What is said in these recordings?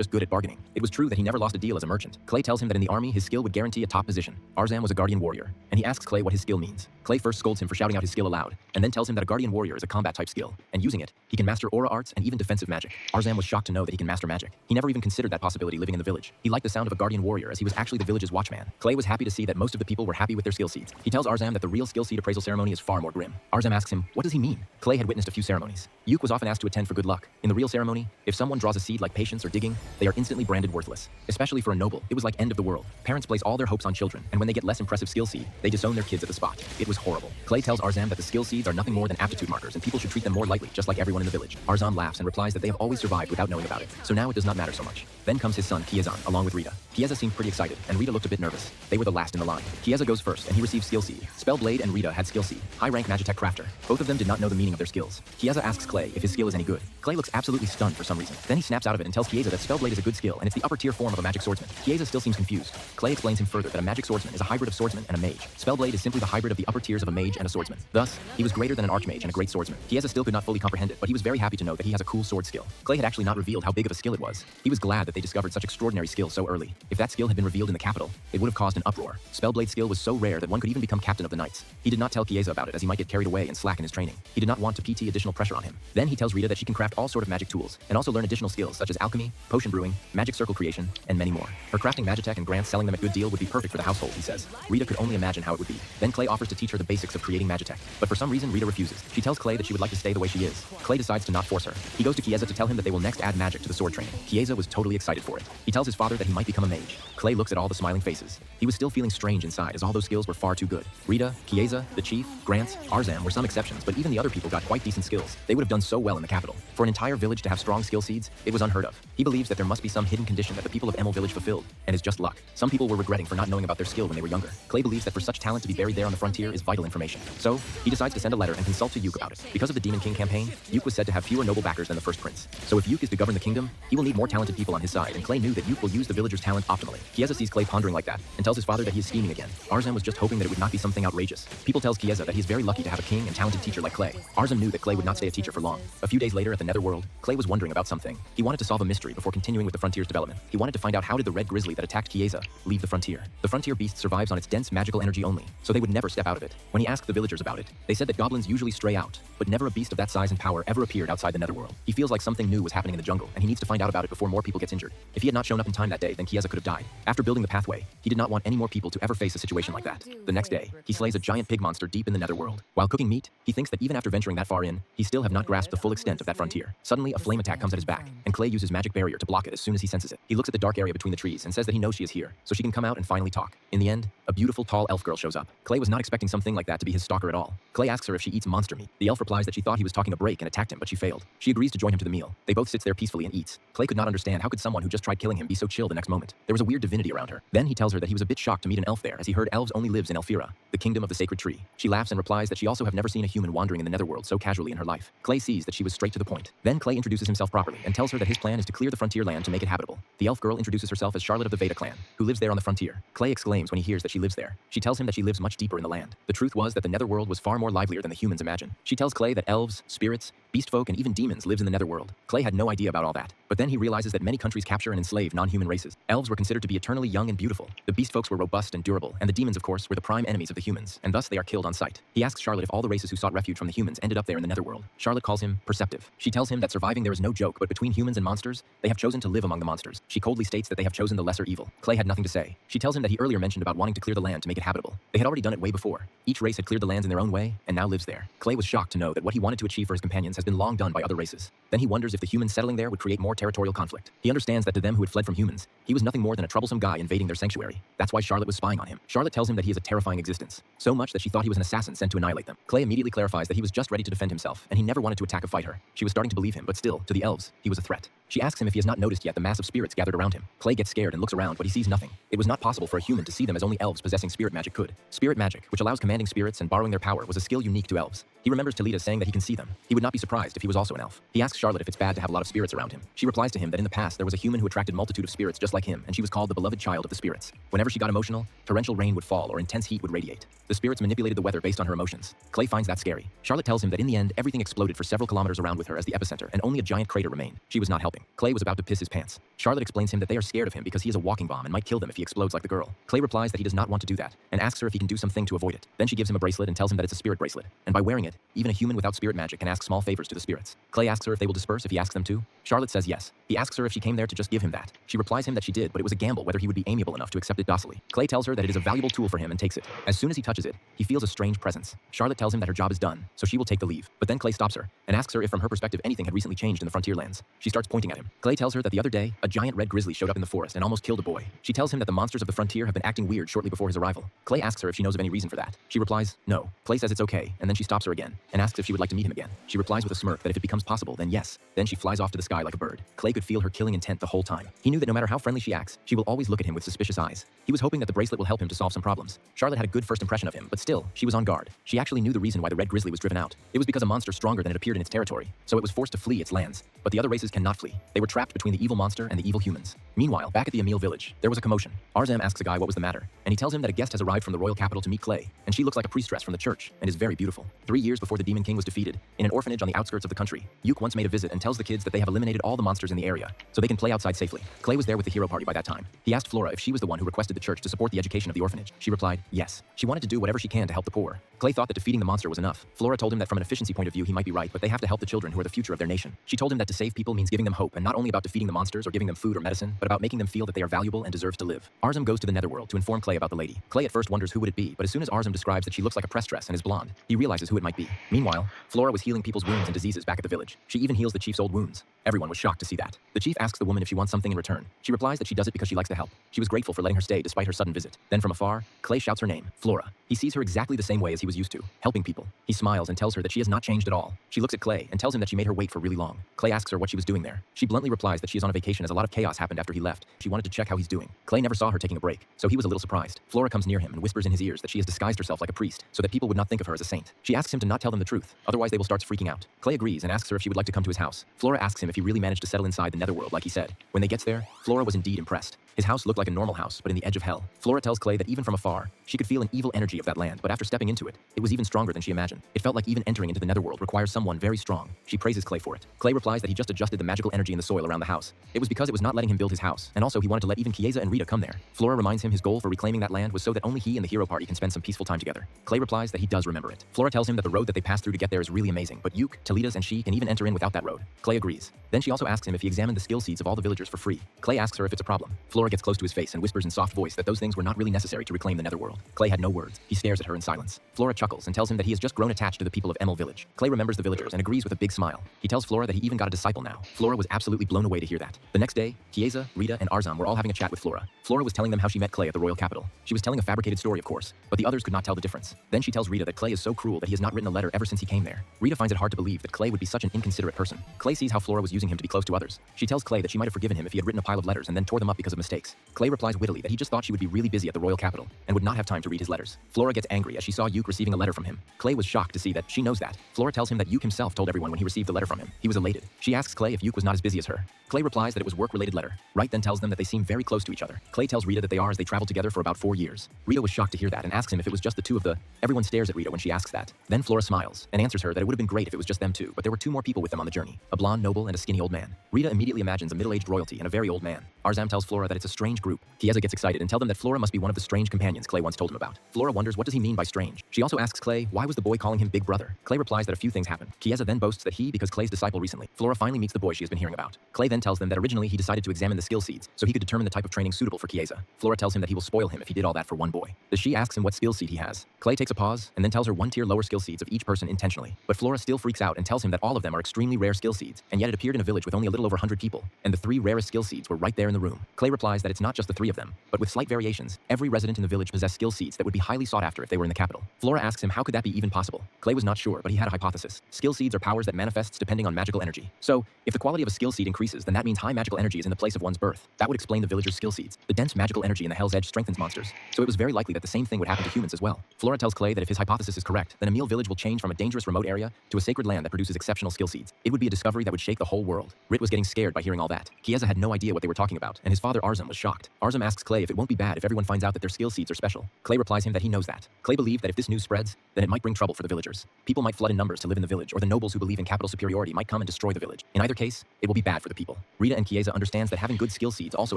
just good at bargaining. It was true that he never lost a deal as a merchant. Clay tells him that in the army, his skill would guarantee a top position. Arzam was a guardian warrior, and he asks Clay what his skill means. Clay first scolds him for shouting out his skill aloud, and then tells him that a guardian warrior is a combat-type skill, and using it, he can master aura arts and even defensive magic. Arzam was shocked to know that he can master magic. He never even considered that possibility living in the village. He liked the sound of a guardian warrior as he was actually the village's watchman. Clay was happy to see that most of the people were happy with their skill seeds. He tells Arzam that the real skill seed appraisal ceremony is far more grim. Arzam asks him, what does he mean? Clay had witnessed a few ceremonies. Yuke was often asked to attend for good luck. In the real ceremony, if someone draws a seed like patience or digging, they are instantly branded worthless. Especially for a noble, it was like end of the world. Parents place all their hopes on children, and when they get less impressive skill seed, they disown their kids at the spot. It was horrible. Clay tells Arzam that the skill seeds are nothing more than aptitude markers, and people should treat them more lightly, just like everyone in the village. Arzam laughs and replies that they have always survived without knowing about it, so now it does not matter so much. Then comes his son, Kiezan, along with Rita. Kieza seemed pretty excited, and Rita looked a bit nervous. They were the last in the line. Kieza goes first, and he receives skill seed. Spellblade and Rita had skill seed. High-rank Magitech crafter. Both of them did not know the meaning of their skills. Kieza asks Clay if his skill is any good. Clay looks absolutely stunned for some reason. Then he snaps out of it and tells Kieza that Spellblade is a good skill, and it's the upper-tier form of a magic swordsman. Kieza still seems confused. Clay explains him further that a magic swordsman is a hybrid of swordsman and a mage. Spellblade is simply the hybrid of the upper tiers of a mage and a swordsman. Thus, he was greater than an archmage and a great swordsman. Kieza still could not fully comprehend it, but he was very happy to know that he has a cool sword skill. Clay had actually not revealed how big of a skill it was. He was glad that they discovered such extraordinary skill so early. If that skill had been revealed in the capital, it would have caused an uproar. Spellblade's skill was so rare that one could even become captain of the knights. He did not tell Kieza about it as he might get carried away and slack in his training. He did not want to PT additional pressure on him. Then he tells Rita that she can craft all sort of magic tools and also learn additional skills such as alchemy, potion brewing, magic circle creation, and many more. Her crafting Magitech and grants selling them at good deal would be perfect for the household, he says. Rita could only imagine how it would be. Then Clay offers to teach her the basics of creating Magitech. But for some reason, Rita refuses. She tells Clay that she would like to stay the way she is. Clay decides to not force her. He goes to Kieza to tell him that they will next add magic to the sword training. Kieza was totally excited for it. He tells his father that he might become a mage. Clay looks at all the smiling faces. He was still feeling strange inside as all those skills were far too good. Rita, Kieza, the chief, Grants, Arzam were some exceptions, but even the other people got quite decent skills. They would have done so well in the capital. For an entire village to have strong skill seeds, it was unheard of. He believes that there must be some hidden condition that the people of Emil village fulfilled, and is just luck. Some people were regretting for not knowing about their skill when they were younger. Clay believes that for such talent to be buried there on the frontier is vital information. So, he decides to send a letter and consult to Yuke about it. Because of the Demon King campaign, Yuke was said to have fewer noble backers than the first prince. So if Yuke is to govern the kingdom, he will need more talented people on his side, and Clay knew that Yuke will use the villagers' talent optimally. Kieza sees Clay pondering like that, and tells his father that he is scheming again. Arzam was just hoping that it would not be something outrageous. People tells Kieza that he's very lucky to have a king and talented teacher like Clay. Arzam knew that Clay would not stay a teacher for long. A few days later at the Netherworld, Clay was wondering about something. He wanted to solve a mystery before continuing with the frontier's development. He wanted to find out how did the red grizzly that attacked Kieza leave the frontier. The frontier beast survives on its dense magical energy only, so they would never step out of it. When he asked the villagers about it, they said that goblins usually stray out, but never a beast of that size and power ever appeared outside the Netherworld. He feels like something new was happening in the jungle, and he needs to find out about it before more people gets injured. If he had not shown up in time that day, then Kieza could have died. After building the pathway, he did not want any more people to ever face a situation like that. The next day, he slays a giant pig monster deep in the Netherworld. While cooking meat, he thinks that even after venturing that far in, he still have not grasped the full extent of that frontier. Suddenly, a flame attack comes at his back, and Clay uses magic barrier to block it as soon as he senses it. He looks at the dark area between the trees and says that he knows she is here, so she can come out and finally talk. In the end, a beautiful tall elf girl shows up. Clay was not expecting something like that to be his stalker at all. Clay asks her if she eats monster meat. The elf replies that she thought he was talking a break and attacked him, but she failed. She agrees to join him to the meal. They both sits there peacefully and eats. Clay could not understand how could someone who just tried killing him be so chill the next moment. There was a weird divinity around her. Then he tells her that he was a bit shocked to meet an elf there, as he heard elves only lives in Elfira, the kingdom of the sacred tree. She laughs and replies that she also have never seen a human wandering in the Netherworld so casually in her life. Clay sees that she was straight to the point. Then Clay introduces himself properly and tells her that his plan is to clear the frontier land to make it habitable. The elf girl introduces herself as Charlotte of the Veda clan, who lives there on the frontier. Clay exclaims when he hears that she lives there. She tells him that she lives much deeper in the land. The truth was that the Netherworld was far more livelier than the humans imagine. She tells Clay that elves, spirits, beast folk, and even demons lives in the Netherworld. Clay had no idea about all that. But then he realizes that many countries capture and enslave non-human races. Elves were considered to be eternally young and beautiful. The beast folks were robust and durable, and the demons, of course, were the prime enemies of the humans, and thus they are killed on sight. He asks Charlotte if all the races who sought refuge from the humans ended up there in the Netherworld. Charlotte calls him perceptive. She tells him that surviving there is no joke, but between humans and monsters, they have chosen to live among the monsters. She coldly states that they have chosen the lesser evil. Clay had nothing to say. She tells him that he earlier mentioned about wanting to clear the land to make it habitable. They had already done it way before. Each race had cleared the lands in their own way, and now lives there. Clay was shocked to know that what he wanted to achieve for his companions has been long done by other races. Then he wonders if the humans settling there would create more territorial conflict. He understands that to them who had fled from humans, he was nothing more than a troublesome guy invading their sanctuary. That's why Charlotte was spying on him. Charlotte tells him that he is a terrifying existence, so much that she thought he was an assassin sent to annihilate them. Clay immediately clarifies that he was just ready to defend himself, and he never wanted to attack or fight her. She was starting to believe him, but still, to the elves, he was a threat. She asks him if he has not noticed yet the mass of spirits gathered around him. Clay gets scared and looks around, but he sees nothing. It was not possible for a human to see them as only elves possessing spirit magic could. Spirit magic, which allows commanding spirits and borrowing their power, was a skill unique to elves. He remembers Talita saying that he can see them. He would not be surprised surprised if he was also an elf. He asks Charlotte if it's bad to have a lot of spirits around him. She replies to him that in the past there was a human who attracted multitude of spirits just like him, and she was called the beloved child of the spirits. Whenever she got emotional, torrential rain would fall or intense heat would radiate. The spirits manipulated the weather based on her emotions. Clay finds that scary. Charlotte tells him that in the end, everything exploded for several kilometers around with her as the epicenter, and only a giant crater remained. She was not helping. Clay was about to piss his pants. Charlotte explains him that they are scared of him because he is a walking bomb and might kill them if he explodes like the girl. Clay replies that he does not want to do that, and asks her if he can do something to avoid it. Then she gives him a bracelet and tells him that it's a spirit bracelet, and by wearing it, even a human without spirit magic can ask small favors to the spirits. Clay asks her if they will disperse if he asks them to. Charlotte says yes. He asks her if she came there to just give him that. She replies him that she did, but it was a gamble whether he would be amiable enough to accept it docilely. Clay tells her that it is a valuable tool for him and takes it. As soon as he touches it, he feels a strange presence. Charlotte tells him that her job is done, so she will take the leave. But then Clay stops her and asks her if from her perspective anything had recently changed in the frontier lands. She starts pointing at him. Clay tells her that the other day, a giant red grizzly showed up in the forest and almost killed a boy. She tells him that the monsters of the frontier have been acting weird shortly before his arrival. Clay asks her if she knows of any reason for that. She replies, no. Clay says it's okay, and then she stops her again and asks if she would like to meet him again. She replies with a smirk that if it becomes possible, then yes. Then she flies off to the sky like a bird. Clay could feel her killing intent the whole time. He knew that no matter how friendly she acts, she will always look at him with suspicious eyes. He was hoping that the bracelet will help him to solve some problems. Charlotte had a good first impression of him, but still, she was on guard. She actually knew the reason why the red grizzly was driven out. It was because a monster stronger than it appeared in its territory, so it was forced to flee its lands. But the other races cannot flee. They were trapped between the evil monster and the evil humans. Meanwhile, back at the Emil village, there was a commotion. Arzam asks a guy what was the matter, and he tells him that a guest has arrived from the royal capital to meet Clay, and she looks like a priestess from the church and is very beautiful. 3 years before the Demon King was defeated, in an orphanage on the outskirts of the country, Yuke once made a visit and tells the kids that they have eliminated all the monsters in the area, so they can play outside safely. Clay was there with the hero party by that time. He asked Flora if she was the one who requested the church to support the education of the orphanage. She replied, yes. She wanted to do whatever she can to help the poor. Clay thought that defeating the monster was enough. Flora told him that from an efficiency point of view he might be right, but they have to help the children who are the future of their nation. She told him that to save people means giving them hope, and not only about defeating the monsters or giving them food or medicine, but about making them feel that they are valuable and deserve to live. Arzam goes to the netherworld to inform Clay about the lady. Clay at first wonders who would it be, but as soon as Arzam describes that she looks like a press dress and is blonde, he realizes who it might be. Meanwhile, Flora was healing people's wounds and diseases back at the village. She even heals the chief's old wounds. Everyone was shocked to see that. The chief asks the woman if she wants something in return. She replies that she does it because she likes to help. She was grateful for letting her stay despite her sudden visit. Then from afar, Clay shouts her name, Flora. He sees her exactly the same way as he was used to, helping people. He smiles and tells her that she has not changed at all. She looks at Clay and tells him that she made her wait for really long. Clay asks her what she was doing there. She bluntly replies that she is on a vacation as a lot of chaos happened after he left. She wanted to check how he's doing. Clay never saw her taking a break, so he was a little surprised. Flora comes near him and whispers in his ears that she has disguised herself like a priest, so that people would not think of her as a saint. She asks him to not tell them the truth, otherwise they will start freaking out. Clay agrees and asks her if she would like to come to his house. Flora asks him if he really managed to settle inside the netherworld like he said. When they gets there, Flora was indeed impressed. His house looked like a normal house, but in the edge of hell. Flora tells Clay that even from afar, she could feel an evil energy of that land, but after stepping into it, it was even stronger than she imagined. It felt like even entering into the netherworld requires someone very strong. She praises Clay for it. Clay replies that he just adjusted the magical energy in the soil around the house. It was because it was not letting him build his house, and also he wanted to let even Chiesa and Rita come there. Flora reminds him his goal for reclaiming that land was so that only he and the hero party can spend some peaceful time together. Clay replies that he does remember it. Flora tells him that the road that they passed through to get there is really amazing, but Yuke, Talitas, and she can even enter in without that road. Clay agrees. Then she also asks him if he examined the skill seeds of all the villagers for free. Clay asks her if it's a problem. Flora gets close to his face and whispers in soft voice that those things were not really necessary to reclaim the netherworld. Clay had no words. He stares at her in silence. Flora chuckles and tells him that he has just grown attached to the people of Emil village. Clay remembers the villagers and agrees with a big smile. He tells Flora that he even got a disciple now. Flora was absolutely blown away to hear that. The next day, Chiesa, Rita, and Arzam were all having a chat with Flora. Flora was telling them how she met Clay at the royal capital. She was telling a fabricated story, of course, but the others could not tell the difference. Then she tells Rita that Clay is so cruel that he has not written a letter ever since he came there. Rita finds it hard to believe that Clay would be such an inconsiderate person. Clay sees how Flora was using him to be close to others. She tells Clay that she might have forgiven him if he had written a pile of letters and then tore them up because of mistakes. Clay replies wittily that he just thought she would be really busy at the royal capital and would not have time to read his letters. Flora gets angry as she saw Yuke receiving a letter from him. Clay was shocked to see that she knows that. Flora tells him that Yuke himself told everyone when he received the letter from him. He was elated. She asks Clay if Yuke was not as busy as her. Clay replies that it was work-related letter. Wright then tells them that they seem very close to each other. Clay tells Rita that they are as they traveled together for about 4 years. Rita was shocked to hear that and asks him if it was just the two of the... Everyone stares at Rita when she asks that. Then Flora smiles and answers her that it would have been great if it was just them two, but there were 2 more people with them on the journey. A blonde noble and a skinny old man. Rita immediately imagines a middle-aged royalty and a very old man. Arzam tells Flora that it's a strange group. Chiesa gets excited and tells them that Flora must be one of the strange companions Clay once told him about. Flora wonders what does he mean by strange. She also asks Clay why was the boy calling him Big Brother. Clay replies that a few things happened. Chiesa then boasts that he because Clay's disciple recently. Flora finally meets the boy she has been hearing about. Clay then tells them that originally he decided to examine the skill seeds so he could determine the type of training suitable for Chiesa. Flora tells him that he will spoil him if he did all that for one boy. She asks him what skill seed he has. Clay takes a pause and then tells her 1 tier lower skill seeds of each person intentionally. But Flora still freaks out and tells him that all of them are extremely rare skill seeds, and yet it appeared in a village with only a little over 100 people, and the 3 rarest skill seeds were right there in the room. Clay replies that it's not just the three of them, but with slight variations, every resident in the village possessed skill seeds that would be highly sought after if they were in the capital. Flora asks him how could that be even possible. Clay was not sure, but he had a hypothesis. Skill seeds are powers that manifests depending on magical energy. So, if the quality of a skill seed increases, then that means high magical energy is in the place of one's birth. That would explain the villager's skill seeds. The dense magical energy in the Hell's Edge strengthens monsters, so it was very likely that the same thing would happen to humans as well. Flora tells Clay that if his hypothesis is correct, then Emil village will change from a dangerous remote area to a sacred land that produces exceptional skill seeds. It would be a discovery that would shake the whole world. Rit was getting scared by hearing all that. Chiesa had no idea what they were talking about, and his father Arzam was shocked. Arzam asks Clay if it won't be bad if everyone finds out that their skill seeds are special. Clay replies him that he knows that. Clay believed that if this news spreads, then it might bring trouble for the villagers. People might flood in numbers to live in the village, or the nobles who believe in capital superiority might come and destroy the village. In either case, it will be bad for the people. Rita and Chiesa understands that having good skill seeds also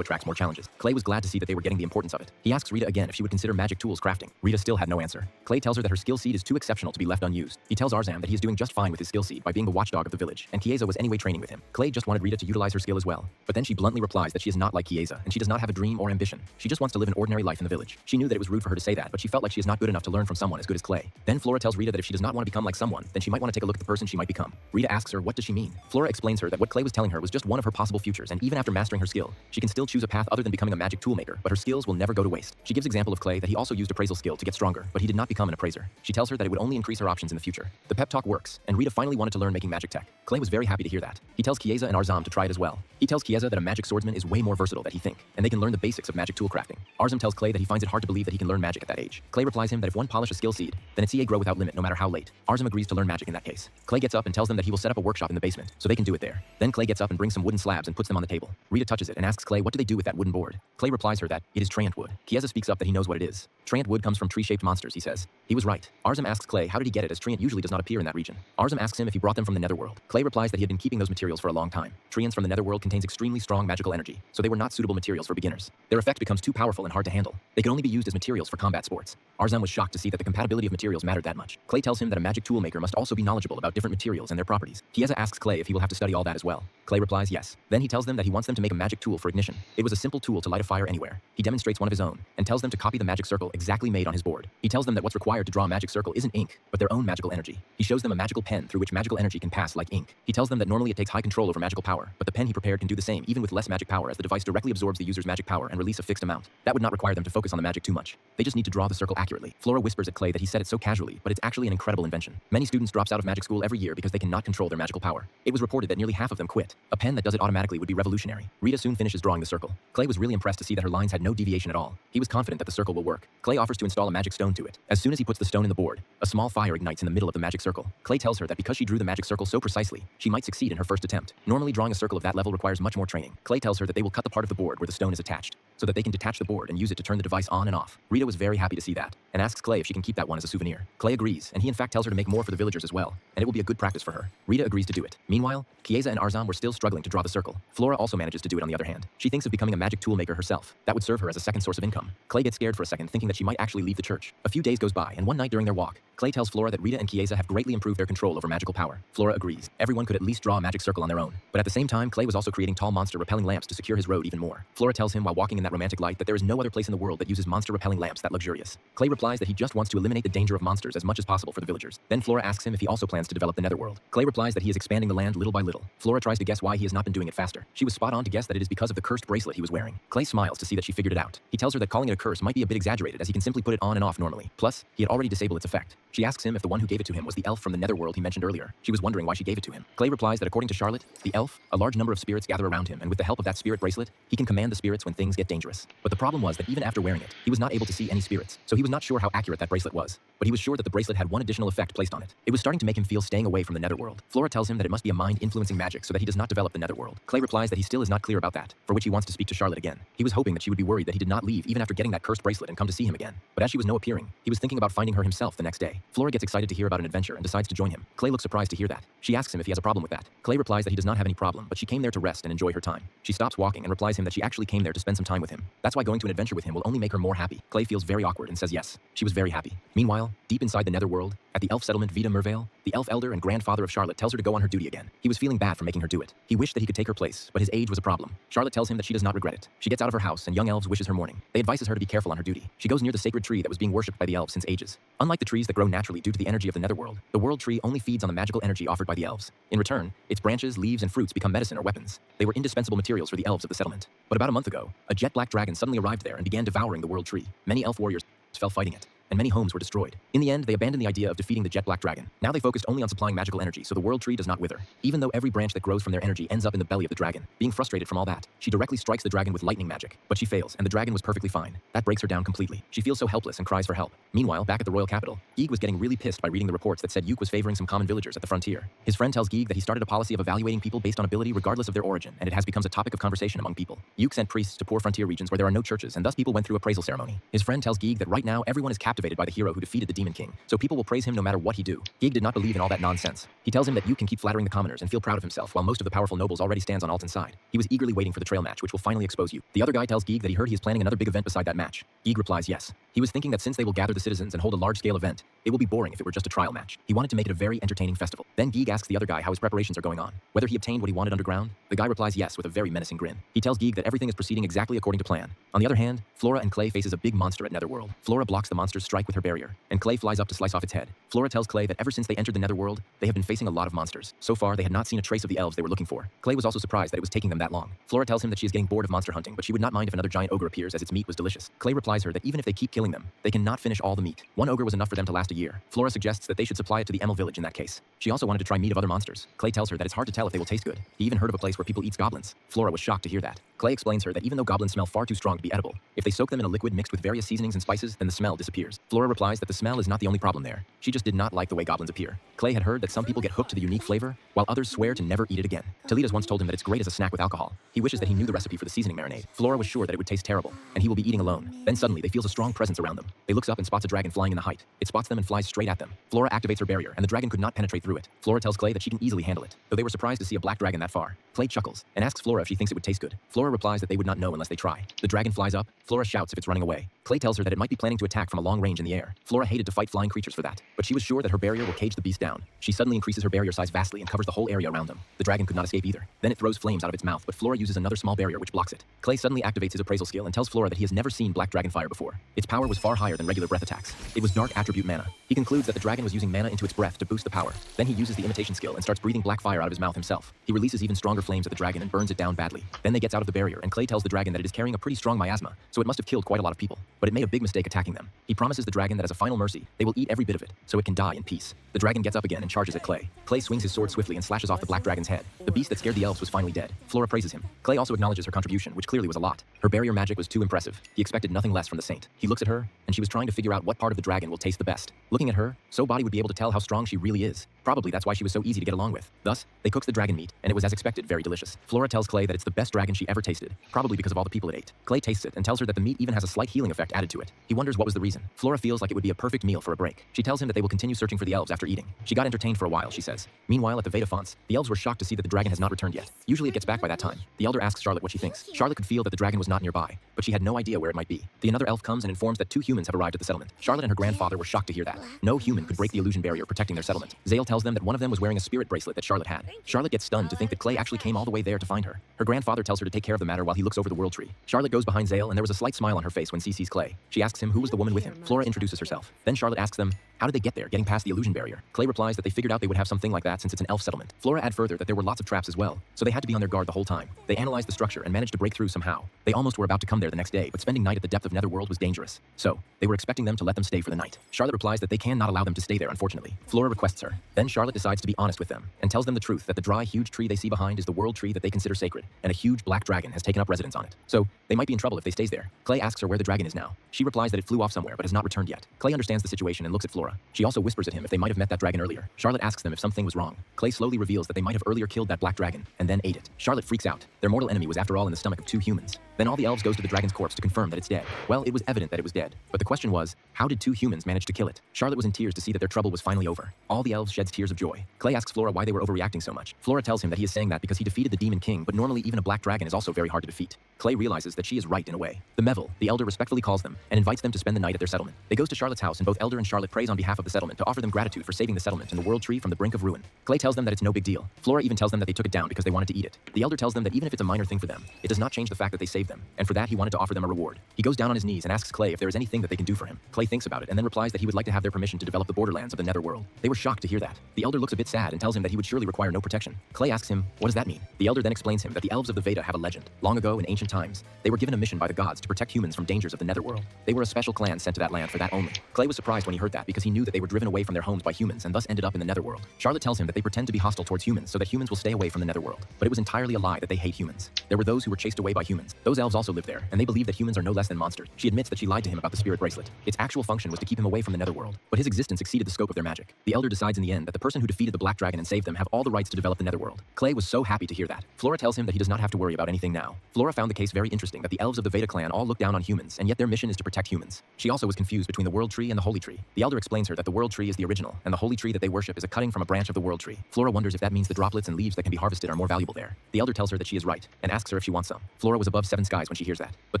attracts more challenges. Clay was glad to see that they were getting the importance of it. He asks Rita again if she would consider magic tools crafting. Rita still had no answer. Clay tells her that her skill seed is too exceptional to be left unused. He tells Arzam that he is doing just fine with his skill seed by being the watchdog of the village, and Chiesa was anyway training with him. Clay just wanted Rita to utilize her skill as well. But then she bluntly replies that she is not like Chiesa, and she does not have a dream or ambition. She just wants to live an ordinary life in the village. She knew that it was rude for her to say that, but she felt like she is not good enough to learn from someone as good as Clay. Then Flora tells Rita that if she does not want to become like someone, then she might want to take a look at the person she might become. Rita asks her what does she mean. Flora explains her that what Clay was telling her was just one of her possible futures, and even after mastering her skill, she can still choose a path other than becoming a magic tool maker, but her skills will never go to waste. She gives example of Clay that he also used appraisal skill to get stronger, but he did not become an appraiser. She tells her that it would only increase her options in the future. The pep talk works, and Rita finally wanted to learn making magic tech. Clay was very happy to hear that. He tells Chiesa and Arzam to try it as well. He tells Chiesa that a magic swordsman is way more versatile than he think, and they can learn the basics of magic tool crafting. Arzam tells Clay that he finds it hard to believe that he can learn magic at that age. Clay replies him that if one polish a skill seed, then its EA grow without limit no matter how late. Arzam agrees to learn magic in that case. Clay gets up and tells them that he will set up a workshop in the basement, so they can do it there. Then Clay gets up and brings some wooden slabs and puts them on the table. Rita touches it and asks Clay what do they do with that wooden board. Clay replies her that it is treant wood. Chiesa speaks up that he knows what it is. Treant wood comes from tree-shaped monsters, he says. He was right. Arzam asks Clay how did he get it as treant usually does not appear in that region. Arzam asks him if he brought them from the netherworld. Clay replies that he had been keeping those materials for a long time. Treants from the netherworld contains extremely strong magical energy, so they were not suitable materials for beginners. Their effect becomes too powerful and hard to handle. They could only be used as materials for combat sports. Arzam was shocked to see that the compatibility of materials mattered that much. Clay tells him that a magic tool maker must also be knowledgeable about different materials and their properties. Chiesa asks Clay if he will have to study all that as well. Clay replies yes. Then he tells them that he wants them to make a magic tool for ignition. It was a simple tool to light a fire anywhere. He demonstrates one of his own, and tells them to copy the magic circle exactly made on his board. He tells them that what's required to draw a magic circle isn't ink, but their own magical energy. He shows them a magical pen through which magical energy can pass like ink. He tells them that normally it takes high control over magical power, but the pen he prepared can do the same even with less magic power as the device directly absorbs the user's magic power and release a fixed amount. That would not require them to focus on the magic too much. They just need to draw the circle accurately. Flora whispers at Clay that he said it so casually, but it's actually an incredible invention. Many students drops out of magic school every year because they cannot control their magical power. It was reported that nearly half of them quit. A pen that does it automatically would be revolutionary. Rita soon finishes drawing the circle. Clay was really impressed to see that her lines had no deviation at all. He was confident that the circle will work. Clay offers to install a magic stone to it. As soon as he puts the stone in the board, a small fire ignites in the middle of the magic circle. Clay tells her that because she drew the magic circle so precisely, she might succeed in her first attempt. Normally drawing a circle of that level requires much more training. Clay tells her that they will cut the part of the board where the stone is attached, so that they can detach the board and use it to turn the device on and off. Rita was very happy to see that, and asks Clay if she can keep that one as a souvenir. Clay agrees, and he in fact tells her to make more for the villagers as well, and it will be a good practice for her. Rita agrees to do it. Meanwhile, Chiesa and Arzam were still struggling to draw the circle. Flora also manages to do it on the other hand. She thinks of becoming a magic tool maker herself. That would serve her as a second source of income. Clay gets scared for a second, thinking that she might actually leave the church. A few days goes by, and one night during their walk, Clay tells Flora that Rita and Chiesa have greatly improved their control over magical power. Flora agrees. Everyone could at least draw a magic circle on their own. But at the same time, Clay was also creating tall monster-repelling lamps to secure his road even more. Flora tells him while walking in that romantic light that there is no other place in the world that uses monster-repelling lamps that luxurious. Clay replies that he just wants to eliminate the danger of monsters as much as possible for the villagers. Then Flora asks him if he also plans to develop the netherworld. Clay replies that he is expanding the land little by little. Flora tries to guess why he has not been doing it faster. She was spot on to guess that it is because of the cursed bracelet he was wearing. Clay smiles to see that she figured it out. He tells her that calling it a curse might be a bit exaggerated as he can simply put it on and off normally. Plus, he had already disabled its effect. She asks him if the one who gave it to him was the elf from the netherworld he mentioned earlier. She was wondering why she gave it to him. Clay replies that according to Charlotte, the elf, a large number of spirits gather around him, and with the help of that spirit bracelet, he can command the spirits when things get dangerous. But the problem was that even after wearing it, he was not able to see any spirits, so he was not sure how accurate that bracelet was. But he was sure that the bracelet had one additional effect placed on it. It was starting to make him feel staying away from the netherworld. Flora tells him that it must be a mind-influencing magic so that he does not develop the netherworld. Clay replies that he still is not clear about that, for which he wants to speak to Charlotte again. He was hoping that she would be worried that he did not leave even after getting that cursed bracelet and come to see him again. But as she was no appearing, he was thinking about finding her himself the next day. Flora gets excited to hear about an adventure and decides to join him. Clay looks surprised to hear that. She asks him if he has a problem with that. Clay replies that he does not have any problem, but she came there to rest and enjoy her time. She stops walking and replies him that she actually came there to spend some time with with him. That's why going to an adventure with him will only make her more happy. Clay feels very awkward and says yes. She was very happy. Meanwhile, deep inside the netherworld, at the elf settlement Vita Mervale, the elf elder and grandfather of Charlotte tells her to go on her duty again. He was feeling bad for making her do it. He wished that he could take her place, but his age was a problem. Charlotte tells him that she does not regret it. She gets out of her house and young elves wishes her morning. They advises her to be careful on her duty. She goes near the sacred tree that was being worshipped by the elves since ages. Unlike the trees that grow naturally due to the energy of the netherworld, the world tree only feeds on the magical energy offered by the elves. In return, its branches, leaves, and fruits become medicine or weapons. They were indispensable materials for the elves of the settlement. But about a month ago, a jet black dragon suddenly arrived there and began devouring the world tree. Many elf warriors fell fighting it, and many homes were destroyed. In the end, they abandoned the idea of defeating the jet black dragon. Now they focused only on supplying magical energy so the world tree does not wither. Even though every branch that grows from their energy ends up in the belly of the dragon. Being frustrated from all that, she directly strikes the dragon with lightning magic, but she fails, and the dragon was perfectly fine. That breaks her down completely. She feels so helpless and cries for help. Meanwhile, back at the royal capital, Geeg was getting really pissed by reading the reports that said Yuke was favoring some common villagers at the frontier. His friend tells Geeg that he started a policy of evaluating people based on ability regardless of their origin, and it has become a topic of conversation among people. Yuke sent priests to poor frontier regions where there are no churches, and thus people went through appraisal ceremony. His friend tells Geeg that right now everyone is captivated by the hero who defeated the Demon King, so people will praise him no matter what he do. Geeg did not believe in all that nonsense. He tells him that Yuke can keep flattering the commoners and feel proud of himself while most of the powerful nobles already stands on Alton's side. He was eagerly waiting for the trail match which will finally expose Yuke. The other guy tells Geeg that he heard he is planning another big event beside that match. Geeg replies yes. He was thinking that since they will gather the citizens and hold a large-scale event, it will be boring if it were just a trial match. He wanted to make it a very entertaining festival. Then Geeg asks the other guy how his preparations are going on, whether he obtained what he wanted underground. The guy replies yes with a very menacing grin. He tells Geeg that everything is proceeding exactly according to plan. On the other hand, Flora and Clay faces a big monster at Netherworld. Flora blocks the monster's strike with her barrier, and Clay flies up to slice off its head. Flora tells Clay that ever since they entered the Netherworld, they have been facing a lot of monsters. So far, they had not seen a trace of the elves they were looking for. Clay was also surprised that it was taking them that long. Flora tells him that she is getting bored of monster hunting, but she would not mind if another giant ogre appears as its meat was delicious. Clay replies her that even if they keep killing them, they cannot finish all the meat. One ogre was enough for them to last a year. Flora suggests that they should supply it to the Emil village in that case. She also wanted to try meat of other monsters. Clay tells her that it's hard to tell if they will taste good. He even heard of a place where people eat goblins. Flora was shocked to hear that. Clay explains her that even though goblins smell far too strong to be edible, if they soak them in a liquid mixed with various seasonings and spices, then the smell disappears. Flora replies that the smell is not the only problem there. She just did not like the way goblins appear. Clay had heard that some people get hooked to the unique flavor, while others swear to never eat it again. Toledo's once told him that it's great as a snack with alcohol. He wishes that he knew the recipe for the seasoning marinade. Flora was sure that it would taste terrible, and he will be eating alone. Then suddenly, they feels a strong presence around them. They looks up and spots a dragon flying in the height. It spots them and flies straight at them. Flora activates her barrier, and the dragon could not penetrate through it. Flora tells Clay that she can easily handle it, though they were surprised to see a black dragon that far. Clay chuckles, and asks Flora if she thinks it would taste good. Flora replies that they would not know unless they try. The dragon flies up. Flora shouts if it's running away. Clay tells her that it might be planning to attack from a long range in the air. Flora hated to fight flying creatures for that, but she was sure that her barrier will cage the beast down. She suddenly increases her barrier size vastly and covers the whole area around them. The dragon could not escape either. Then it throws flames out of its mouth, but Flora uses another small barrier which blocks it. Clay suddenly activates his appraisal skill and tells Flora that he has never seen black dragon fire before. Its power was far higher than regular breath attacks. It was dark attribute mana. He concludes that the dragon was using mana into its breath to boost the power. Then he uses the imitation skill and starts breathing black fire out of his mouth himself. He releases even stronger flames at the dragon and burns it down badly. Then they gets out of the barrier, and Clay tells the dragon that it is carrying a pretty strong miasma, so it must have killed quite a lot of people. But it made a big mistake attacking them. He promises the dragon that as a final mercy, they will eat every bit of it, so it can die in peace. The dragon gets up again and charges at Clay. Clay swings his sword swiftly and slashes off the black dragon's head. The beast that scared the elves was finally dead. Flora praises him. Clay also acknowledges her contribution, which clearly was a lot. Her barrier magic was too impressive. He expected nothing less from the saint. He looks at her, and she was trying to figure out what part of the dragon will taste the best. Looking at her, so Body would be able to tell how strong she really is. Probably that's why she was so easy to get along with. Thus, they cooked the dragon meat, and it was as expected very delicious. Flora tells Clay that it's the best dragon she ever tasted, probably because of all the people it ate. Clay tastes it and tells her that the meat even has a slight healing effect added to it. He wonders what was the reason. Flora feels like it would be a perfect meal for a break. She tells him that they will continue searching for the elves after eating. She got entertained for a while, she says. Meanwhile, at the Veda Fonts, the elves were shocked to see that the dragon has not returned yet. Usually it gets back by that time. The elder asks Charlotte what she thinks. Charlotte could feel that the dragon was not nearby, but she had no idea where it might be. The another elf comes and informs that 2 humans have arrived at the settlement. Charlotte and her grandfather were shocked to hear that. No human could break the illusion barrier protecting their settlement. Zale tells them that one of them was wearing a spirit bracelet that Charlotte had. Charlotte gets stunned to think that Clay actually came all the way there to find her. Her grandfather tells her to take care of the matter while he looks over the world tree. Charlotte goes behind Zale, and there was a slight smile on her face when she sees Clay. She asks him who was the woman with him. Flora introduces herself. Then Charlotte asks them, how did they get there, getting past the illusion barrier? Clay replies that they figured out they would have something like that since it's an elf settlement. Flora adds further that there were lots of traps as well, so they had to be on their guard the whole time. They analyzed the structure and managed to break through somehow. They almost were about to come there the next day, but spending night at the depth of Netherworld was dangerous. So, they were expecting them to let them stay for the night. Charlotte replies that they cannot allow them to stay there, unfortunately. Flora requests her. Then Charlotte decides to be honest with them, and tells them the truth that the dry, huge tree they see behind is the world tree that they consider sacred, and a huge black dragon has taken up residence on it. So, they might be in trouble if they stays there. Clay asks her where the dragon is now. She replies that it flew off somewhere but has not returned yet. Clay understands the situation and looks at Flora. She also whispers at him if they might have met that dragon earlier. Charlotte asks them if something was wrong. Clay slowly reveals that they might have earlier killed that black dragon, and then ate it. Charlotte freaks out. Their mortal enemy was after all in the stomach of 2 humans. Then all the elves goes to the dragon's corpse to confirm that it's dead. Well, it was evident that it was dead, but the question was, How did two humans manage to kill it? Charlotte was in tears to see that their trouble was finally over. All the elves shed tears of joy. Clay asks Flora why they were overreacting so much. Flora tells him that he is saying that because he defeated the Demon King, but normally even a black dragon is also very hard to defeat. Clay realizes that she is right in a way. The Meville, the elder, respectfully calls them and invites them to spend the night at their settlement. They goes to Charlotte's house and both Elder and Charlotte prays on behalf of the settlement to offer them gratitude for saving the settlement and the world tree from the brink of ruin. Clay tells them that it's no big deal. Flora even tells them that they took it down because they wanted to eat it. The elder tells them that even if it's a minor thing for them, it does not change the fact that they saved them, and for that he wanted to offer them a reward. He goes down on his knees and asks Clay if there is anything that they can do for him. Clay thinks about it and then replies that he would like to have their permission to develop the borderlands of the Netherworld. They were shocked to hear that. The elder looks a bit sad and tells him that he would surely require no protection. Clay asks him, what does that mean? The elder then explains him that the elves of the Veda have a legend. Long ago in ancient times, they were given a mission by the gods to protect humans from dangers of the Netherworld. They were a special clan sent to that land for that only. Clay was surprised when he heard that because he knew that they were driven away from their homes by humans and thus ended up in the Netherworld. Charlotte tells him that they pretend to be hostile towards humans so that humans will stay away from the Netherworld. But it was entirely a lie that they hate humans. There were those who were chased away by humans. Those elves also live there, and they believe that humans are no less than monsters. She admits that she lied to him about the spirit bracelet. Its actual function was to keep him away from the Netherworld, but his existence exceeded the scope of their magic. The elder decides in the end that the person who defeated the black dragon and saved them have all the rights to develop the Netherworld. Clay was so happy to hear that. Flora tells him that he does not have to worry about anything now. Flora found the case very interesting that the elves of the Veda clan all look down on humans, and yet their mission is to protect humans. She also was confused between the world tree and the holy tree. The elder explains her that the world tree is the original, and the holy tree that they worship is a cutting from a branch of the world tree. Flora wonders if that means the droplets and leaves that can be harvested are more valuable there. The elder tells her that she is right, and asks her if she wants some. Flora was above 7 skies when she hears that. But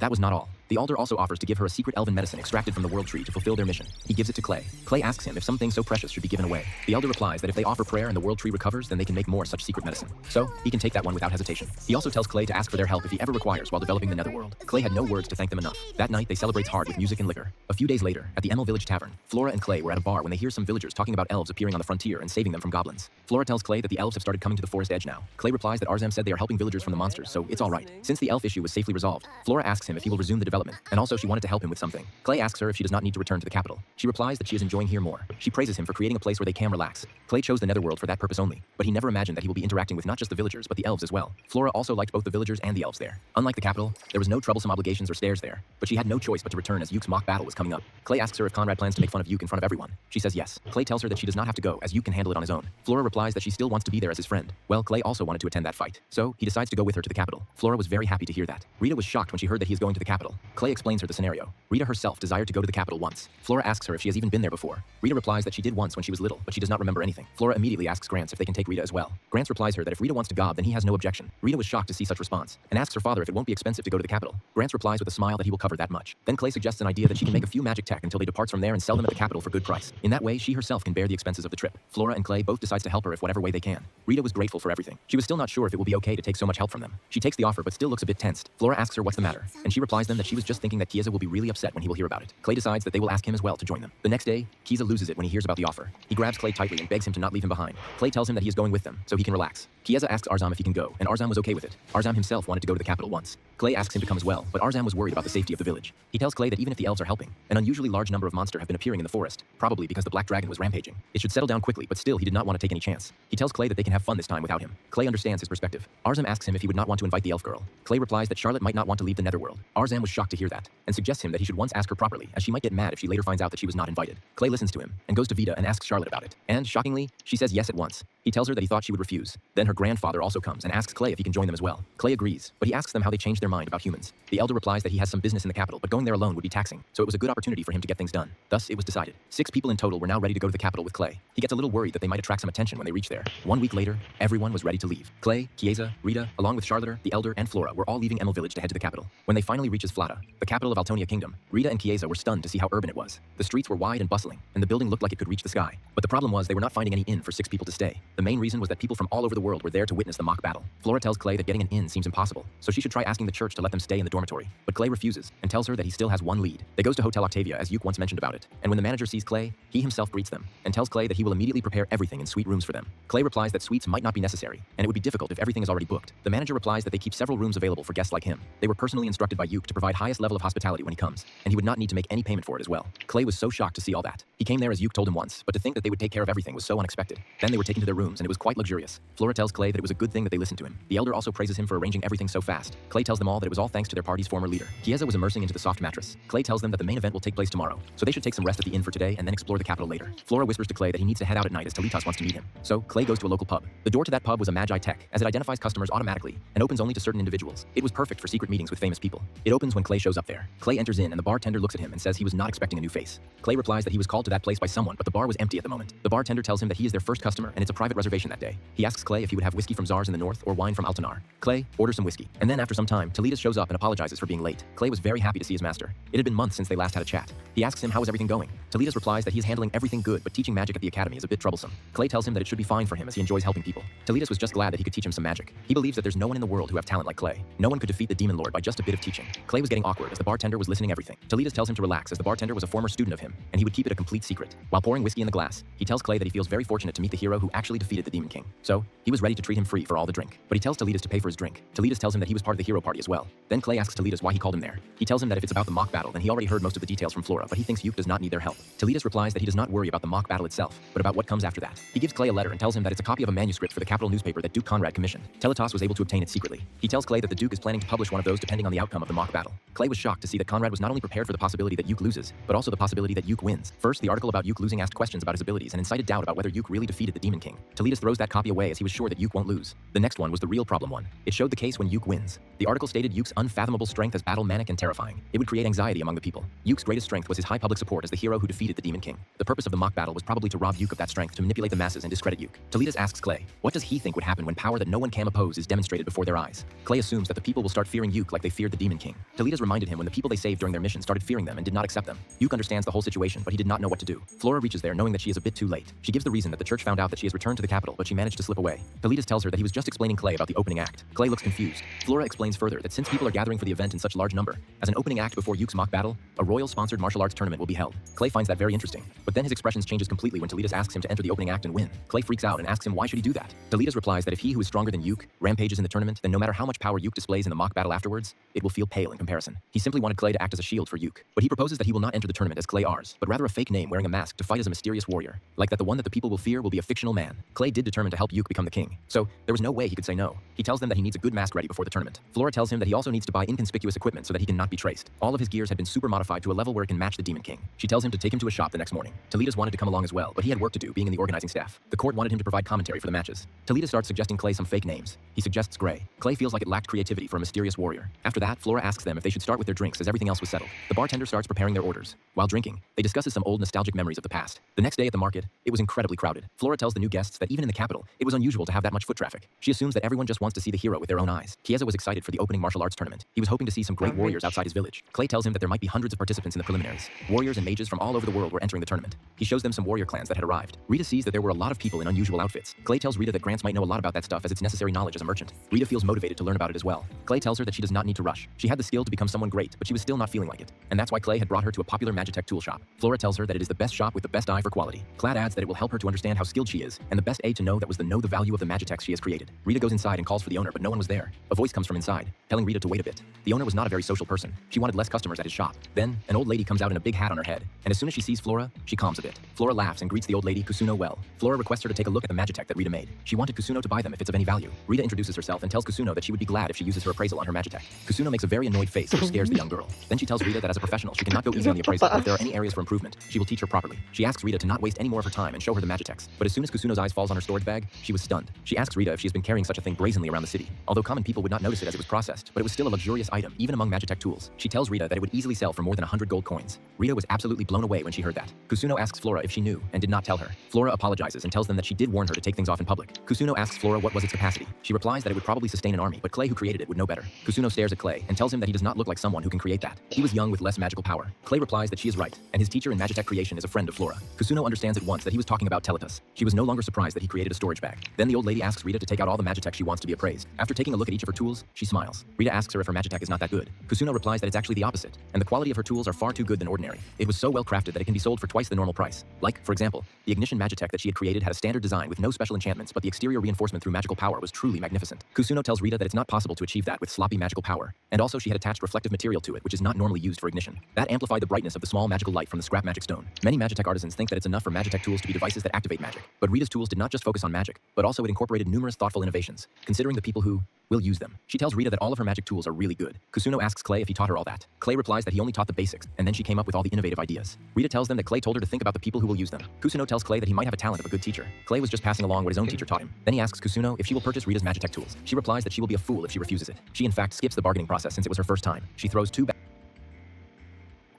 that was not all. The elder also offers to give her a secret elven medicine extracted from the world tree to fulfill their mission. He gives it to Clay. Clay asks him if something so precious should be given away. The elder replies that if they offer prayer and the world tree recovers, then they can make more such secret medicine. So, he can take that one without hesitation. He also tells Clay to ask for their help if he ever requires while developing the Netherworld. Clay had no words to thank them enough. That night, they celebrate hard with music and liquor. A few days later, at the Emil Village Tavern, Flora and Clay were at a bar when they hear some villagers talking about elves appearing on the frontier and saving them from goblins. Flora tells Clay that the elves have started coming to the forest edge now. Clay replies that Arzam said they are helping villagers from the monsters, so it's all right. Since the elf issue was safely resolved, Flora asks him if he will resume the development, and also she wanted to help him with something. Clay asks her if she does not need to return to the capital. She replies that she is enjoying here more. She praises him for creating a place where they can relax. Clay chose the Netherworld for that purpose only, but he never imagined that he will be interacting with not just the villagers but the elves as well. Flora also liked both the villagers and the elves there. Unlike the capital, there was no troublesome obligations or stairs there, but she had no choice but to return as Yuke's mock battle was coming up. Clay asks her if Conrad plans to make fun of Yuke in front of everyone. She says yes. Clay tells her that she does not have to go as Yuke can handle it on his own. Flora replies that she still wants to be there as his friend. Well, Clay also wanted to attend that fight, so he decides to go with her to the capital. Flora was very happy to hear that. Rita was shocked when she heard that he is going to the capital. Clay explains her the scenario. Rita herself desired to go to the capital once. Flora asks her if she has even been there before. Rita replies that she did once when she was little, but she does not remember anything. Flora immediately asks Grants if they can take Rita as well. Grants replies her that if Rita wants to gob, then he has no objection. Rita was shocked to see such response, and asks her father if it won't be expensive to go to the capital. Grants replies with a smile that he will cover that much. Then Clay suggests an idea that she can make a few magic tech until they departs from there and sell them at the capital for good price. In that way, she herself can bear the expenses of the trip. Flora and Clay both decides to help her if whatever way they can. Rita was grateful for everything. She was still not sure if it will be okay to take so much help from them. She takes the offer but still looks a bit tensed. Flora asks her what's the matter, and she replies them that she was just thinking that Kieza will be really upset when he will hear about it. Clay decides that they will ask him as well to join them. The next day, Kieza loses it when he hears about the offer. He grabs Clay tightly and begs him to not leave him behind. Clay tells him that he is going with them, so he can relax. Kieza asks Arzam if he can go, and Arzam was okay with it. Arzam himself wanted to go to the capital once. Clay asks him to come as well, but Arzam was worried about the safety of the village. He tells Clay that even if the elves are helping, an unusually large number of monsters have been appearing in the forest, probably because the black dragon was rampaging. It should settle down quickly, but still he did not want to take any chance. He tells Clay that they can have fun this time without him. Clay understands his perspective. Arzam asks him if he would not want to invite the elf girl. Clay replies that Charlotte might not want to leave the Netherworld. Arzam was shocked to hear that, and suggests him that he should once ask her properly, as she might get mad if she later finds out that she was not invited. Clay listens to him, and goes to Vita and asks Charlotte about it. And, shockingly, she says yes at once. He tells her that he thought she would refuse. Then her grandfather also comes and asks Clay if he can join them as well. Clay agrees, but he asks them how they changed their mind about humans. The elder replies that he has some business in the capital, but going there alone would be taxing, so it was a good opportunity for him to get things done. Thus, it was decided. 6 people in total were now ready to go to the capital with Clay. He gets a little worried that they might attract some attention when they reach there. 1 week later, everyone was ready to leave. Clay, Kieza, Rita, along with Charlotte, the elder, and Flora were all leaving Emil Village to head to the capital. When they finally reaches Flata, the capital of Altonia Kingdom, Rita and Kieza were stunned to see how urban it was. The streets were wide and bustling, and the building looked like it could reach the sky. But the problem was they were not finding any inn for 6 people to stay. The main reason was that people from all over the world were there to witness the mock battle. Flora tells Clay that getting an inn seems impossible, so she should try asking the church to let them stay in the dormitory. But Clay refuses, and tells her that he still has one lead. They goes to Hotel Octavia as Yuke once mentioned about it, and when the manager sees Clay, he himself greets them, and tells Clay that he will immediately prepare everything in suite rooms for them. Clay replies that suites might not be necessary, and it would be difficult if everything is already booked. The manager replies that they keep several rooms available for guests like him. They were personally instructed by Yuke to provide highest level of hospitality when he comes, and he would not need to make any payment for it as well. Clay was so shocked to see all that. He came there as Yuke told him once, but to think that they would take care of everything was so unexpected. Then they were taken to their rooms, and it was quite luxurious. Flora tells Clay that it was a good thing that they listened to him. The elder also praises him for arranging everything so fast. Clay tells them all that it was all thanks to their party's former leader. Kieza was immersing into the soft mattress. Clay tells them that the main event will take place tomorrow, so they should take some rest at the inn for today and then explore the capital later. Flora whispers to Clay that he needs to head out at night as Talitas wants to meet him. So Clay goes to a local pub. The door to that pub was a Magi Tech, as it identifies customers automatically and opens only to certain individuals. It was perfect for secret meetings with famous people. It opens when Clay shows up there. Clay enters in and the bartender looks at him and says he was not not expecting a new face. Clay replies that he was called to that place by someone, but the bar was empty at the moment. The bartender tells him that he is their first customer and it's a private reservation that day. He asks Clay if he would have whiskey from Czars in the north or wine from Altanar. Clay orders some whiskey, and then after some time, Toledo shows up and apologizes for being late. Clay was very happy to see his master. It had been months since they last had a chat. He asks him how is everything going. Toledo replies that he is handling everything good, but teaching magic at the academy is a bit troublesome. Clay tells him that it should be fine for him as he enjoys helping people. Toledo was just glad that he could teach him some magic. He believes that there's no one in the world who have talent like Clay. No one could defeat the demon lord by just a bit of teaching. Clay was getting awkward as the bartender was listening everything. Toledo tells him to relax as the bartender was a former student of him, and he would keep it a complete secret. While pouring whiskey in the glass, he tells Clay that he feels very fortunate to meet the hero who actually defeated the Demon King. So, he was ready to treat him free for all the drink. But he tells Toledo to pay for his drink. Toledo tells him that he was part of the hero party as well. Then Clay asks Toledo why he called him there. He tells him that if it's about the mock battle, then he already heard most of the details from Flora, but he thinks Yuke does not need their help. Toledo replies that he does not worry about the mock battle itself, but about what comes after that. He gives Clay a letter and tells him that it's a copy of a manuscript for the capital newspaper that Duke Conrad commissioned. Teletos was able to obtain it secretly. He tells Clay that the Duke is planning to publish one of those depending on the outcome of the mock battle. Clay was shocked to see that Conrad was not only prepared for the possibility that Yuke loses, but also the possibility that Yuke wins. First, the article about Yuke losing asked questions about his abilities and incited doubt about whether Yuke really defeated the Demon King. Toledo throws that copy away as he was sure that Yuke won't lose. The next one was the real problem one. It showed the case when Yuke wins. The article stated Yuke's unfathomable strength as battle manic and terrifying. It would create anxiety among the people. Yuke's greatest strength was his high public support as the hero who defeated the Demon King. The purpose of the mock battle was probably to rob Yuke of that strength to manipulate the masses and discredit Yuke. Toledo asks Clay, what does he think would happen when power that no one can oppose is demonstrated before their eyes? Clay assumes that the people will start fearing Yuke like they feared the Demon King. Toledo reminded him when the people they saved during their mission started fearing them and did not accept them. Yuke understands the whole situation, but he did not know what to do. Flora reaches there knowing that she is a bit too late. She gives the reason that the church found out that she has returned to the capital, but she managed to slip away. Toledo tells her that he was just explaining Clay about the opening act. Clay looks confused. Flora explains further that since people are gathering for the event in such large number, as an opening act before Yuke's mock battle, a royal-sponsored martial arts tournament will be held. Clay finds that very interesting, but then his expressions changes completely when Toledo asks him to enter the opening act and win. Clay freaks out and asks him why should he do that. Toledo replies that if he who is stronger than Yuke rampages in the tournament, then no matter how much power Yuke displays in the mock battle afterwards, it will feel pale in comparison. He simply wanted Clay to act as a shield for Yuke, but he proposes that he will not enter the tournament as Clay Ars, but rather a fake name wearing a mask to fight as a mysterious warrior, like that the one that the people will fear will be a fictional man. Clay did determine to help Yuke become the king, so there was no way he could say no. He tells them that he needs a good mask ready before the tournament. Flora tells him that he also needs to buy inconspicuous equipment so that he cannot be traced. All of his gears had been super modified to a level where it can match the Demon King. She tells him to take him to a shop the next morning. Toledo wanted to come along as well, but he had work to do being in the organizing staff. The court wanted him to provide commentary for the matches. Toledo starts suggesting Clay some fake names. He suggests Gray. Clay feels like it lacked creativity for a mysterious warrior. After that, Flora asks them if they should start with their drinks as everything else was settled. The bartender starts preparing their orders. While drinking, they discuss some old nostalgic memories of the past. The next day at the market, it was incredibly crowded. Flora tells the new guests that even in the capital, it was unusual to have that much foot traffic. She assumes that everyone just wants to see the hero with their own eyes. Chiesa was excited for the opening martial arts tournament. He was hoping to see some great warriors outside his village. Clay tells him that there might be hundreds of participants in the preliminaries. Warriors and mages from all over the world were entering the tournament. He shows them some warrior clans that had arrived. Rita sees that there were a lot of people in unusual outfits. Clay tells Rita that Grants might know a lot about that stuff as it's necessary knowledge as a merchant. Rita feels motivated to learn about it as well. Clay tells her that she does not need to rush. She had the skill to become someone great, but she was still not feeling like it. And that's why Clay had brought her to a popular Magitech tool shop. Flora tells her that it is the best shop with the best eye for quality. Clad adds that it will help her to understand how skilled she is, and the best aid to know that was to know the value of the Magitechs she has created. Rita goes inside and calls for the owner, but no one was there. A voice comes from inside, telling Rita to wait a bit. The owner was not a very social person. She wanted less customers at his shop. Then, an old lady comes out in a big hat on her head, and as soon as she sees Flora, she calms a bit. Flora laughs and greets the old lady, Kusuno, well. Flora requests her to take a look at the Magitech that Rita made. She wanted Kusuno to buy them if it's of any value. Rita introduces herself and tells Kusuno that she would be glad if she uses her appraisal on her Magitech. Kusuno makes a very annoyed face, which scares the young girl. Then she tells Rita that as a professional, she cannot go easy on the appraisal, but if there are any areas for improvement, she will teach her properly. She asks Rita to not waste any more of her time and show her the Magitechs. But as soon as Kusuno's eyes falls on her storage bag, she was stunned. She asks Rita if she has been carrying such a thing brazenly around the city. Although common people would not notice it as it was processed, but it was still a luxurious item, even among Magitech tools. She tells Rita that it would easily sell for more than 100 gold coins. Rita was absolutely blown away when she heard that. Kusuno asks Flora if she knew, and did not tell her. Flora apologizes and tells them that she did warn her to take things off in public. Kusuno asks Flora what was its capacity. She replies that it would probably sustain an army, but Clay who created it would know better. Kusuno stares at Clay and tells him that he does not look like someone who can create that. He was young with less magical power. Clay replies that she is right, and his teacher in Magitech creation is a friend of Flora. Kusuno understands at once that he was talking about Teletus. She was no longer surprised that he created a storage bag. Then the old lady asks Rita to take out all the Magitech she wants to be appraised. After taking a look at each of her tools, she smiles. Rita asks her if her Magitech is not that good. Kusuno replies that it's actually the opposite, and the quality of her tools are far too good than ordinary. It was so well crafted that it can be sold for twice the normal price. Like, for example, the Ignition Magitech that she had created had a standard design with no special enchantments, but the exterior reinforcement through magical power was truly magnificent. Kusuno tells Rita that it's not possible to achieve that with sloppy magical power, and also she had attached reflective material to it, which is not normally used for ignition. That amplified the brightness of the small magical light from the scrap magic stone. Many Magitech artisans think that it's enough for Magitech tools to be devices that activate magic, but Rita's tools did not just focus on magic, but also it incorporated numerous thoughtful innovations, considering the people who will use them. She tells Rita that all of her magic tools are really good. Kusuno asks Clay if he taught her all that. Clay replies that he only taught the basics, and then she came up with all the innovative ideas. Rita tells them that Clay told her to think about the people who will use them. Kusuno tells Clay that he might have a talent of a good teacher. Clay was just passing along what his own teacher taught him. Then he asks Kusuno if she will purchase Rita's Magitech tools. She replies that she will be a fool if she refuses it. She in fact skips the bargaining process since it was her first time. She throws two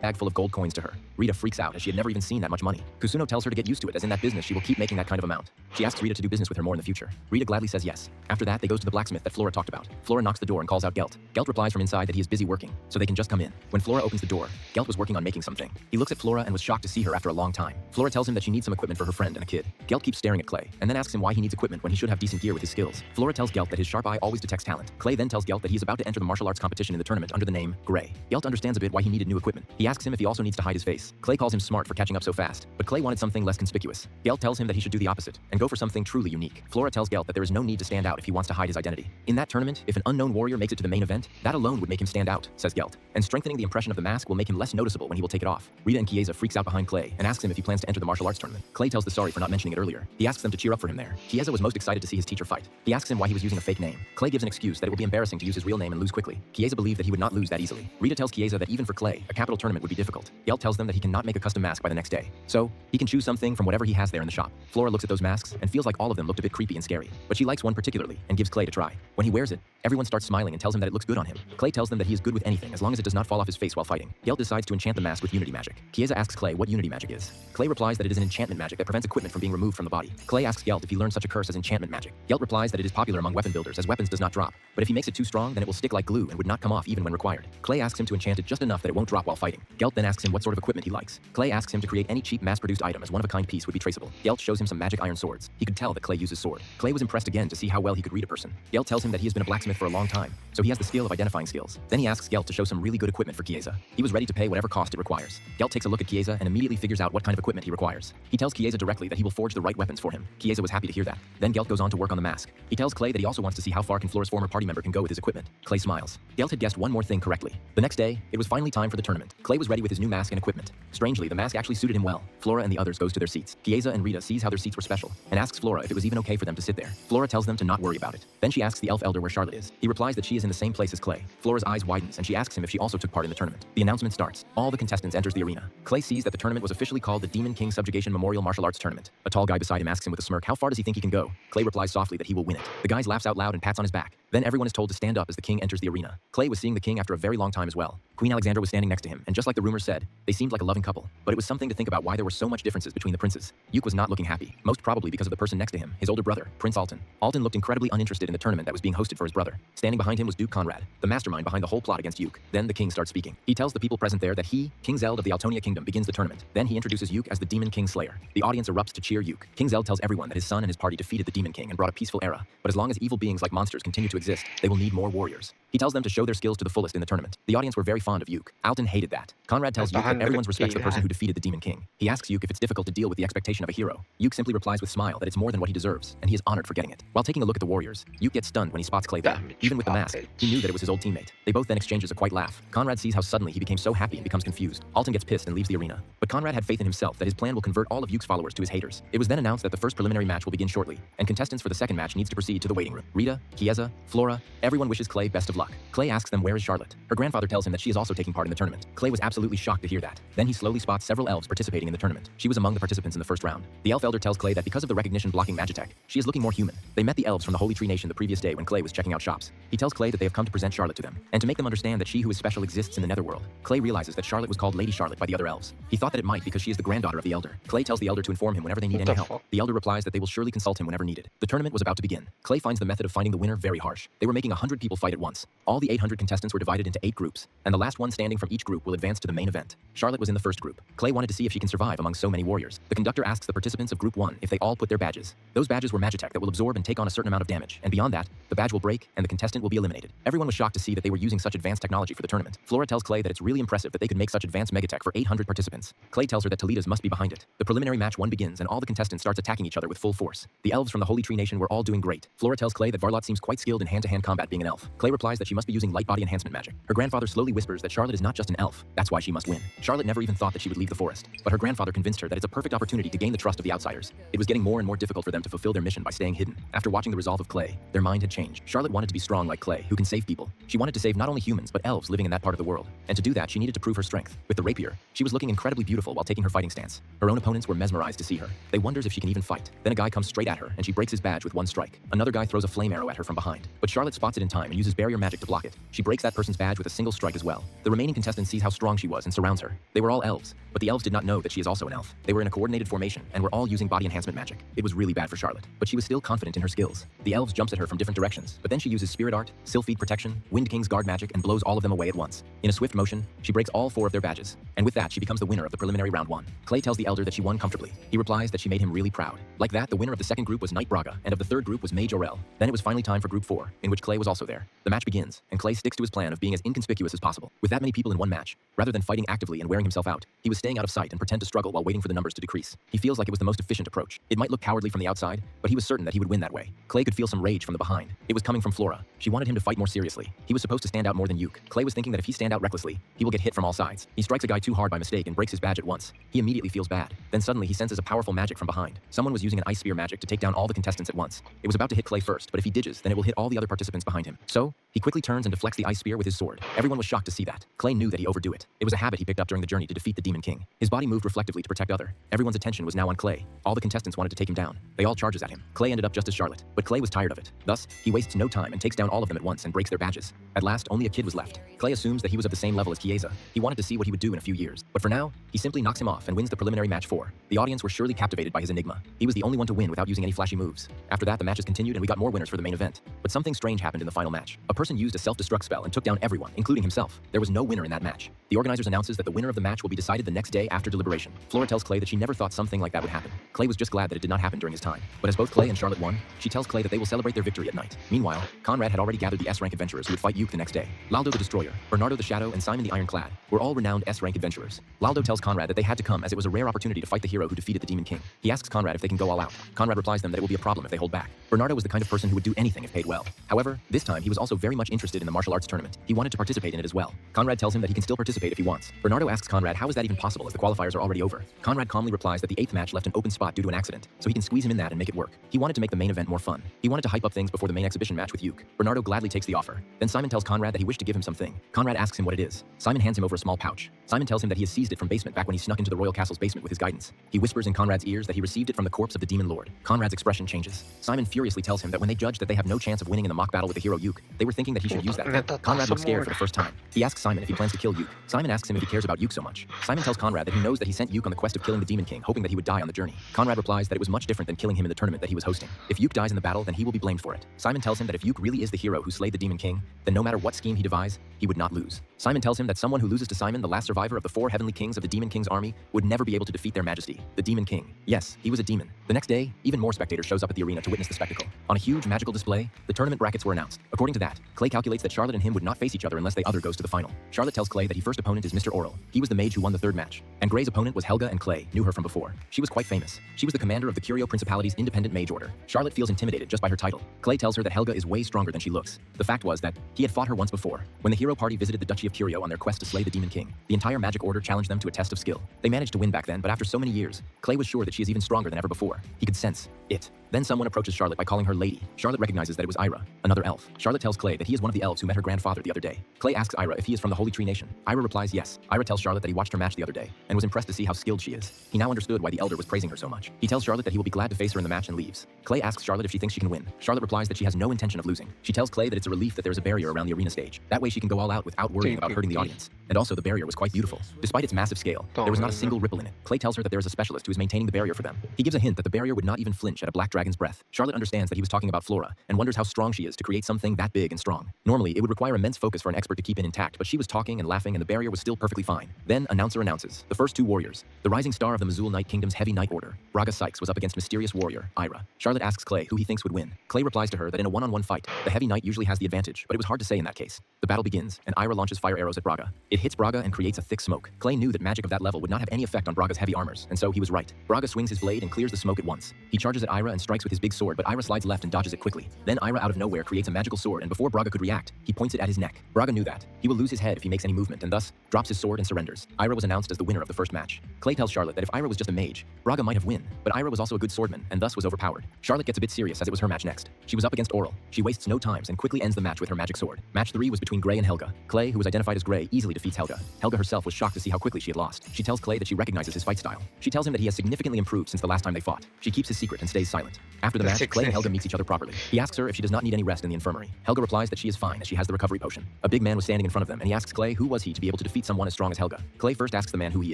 bag full of gold coins to her. Rita freaks out as she had never even seen that much money. Kusuno tells her to get used to it, as in that business she will keep making that kind of amount. She asks Rita to do business with her more in the future. Rita gladly says yes. After that, they goes to the blacksmith that Flora talked about. Flora knocks the door and calls out Gelt. Gelt replies from inside that he is busy working, so they can just come in. When Flora opens the door, Gelt was working on making something. He looks at Flora and was shocked to see her after a long time. Flora tells him that she needs some equipment for her friend and a kid. Gelt keeps staring at Clay, and then asks him why he needs equipment when he should have decent gear with his skills. Flora tells Gelt that his sharp eye always detects talent. Clay then tells Gelt that he is about to enter the martial arts competition in the tournament under the name Gray. Gelt understands a bit why he needed new equipment. He asks him if he also needs to hide his face. Clay calls him smart for catching up so fast, but Clay wanted something less conspicuous. Gelt tells him that he should do the opposite and go for something truly unique. Flora tells Gelt that there is no need to stand out if he wants to hide his identity. In that tournament, if an unknown warrior makes it to the main event, that alone would make him stand out, says Gelt. And strengthening the impression of the mask will make him less noticeable when he will take it off. Rita and Chiesa freaks out behind Clay and asks him if he plans to enter the martial arts tournament. Clay tells the sorry for not mentioning it earlier. He asks them to cheer up for him there. Chiesa was most excited to see his teacher fight. He asks him why he was using a fake name. Clay gives an excuse that it will be embarrassing to use his real name and lose quickly. Chiesa believed that he would not lose that easily. Rita tells Chiesa that even for Clay, a capital tournament would be difficult. Gelt tells them that he cannot make a custom mask by the next day, so he can choose something from whatever he has there in the shop. Flora looks at those masks and feels like all of them looked a bit creepy and scary, but she likes one particularly and gives Clay to try. When he wears it, everyone starts smiling and tells him that it looks good on him. Clay tells them that he is good with anything as long as it does not fall off his face while fighting. Gelt decides to enchant the mask with unity magic. Chiesa asks Clay what unity magic is. Clay replies that it is an enchantment magic that prevents equipment from being removed from the body. Clay asks Gelt if he learned such a curse as enchantment magic. Gelt replies that it is popular among weapon builders as weapons does not drop, but if he makes it too strong then it will stick like glue and would not come off even when required. Clay asks him to enchant it just enough that it won't drop while fighting. Gelt then asks him what sort of equipment he likes. Clay asks him to create any cheap mass-produced item as one-of-a-kind piece would be traceable. Gelt shows him some magic iron swords. He could tell that Clay uses sword. Clay was impressed again to see how well he could read a person. Gelt tells him that he has been a blacksmith for a long time, so he has the skill of identifying skills. Then he asks Gelt to show some really good equipment for Chiesa. He was ready to pay whatever cost it requires. Gelt takes a look at Chiesa and immediately figures out what kind of equipment he requires. He tells Chiesa directly that he will forge the right weapons for him. Chiesa was happy to hear that. Then Gelt goes on to work on the mask. He tells Clay that he also wants to see how far can Flora's former party member can go with his equipment. Clay smiles. Gelt had guessed one more thing correctly. The next day, it was finally time for the tournament. Clay was ready with his new mask and equipment. Strangely, the mask actually suited him well. Flora and the others goes to their seats. Chiesa and Rita sees how their seats were special and asks Flora if it was even okay for them to sit there. Flora tells them to not worry about it. Then she asks the elf elder where Charlotte is. He replies that she is in the same place as Clay. Flora's eyes widens and she asks him if she also took part in the tournament. The announcement starts. All the contestants enters the arena. Clay sees that the tournament was officially called the Demon King Subjugation Memorial Martial Arts Tournament. A tall guy beside him asks him with a smirk how far does he think he can go. Clay replies softly that he will win it. The guy laughs out loud and pats on his back. Then everyone is told to stand up as the king enters the arena. Clay was seeing the king after a very long time as well. Queen Alexandra was standing next to him, and just like the rumors said, they seemed like a loving couple. But it was something to think about why there were so much differences between the princes. Yuke was not looking happy, most probably because of the person next to him, his older brother, Prince Alton. Alton looked incredibly uninterested in the tournament that was being hosted for his brother. Standing behind him was Duke Conrad, the mastermind behind the whole plot against Yuke. Then the king starts speaking. He tells the people present there that he, King Zeld of the Altonia Kingdom, begins the tournament. Then he introduces Yuke as the Demon King Slayer. The audience erupts to cheer Yuke. King Zeld tells everyone that his son and his party defeated the Demon King and brought a peaceful era. But as long as evil beings like monsters continue to exist, they will need more warriors. He tells them to show their skills to the fullest in the tournament. The audience were very fond of Yuke. Alton hated that. Conrad tells Yuke that everyone respects the person who defeated the Demon King. He asks Yuke if it's difficult to deal with the expectation of a hero. Yuke simply replies with a smile that it's more than what he deserves, and he is honored for getting it. While taking a look at the warriors, Yuke gets stunned when he spots Clay there. Even with the mask, he knew that it was his old teammate. They both then exchanges a quiet laugh. Conrad sees how suddenly he became so happy and becomes confused. Alton gets pissed and leaves the arena. But Conrad had faith in himself that his plan will convert all of Yuke's followers to his haters. It was then announced that the first preliminary match will begin shortly, and contestants for the second match needs to proceed to the waiting room. Rita, Chiesa, Flora, everyone wishes Clay best of luck. Clay asks them where is Charlotte. Her grandfather tells him that she is also taking part in the tournament. Clay was absolutely shocked to hear that. Then he slowly spots several elves participating in the tournament. She was among the participants in the first round. The elf elder tells Clay that because of the recognition blocking Magitech, she is looking more human. They met the elves from the Holy Tree Nation the previous day when Clay was checking out shops. He tells Clay that they have come to present Charlotte to them, and to make them understand that she who is special exists in the netherworld. Clay realizes that Charlotte was called Lady Charlotte by the other elves. He thought that it might because she is the granddaughter of the elder. Clay tells the elder to inform him whenever they need any help. The elder replies that they will surely consult him whenever needed. The tournament was about to begin. Clay finds the method of finding the winner very harsh. They were making 100 people fight at once. All the 800 contestants were divided into 8 groups, and the last one standing from each group will advance to the main event. Charlotte was in the first group. Clay wanted to see if she can survive among so many warriors. The conductor asks the participants of Group 1 if they all put their badges. Those badges were Magitech that will absorb and take on a certain amount of damage, and beyond that, the badge will break and the contestant will be eliminated. Everyone was shocked to see that they were using such advanced technology for the tournament. Flora tells Clay that it's really impressive that they could make such advanced Megatech for 800 participants. Clay tells her that Toledo's must be behind it. The preliminary match 1 begins and all the contestants starts attacking each other with full force. The elves from the Holy Tree Nation were all doing great. Flora tells Clay that Varlot seems quite skilled in hand-to-hand combat being an elf. Clay replies that she must be using light body enhancement magic. Her grandfather slowly whispers that Charlotte is not just an elf, that's why she must win. Charlotte never even thought that she would leave the forest, but her grandfather convinced her that it's a perfect opportunity to gain the trust of the outsiders. It was getting more and more difficult for them to fulfill their mission by staying hidden. After watching the resolve of Clay, their mind had changed. Charlotte wanted to be strong like Clay, who can save people. She wanted to save not only humans, but elves living in that part of the world. And to do that, she needed to prove her strength. With the rapier, she was looking incredibly beautiful while taking her fighting stance. Her own opponents were mesmerized to see her. They wonders if she can even fight. Then a guy comes straight at her, and she breaks his badge with one strike. Another guy throws a flame arrow at her from behind, but Charlotte spots it in time and uses barrier magic to block it. She breaks that person's badge with a single strike as well. The remaining contestant sees how strong she was and surrounds her. They were all elves, but the elves did not know that she is also an elf. They were in a coordinated formation and were all using body enhancement magic. It was really bad for Charlotte, but she was still confident in her skills. The elves jumps at her from different directions, but then she uses Spirit Art, Sylphied Protection, Wind King's Guard magic, and blows all of them away at once. In a swift motion, she breaks all 4 of their badges, and with that she becomes the winner of the preliminary round 1. Clay tells the elder that she won comfortably. He replies that she made him really proud. Like that, the winner of the second group was Knight Braga, and of the third group was Mage Orel. Then it was finally time for group 4, in which Clay was also there. The match begins, and Clay sticks to his plan of being as inconspicuous as possible. With that many people in one match, rather than fighting actively and wearing himself out, he was staying out of sight and pretend to struggle while waiting for the numbers to decrease. He feels like it was the most efficient approach. It might look cowardly from the outside, but he was certain that he would win that way. Clay could feel some rage from the behind. It was coming from Flora. She wanted him to fight more seriously. He was supposed to stand out more than Yuke. Clay was thinking that if he stand out recklessly, he will get hit from all sides. He strikes a guy too hard by mistake and breaks his badge at once. He immediately feels bad. Then suddenly he senses a powerful magic from behind. Someone was using an ice spear magic to take down all the contestants at once. It was about to hit Clay first, but if he dodges, then it will hit all the other participants behind him. So, he quickly turns and deflects the ice spear with his sword. Everyone was shocked to see that. Clay knew that he overdo it. It was a habit he picked up during the journey to defeat the Demon King. His body moved reflectively to protect other. Everyone's attention was now on Clay. All the contestants wanted to take him down. They all charges at him. Clay ended up just as Charlotte, but Clay was tired of it. Thus, he wastes no time and takes down all of them at once and breaks their badges. At last, only a kid was left. Clay assumes that he was of the same level as Chiesa. He wanted to see what he would do in a few years, but for now, he simply knocks him off and wins the preliminary match 4. The audience were surely captivated by his enigma. He was the only one to win without using any flashy moves. After that, the matches continued and we got more winners for the main event. But something strange happened in the final match. A person used a self-destruct spell and took down everyone, including himself. There was no winner in that match. The organizers announces that the winner of the match will be decided the next day after deliberation. Flora tells Clay that she never thought something like that would happen. Clay was just glad that it did not happen during his time. But as both Clay and Charlotte won, she tells Clay that they will celebrate their victory at night. Meanwhile, Conrad had already gathered the S-rank adventurers who would fight Yuke the next day. Laldo the Destroyer, Bernardo the Shadow, and Simon the Ironclad were all renowned S-rank adventurers. Laldo tells Conrad that they had to come as it was a rare opportunity to fight the hero who defeated the Demon King. He asks Conrad if they can go all out. Conrad replies them that it will be a problem if they hold back. Bernardo was the kind of person who would do anything if paid well. However, this time he was also very much interested in the martial arts tournament. He wanted to participate in it as well. Conrad tells him that he can still participate if he wants. Bernardo asks Conrad how is that even possible as the qualifiers are already over. Conrad calmly replies that the 8th match left an open spot due to an accident, so he can squeeze him in that and make it work. He wanted to make the main event more fun. He wanted to hype up things before the main exhibition match with Yuke. Bernardo gladly takes the offer. Then Simon tells Conrad that he wished to give him something. Conrad asks him what it is. Simon hands him over a small pouch. Simon tells him that he has seized it from basement back when he snuck into the royal castle's basement with his guidance. He whispers in Conrad's ears that he received it from the corpse of the demon lord. Conrad's expression changes. Simon furiously tells him that when they judged that they have no chance of winning in the mock battle with the hero Yuke, they were thinking that he should use that. Conrad looks scared for the first time. He asks Simon if he plans to kill Yuke. Simon asks him if he cares about Yuke so much. Simon tells Conrad that he knows that he sent Yuke on the quest of killing the Demon King, hoping that he would die on the journey. Conrad replies that it was much different than killing him in the tournament that he was hosting. If Yuke dies in the battle, then he will be blamed for it. Simon tells him that if Yuke really is the hero who slayed the Demon King, then no matter what scheme he devise, he would not lose. Simon tells him that someone who loses to Simon, the last survivor of the 4 heavenly kings of the Demon King's army, would never be able to defeat their majesty, the Demon King. Yes, he was a demon. The next day, even more spectators shows up at the arena to witness the spectacle. On a huge magical display, the tournament brackets were announced. According to that, Clay calculates that Charlotte and him would not face each other unless the other goes to the final. Charlotte tells Clay that his first opponent is Mr. Oral. He was the mage who won the 3rd match. And Gray's opponent was Helga, and Clay knew her from before. She was quite famous. She was the commander of the Curio Principality's independent mage order. Charlotte feels intimidated just by her title. Clay tells her that Helga is way stronger than she looks. The fact was that he had fought her once before, when the hero party visited the Duchy of Curio on their quest to slay the Demon King. The entire magic order challenged them to a test of skill. They managed to win back then, but after so many years, Clay was sure that she is even stronger than ever before. He could sense it. Then someone approaches Charlotte by calling her lady. Charlotte recognizes that it was Ira, another elf. Charlotte tells Clay that he is one of the elves who met her grandfather the other day. Clay asks Ira if he is from the Holy Tree Nation. Ira replies yes. Ira tells Charlotte that he watched her match the other day and was impressed to see how skilled she is. He now understood why the elder was praising her so much. He tells Charlotte that he will be glad to face her in the match and leaves. Clay asks Charlotte if she thinks she can win. Charlotte replies that she has no intention of losing. She tells Clay that it's a relief that there is a barrier around the arena stage. That way she can go all out without worrying about hurting the audience. And also the barrier was quite beautiful. Despite its massive scale, there was not a single ripple in it. Clay tells her that there is a specialist who is maintaining the barrier for them. He gives a hint that the barrier would not even flinch at a black dragon's breath. Charlotte understands that he was talking about Flora and wonders how strong she is to create something that big and strong. Normally, it would require immense focus for an expert to keep it intact, but she was talking and laughing and the barrier was still perfectly fine. Then, announcer announces, the first 2 warriors. The rising star of the Mazul Knight Kingdom's heavy knight order, Braga Sykes, was up against mysterious warrior, Ira. Charlotte asks Clay who he thinks would win. Clay replies to her that in a one-on-one fight, the heavy knight usually has the advantage, but it was hard to say in that case. The battle begins, and Ira launches fire arrows at Braga. It hits Braga and creates a thick smoke. Clay knew that magic of that level would not have any effect on Braga's heavy armors, and so he was right. Braga swings his blade and clears the smoke at once. He charges at Ira and strikes with his big sword, but Ira slides left and dodges it quickly. Then Ira out of nowhere creates a magical sword, and before Braga could react, he points it at his neck. Braga knew that. He will lose his head if he makes any movement, and thus drops his sword and surrenders. Ira was announced as the winner of the first match. Clay tells Charlotte that if Ira was just a mage, Braga might have won, but Ira was also a good swordman, and thus was overpowered. Charlotte gets a bit serious as it was her match next. She was up against Oral. She wastes no times and quickly ends the match with her magic sword. Match 3 was between between Gray and Helga. Clay, who was identified as Gray, easily defeats Helga. Helga herself was shocked to see how quickly she had lost. She tells Clay that she recognizes his fight style. She tells him that he has significantly improved since the last time they fought. She keeps his secret and stays silent. After the match, Clay and Helga meet each other properly. He asks her if she does not need any rest in the infirmary. Helga replies that she is fine as she has the recovery potion. A big man was standing in front of them, and he asks Clay who was he to be able to defeat someone as strong as Helga. Clay first asks the man who he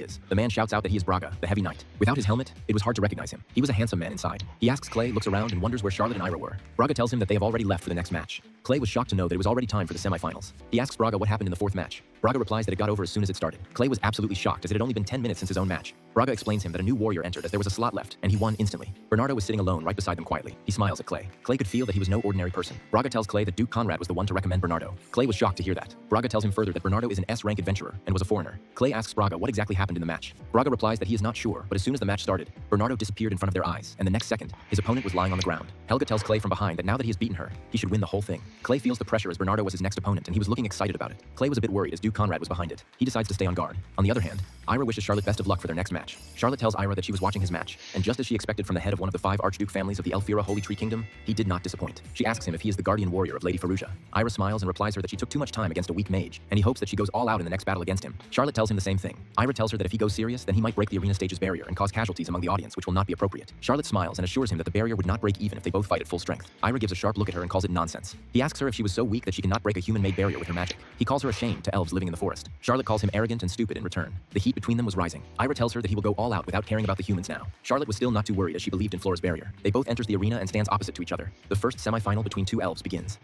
is. The man shouts out that he is Braga, the heavy knight. Without his helmet, it was hard to recognize him. He was a handsome man inside. He asks Clay, looks around, and wonders where Charlotte and Ira were. Braga tells him that they have already left for the next match. Clay was shocked to know that it was already time for the semifinals. He asks Braga what happened in the fourth match. Braga replies that it got over as soon as it started. Clay was absolutely shocked as it had only been 10 minutes since his own match. Braga explains him that a new warrior entered as there was a slot left, and he won instantly. Bernardo was sitting alone right beside them quietly. He smiles at Clay. Clay could feel that he was no ordinary person. Braga tells Clay that Duke Conrad was the one to recommend Bernardo. Clay was shocked to hear that. Braga tells him further that Bernardo is an S-rank adventurer and was a foreigner. Clay asks Braga what exactly happened in the match. Braga replies that he is not sure, but as soon as the match started, Bernardo disappeared in front of their eyes, and the next second, his opponent was lying on the ground. Helga tells Clay from behind that now that he has beaten her, he should win the whole thing. Clay feels the pressure as Bernardo was his next opponent, and he was looking excited about it. Clay was a bit worried as Duke Conrad was behind it. He decides to stay on guard. On the other hand, Ira wishes Charlotte best of luck for their next match. Charlotte tells Ira that she was watching his match, and just as she expected from the head of one of the 5 Archduke families of the Elfira Holy Tree Kingdom, he did not disappoint. She asks him if he is the guardian warrior of Lady Faruja. Ira smiles and replies her that she took too much time against a weak mage, and he hopes that she goes all out in the next battle against him. Charlotte tells him the same thing. Ira tells her that if he goes serious, then he might break the arena stage's barrier and cause casualties among the audience, which will not be appropriate. Charlotte smiles and assures him that the barrier would not break even if they both fight at full strength. Ira gives a sharp look at her and calls it nonsense. He asks her if she was so weak that she cannot break a human-made barrier with her magic. He calls her a shame to elves living in the forest. Charlotte calls him arrogant and stupid in return. The heat between them was rising. Ira tells her that he will go all out without caring about the humans now. Charlotte was still not too worried as she believed in Flora's barrier. They both enters the arena and stands opposite to each other. The first semi-final between 2 elves begins.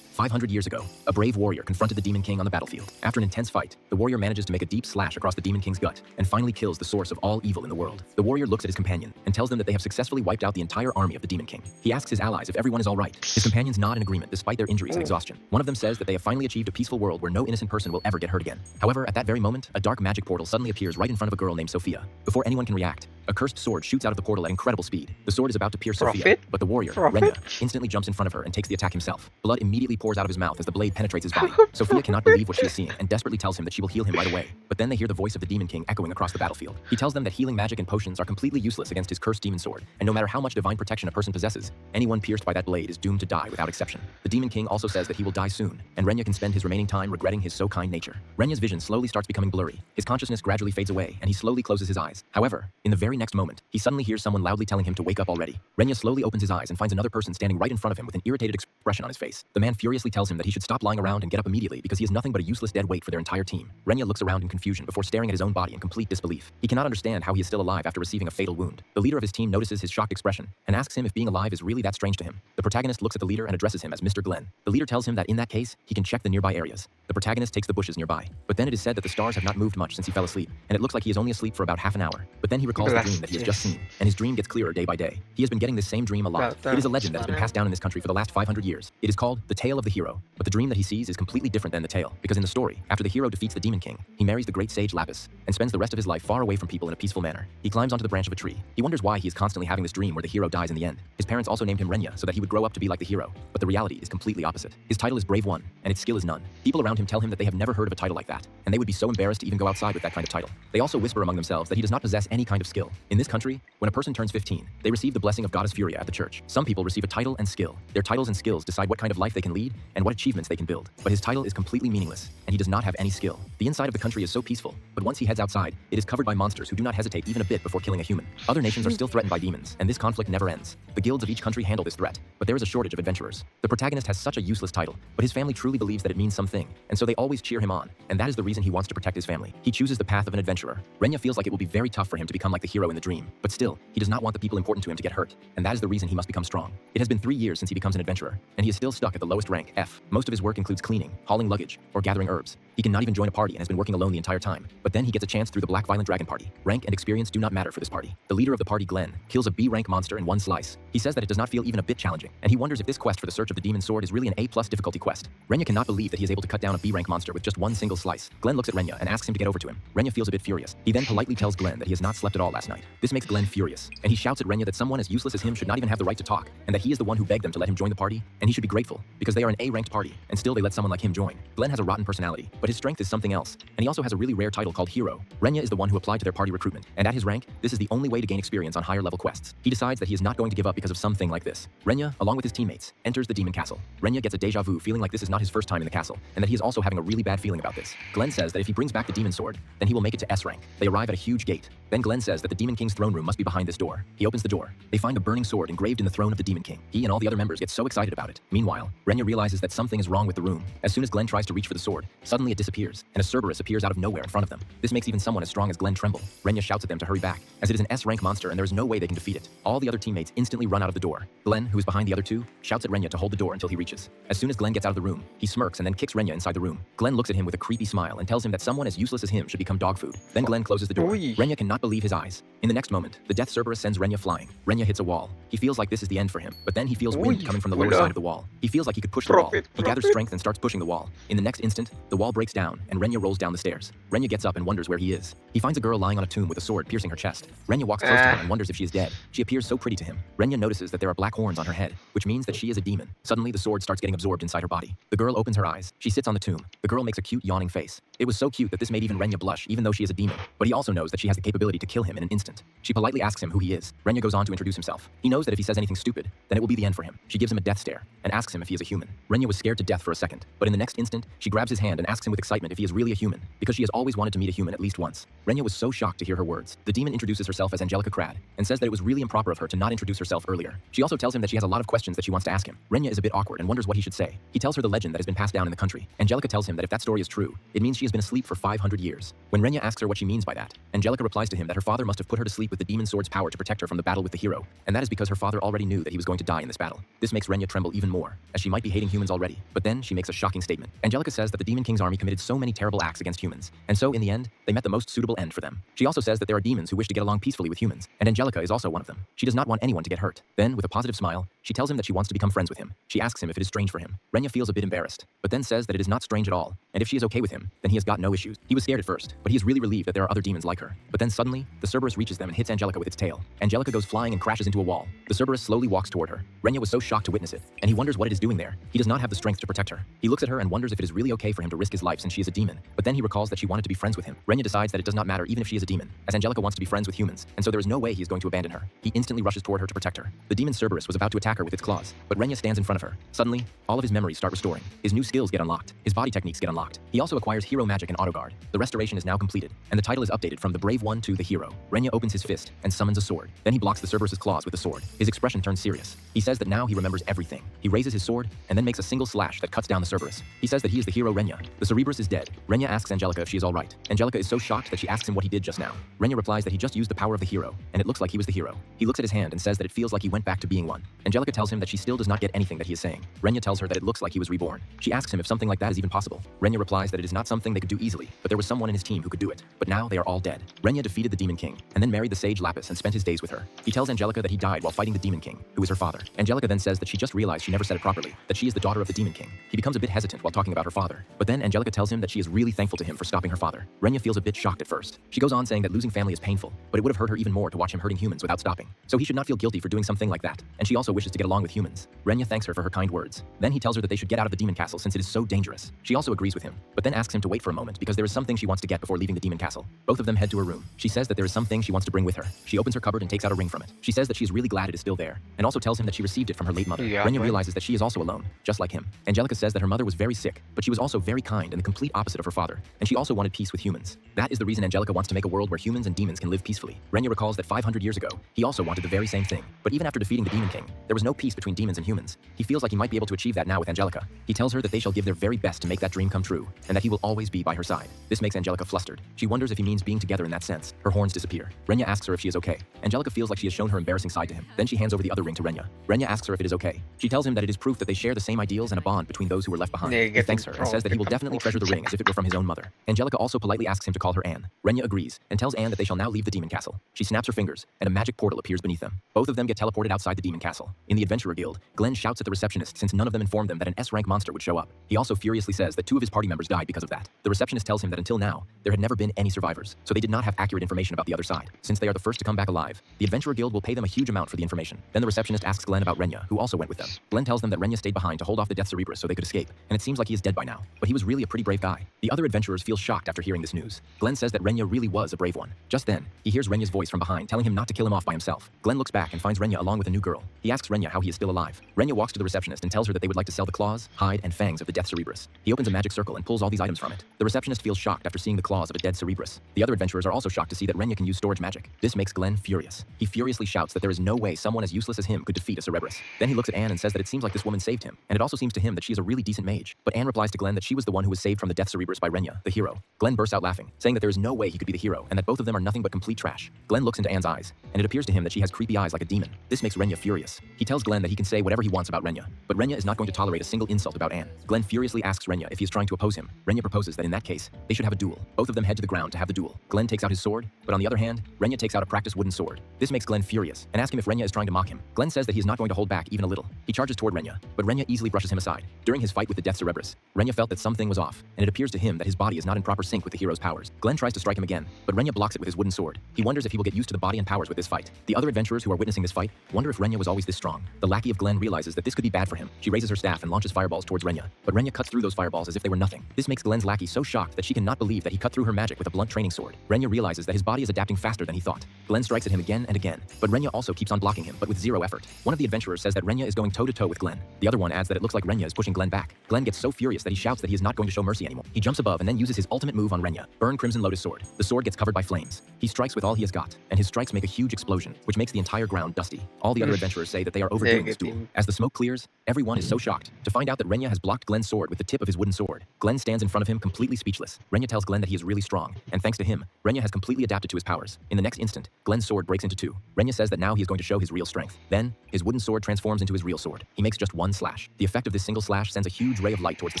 500 years ago, a brave warrior confronted the Demon King on the battlefield. After an intense fight, the warrior manages to make a deep slash across the Demon King's gut and finally kills the source of all evil in the world. The warrior looks at his companion and tells them that they have successfully wiped out the entire army of the Demon King. He asks his allies if everyone is all right. His companions nod in agreement despite their injuries and exhaustion. One of them says that they have finally achieved a peaceful world where no innocent person will ever get hurt again. However, at that very moment, a dark magic portal suddenly appears right in front of a girl named Sophia. Before anyone can react, a cursed sword shoots out of the portal at incredible speed. The sword is about to pierce Sophia, but the warrior, Renya, instantly jumps in front of her and takes the attack himself. Blood immediately pours out of his mouth as the blade penetrates his body. Sophia cannot believe what she is seeing and desperately tells him that she will heal him right away. But then they hear the voice of the Demon King echoing across the battlefield. He tells them that healing magic and potions are completely useless against his cursed demon sword, and no matter how much divine protection a person possesses, anyone pierced by that blade is doomed to die without exception. The Demon King also says that he will die soon, and Renya can spend his remaining time regretting his so kind nature. Renya's vision slowly starts becoming blurry. His consciousness gradually fades away, and he slowly closes his eyes. However, in the very next moment, he suddenly hears someone loudly telling him to wake up already. Renya slowly opens his eyes and finds another person standing right in front of him with an irritated expression on his face. The man furiously tells him that he should stop lying around and get up immediately because he is nothing but a useless dead weight for their entire team. Renya looks around in confusion before staring at his own body in complete disbelief. He cannot understand how he is still alive after receiving a fatal wound. The leader of his team notices his shocked expression and asks him if being alive is really that strange to him. The protagonist looks at the leader and addresses him as Mr. Glenn. The leader tells him that in that case, he can check the nearby areas. The protagonist takes the bushes nearby. But then it is said that the stars have not moved much since he fell asleep, and it looks like he is only asleep for about half an hour. But then he recalls the dream that he has just seen, and his dream gets clearer day by day. He has been getting this same dream a lot. It is a legend that has been passed down in this country for the last 500 years. It is called the Tale of the Hero. But the dream that he sees is completely different than the tale, because in the story, after the hero defeats the Demon King, he marries the great sage Lapis and spends the rest of his life far away from people in a peaceful manner. He climbs onto the branch of a tree. He wonders why he is constantly having this dream where the hero dies in the end. His parents also named him Renya so that he would grow up to be like the hero, but the reality is completely opposite. His title is Brave One, and its skill is none. People around him tell him that they have never heard of a title like that, and they would be so embarrassed to even go outside with that kind of title. They also whisper among themselves that he does not possess any kind of skill. In this country, when a person turns 15, they receive the blessing of Goddess Furia at the church. Some people receive a title and skill. Their titles and skills decide what kind of life they can lead and what achievements they can build. But his title is completely meaningless, and he does not have any skill. The inside of the country is so peaceful, but once he heads outside, it is covered by monsters who do not hesitate even a bit before killing a human. Other nations are still threatened by demons, and this conflict never ends. The guilds of each country handle this threat, but there is a shortage of adventurers. The protagonist has such a useless title, but his family truly believes that it means something, and so they always cheer him on, and that is the reason he wants to protect his family. He chooses the path of an adventurer. Renya feels like it will be very tough for him to become like the hero in the dream, but still, he does not want the people important to him to get hurt, and that is the reason he must become strong. It has been 3 years since he becomes an adventurer, and he is still stuck at the lowest rank, F. Most of his work includes cleaning, hauling luggage, or gathering herbs. He cannot even join a party and has been working alone the entire time. But then he gets a chance through the Black Violent Dragon Party. Rank and experience do not matter for this party. The leader of the party, Glenn, kills a B-rank monster in one slice. He says that it does not feel even a bit challenging, and he wonders if this quest for the search of the demon sword is really an A+ difficulty quest. Renya cannot believe that he is able to cut down down a B-rank monster with just one single slice. Glenn looks at Renya and asks him to get over to him. Renya feels a bit furious. He then politely tells Glenn that he has not slept at all last night. This makes Glenn furious, and he shouts at Renya that someone as useless as him should not even have the right to talk, and that he is the one who begged them to let him join the party, and he should be grateful, because they are an A-ranked party, and still they let someone like him join. Glenn has a rotten personality, but his strength is something else, and he also has a really rare title called Hero. Renya is the one who applied to their party recruitment, and at his rank, this is the only way to gain experience on higher level quests. He decides that he is not going to give up because of something like this. Renya, along with his teammates, enters the demon castle. Renya gets a deja vu feeling like this is not his first time in the castle, and that he is also having a really bad feeling about this. Glenn says that if he brings back the demon sword, then he will make it to S rank. They arrive at a huge gate. Then Glenn says that the Demon King's throne room must be behind this door. He opens the door. They find a burning sword engraved in the throne of the Demon King. He and all the other members get so excited about it. Meanwhile, Renya realizes that something is wrong with the room. As soon as Glenn tries to reach for the sword, suddenly it disappears, and a Cerberus appears out of nowhere in front of them. This makes even someone as strong as Glenn tremble. Renya shouts at them to hurry back, as it is an S-rank monster and there is no way they can defeat it. All the other teammates instantly run out of the door. Glenn, who is behind the other two, shouts at Renya to hold the door until he reaches. As soon as Glenn gets out of the room, he smirks and then kicks Renya inside the room. Glenn looks at him with a creepy smile and tells him that someone as useless as him should become dog food. Then Glenn closes the door. Renya cannot believe his eyes. In the next moment, the Death Cerberus sends Renya flying. Renya hits a wall. He feels like this is the end for him, but then he feels wind coming from the lower side of the wall. He feels like he could push the wall. He gathers strength and starts pushing the wall. In the next instant, the wall breaks down and Renya rolls down the stairs. Renya gets up and wonders where he is. He finds a girl lying on a tomb with a sword piercing her chest. Renya walks close to her and wonders if she is dead. She appears so pretty to him. Renya notices that there are black horns on her head, which means that she is a demon. Suddenly, the sword starts getting absorbed inside her body. The girl opens her eyes. She sits on the tomb. The girl makes a cute yawning face. It was so cute that this made even Renya blush, even though she is a demon. But he also knows that she has the capability to kill him in an instant. She politely asks him who he is. Renya goes on to introduce himself. He knows that if he says anything stupid, then it will be the end for him. She gives him a death stare and asks him if he is a human. Renya was scared to death for a second, but in the next instant, she grabs his hand and asks him with excitement if he is really a human, because she has always wanted to meet a human at least once. Renya was so shocked to hear her words. The demon introduces herself as Angelica Crad and says that it was really improper of her to not introduce herself earlier. She also tells him that she has a lot of questions that she wants to ask him. Renya is a bit awkward and wonders what he should say. He tells her the legend that has been passed down in the country. Angelica tells him that if that story is true, it means she has been asleep for 500 years. When Renya asks her what she means by that, Angelica replies to him that her father must have put her to sleep with the demon sword's power to protect her from the battle with the hero, and that is because her father already knew that he was going to die in this battle. This makes Renya tremble even more, as she might be hating humans already. But then she makes a shocking statement. Angelica says that the Demon King's army committed so many terrible acts against humans, and so in the end, they met the most suitable end for them. She also says that there are demons who wish to get along peacefully with humans, and Angelica is also one of them. She does not want anyone to get hurt. Then, with a positive smile, she tells him that she wants to become friends with him. She asks him if it is strange for him. Renya feels a bit embarrassed, but then says that it is not strange at all, and if she is okay with him, then he has got no issues. He was scared at first, but he is really relieved that there are other demons like her. But then suddenly, the Cerberus reaches them and hits Angelica with its tail. Angelica goes flying and crashes into a wall. The Cerberus slowly walks toward her. Renya was so shocked to witness it, and he wonders what it is doing there. He does not have the strength to protect her. He looks at her and wonders if it is really okay for him to risk his life since she is a demon, but then he recalls that she wanted to be friends with him. Renya decides that it does not matter even if she is a demon, as Angelica wants to be friends with humans, and so there is no way he is going to abandon her. He instantly rushes toward her to protect her. The demon Cerberus was about to attack her with its claws, but Renya stands in front of her. Suddenly, all of his memories start restoring. His new skills get unlocked. His body techniques get unlocked. He also acquires hero magic and auto guard. The restoration is now completed, and the title is updated from the Brave One to the Hero. Renya opens his fist and summons a sword. Then he blocks the Cerberus's claws with the sword. His expression turns serious. He says that now he remembers everything. He raises his sword and then makes a single slash that cuts down the Cerberus. He says that he is the hero Renya. The Cerberus is dead. Renya asks Angelica if she is alright. Angelica is so shocked that she asks him what he did just now. Renya replies that he just used the power of the hero, and it looks like he was the hero. He looks at his hand and says that it feels like he went back to being one. Angelica tells him that she still does not get anything that he is saying. Renya tells her that it looks like he was reborn. She asks him if something like that is even possible. Renya replies that it is not something they could do easily, but there was someone in his team who could do it. But now they are all dead. Renya defeated the Demon King, and then married the sage Lapis and spent his days with her. He tells Angelica that he died while fighting the Demon King, who is her father. Angelica then says that she just realized she never said it properly, that she is the daughter of the Demon King. He becomes a bit hesitant while talking about her father, but then Angelica tells him that she is really thankful to him for stopping her father. Renya feels a bit shocked at first. She goes on saying that losing family is painful, but it would have hurt her even more to watch him hurting humans without stopping. So he should not feel guilty for doing something like that, and she also wishes to get along with humans. Renya thanks her for her kind words. Then he tells her that they should get out of the demon castle since it is so dangerous. She also agrees with him, but then asks him to wait for a moment because there is something she wants to get before leaving the demon castle. Both of them head to her room. She says that there is something she wants to bring with her. She opens her cupboard and takes out a ring from it. She says that she is really glad it is still there, and also tells him that she received it from her late mother. Renya realizes that she is also alone, just like him. Angelica says that her mother was very sick, but she was also very kind and the complete opposite of her father, and she also wanted peace with humans. That is the reason Angelica wants to make a world where humans and demons can live peacefully. Renya recalls that 500 years ago, he also wanted the very same thing, but even after defeating the Demon King, there was no peace between demons and humans. He feels like he might be able to achieve that now with Angelica. He tells her that they shall give their very best to make that dream come true, and that he will always be by her side. This makes Angelica flustered. She wonders if he means being together in that sense. Her horns disappear. Renya asks her if she is okay. Angelica feels like she has shown her embarrassing side to him. Then she hands over the other ring to Renya. Renya asks her if it is okay. She tells him that it is proof that they share the same ideals and a bond between those who were left behind. He thanks her and says that he will definitely treasure the ring as if it were from his own mother. Angelica also politely asks him to call her Anne. Renya agrees and tells Anne that they shall now leave the demon castle. She snaps her fingers and a magic portal appears beneath them. Both of them get teleported outside the demon castle. In the Adventurer Guild, Glenn shouts at the receptionist since none of them informed them that an S-rank monster would show up. He also furiously says that 2 of his party members died because of that. The receptionist tells him that until now, there had never been any survivors, so they did not have accurate information about the other side. Since they are the first to come back alive, the Adventurer Guild will pay them a huge amount for the information. Then the receptionist asks Glenn about Renya, who also went with them. Glenn tells them that Renya stayed behind to hold off the Death Cerebrus so they could escape, and it seems like he is dead by now. But he was really a pretty brave guy. The other adventurers feel shocked after hearing this news. Glenn says that Renya really was a brave one. Just then, he hears Renya's voice from behind telling him not to kill him off by himself. Glenn looks back and finds Renya along with a new girl. He asks Renya how he is still alive. Renya walks to the receptionist and tells her that they would like to sell the claws, hide, and fangs of the Death Cerebrus. He opens a magic circle and pulls all these items from it. The receptionist feels shocked after seeing the claws of a dead Cerebrus. The other adventurers are also shocked to see that Renya can use storage magic. This makes Glenn furious. He furiously shouts that there is no way someone as useless as him could defeat a Cerebrus. Then he looks at Anne and says that it seems like this woman saved him, and it also seems to him that she is a really decent mage. But Anne replies to Glenn that she was the one who was saved from the Death Cerebrus by Renya, the hero. Glenn bursts out laughing, saying that there is no way he could be the hero, and that both of them are nothing but complete trash. Glenn looks into Anne's eyes, and it appears to him that she has creepy eyes like a demon. This makes Renya furious. He tells Glenn that he can say whatever he wants about Renya, but Renya is not going to tolerate a single insult about Anne. Glenn furiously asks Renya if he is trying to oppose him. Renya proposes that in that case, they should have a duel. Both of them head to the ground to have the duel. Glenn takes out his sword, but on the other hand, Renya takes out a practiced wooden sword. This makes Glenn furious, and asks him if Renya is trying to mock him. Glenn says that he is not going to hold back even a little. He charges toward Renya, but Renya easily brushes him aside. During his fight with the Death Cerebrus, Renya felt that something was off, and it appears to him that his body is not in proper sync with the hero's powers. Glenn tries to strike him again, but Renya blocks it with his wooden sword. He wonders if he will get used to the body and powers with this fight. The other adventurers who are witnessing this fight wonder if Renya was always this strong. The lackey of Glenn realizes that this could be bad for him. She raises her staff and launches fireballs towards Renya, but Renya cuts through those fireballs as if they were nothing. This makes Glenn's lackey so shocked that she cannot believe that he cut through her magic with a blunt training sword. Renya realizes that his body is adapting faster than he thought. Glenn strikes at him again and again, but Renya also keeps on blocking him, but with zero effort. One of the adventurers says that Renya is going toe-to-toe with Glenn. The other one adds that it looks like Renya is pushing Glenn back. Glenn gets so furious that he shouts that he is not going to show mercy anymore. He jumps above and then uses his ultimate move on Renya, Burn Crimson Lotus Sword. The sword gets covered by flames. He strikes with all he has got, and his strikes make a huge explosion, which makes the entire ground dusty. All the other adventurers say that they are overdoing this duel. As the smoke clears, everyone is so shocked to find out that Renya has blocked Glenn's sword with the tip of his wooden sword. Glenn stands in front of him completely speechless. Renya tells Glenn that he is really strong, and thanks to him, Renya has completely adapted to his powers. In the next instant, Glenn's sword breaks into two. Renya says that now he is going to show his real strength. Then, his wooden sword transforms into his real sword. He makes just one slash. The effect of this single slash sends a huge ray of light towards the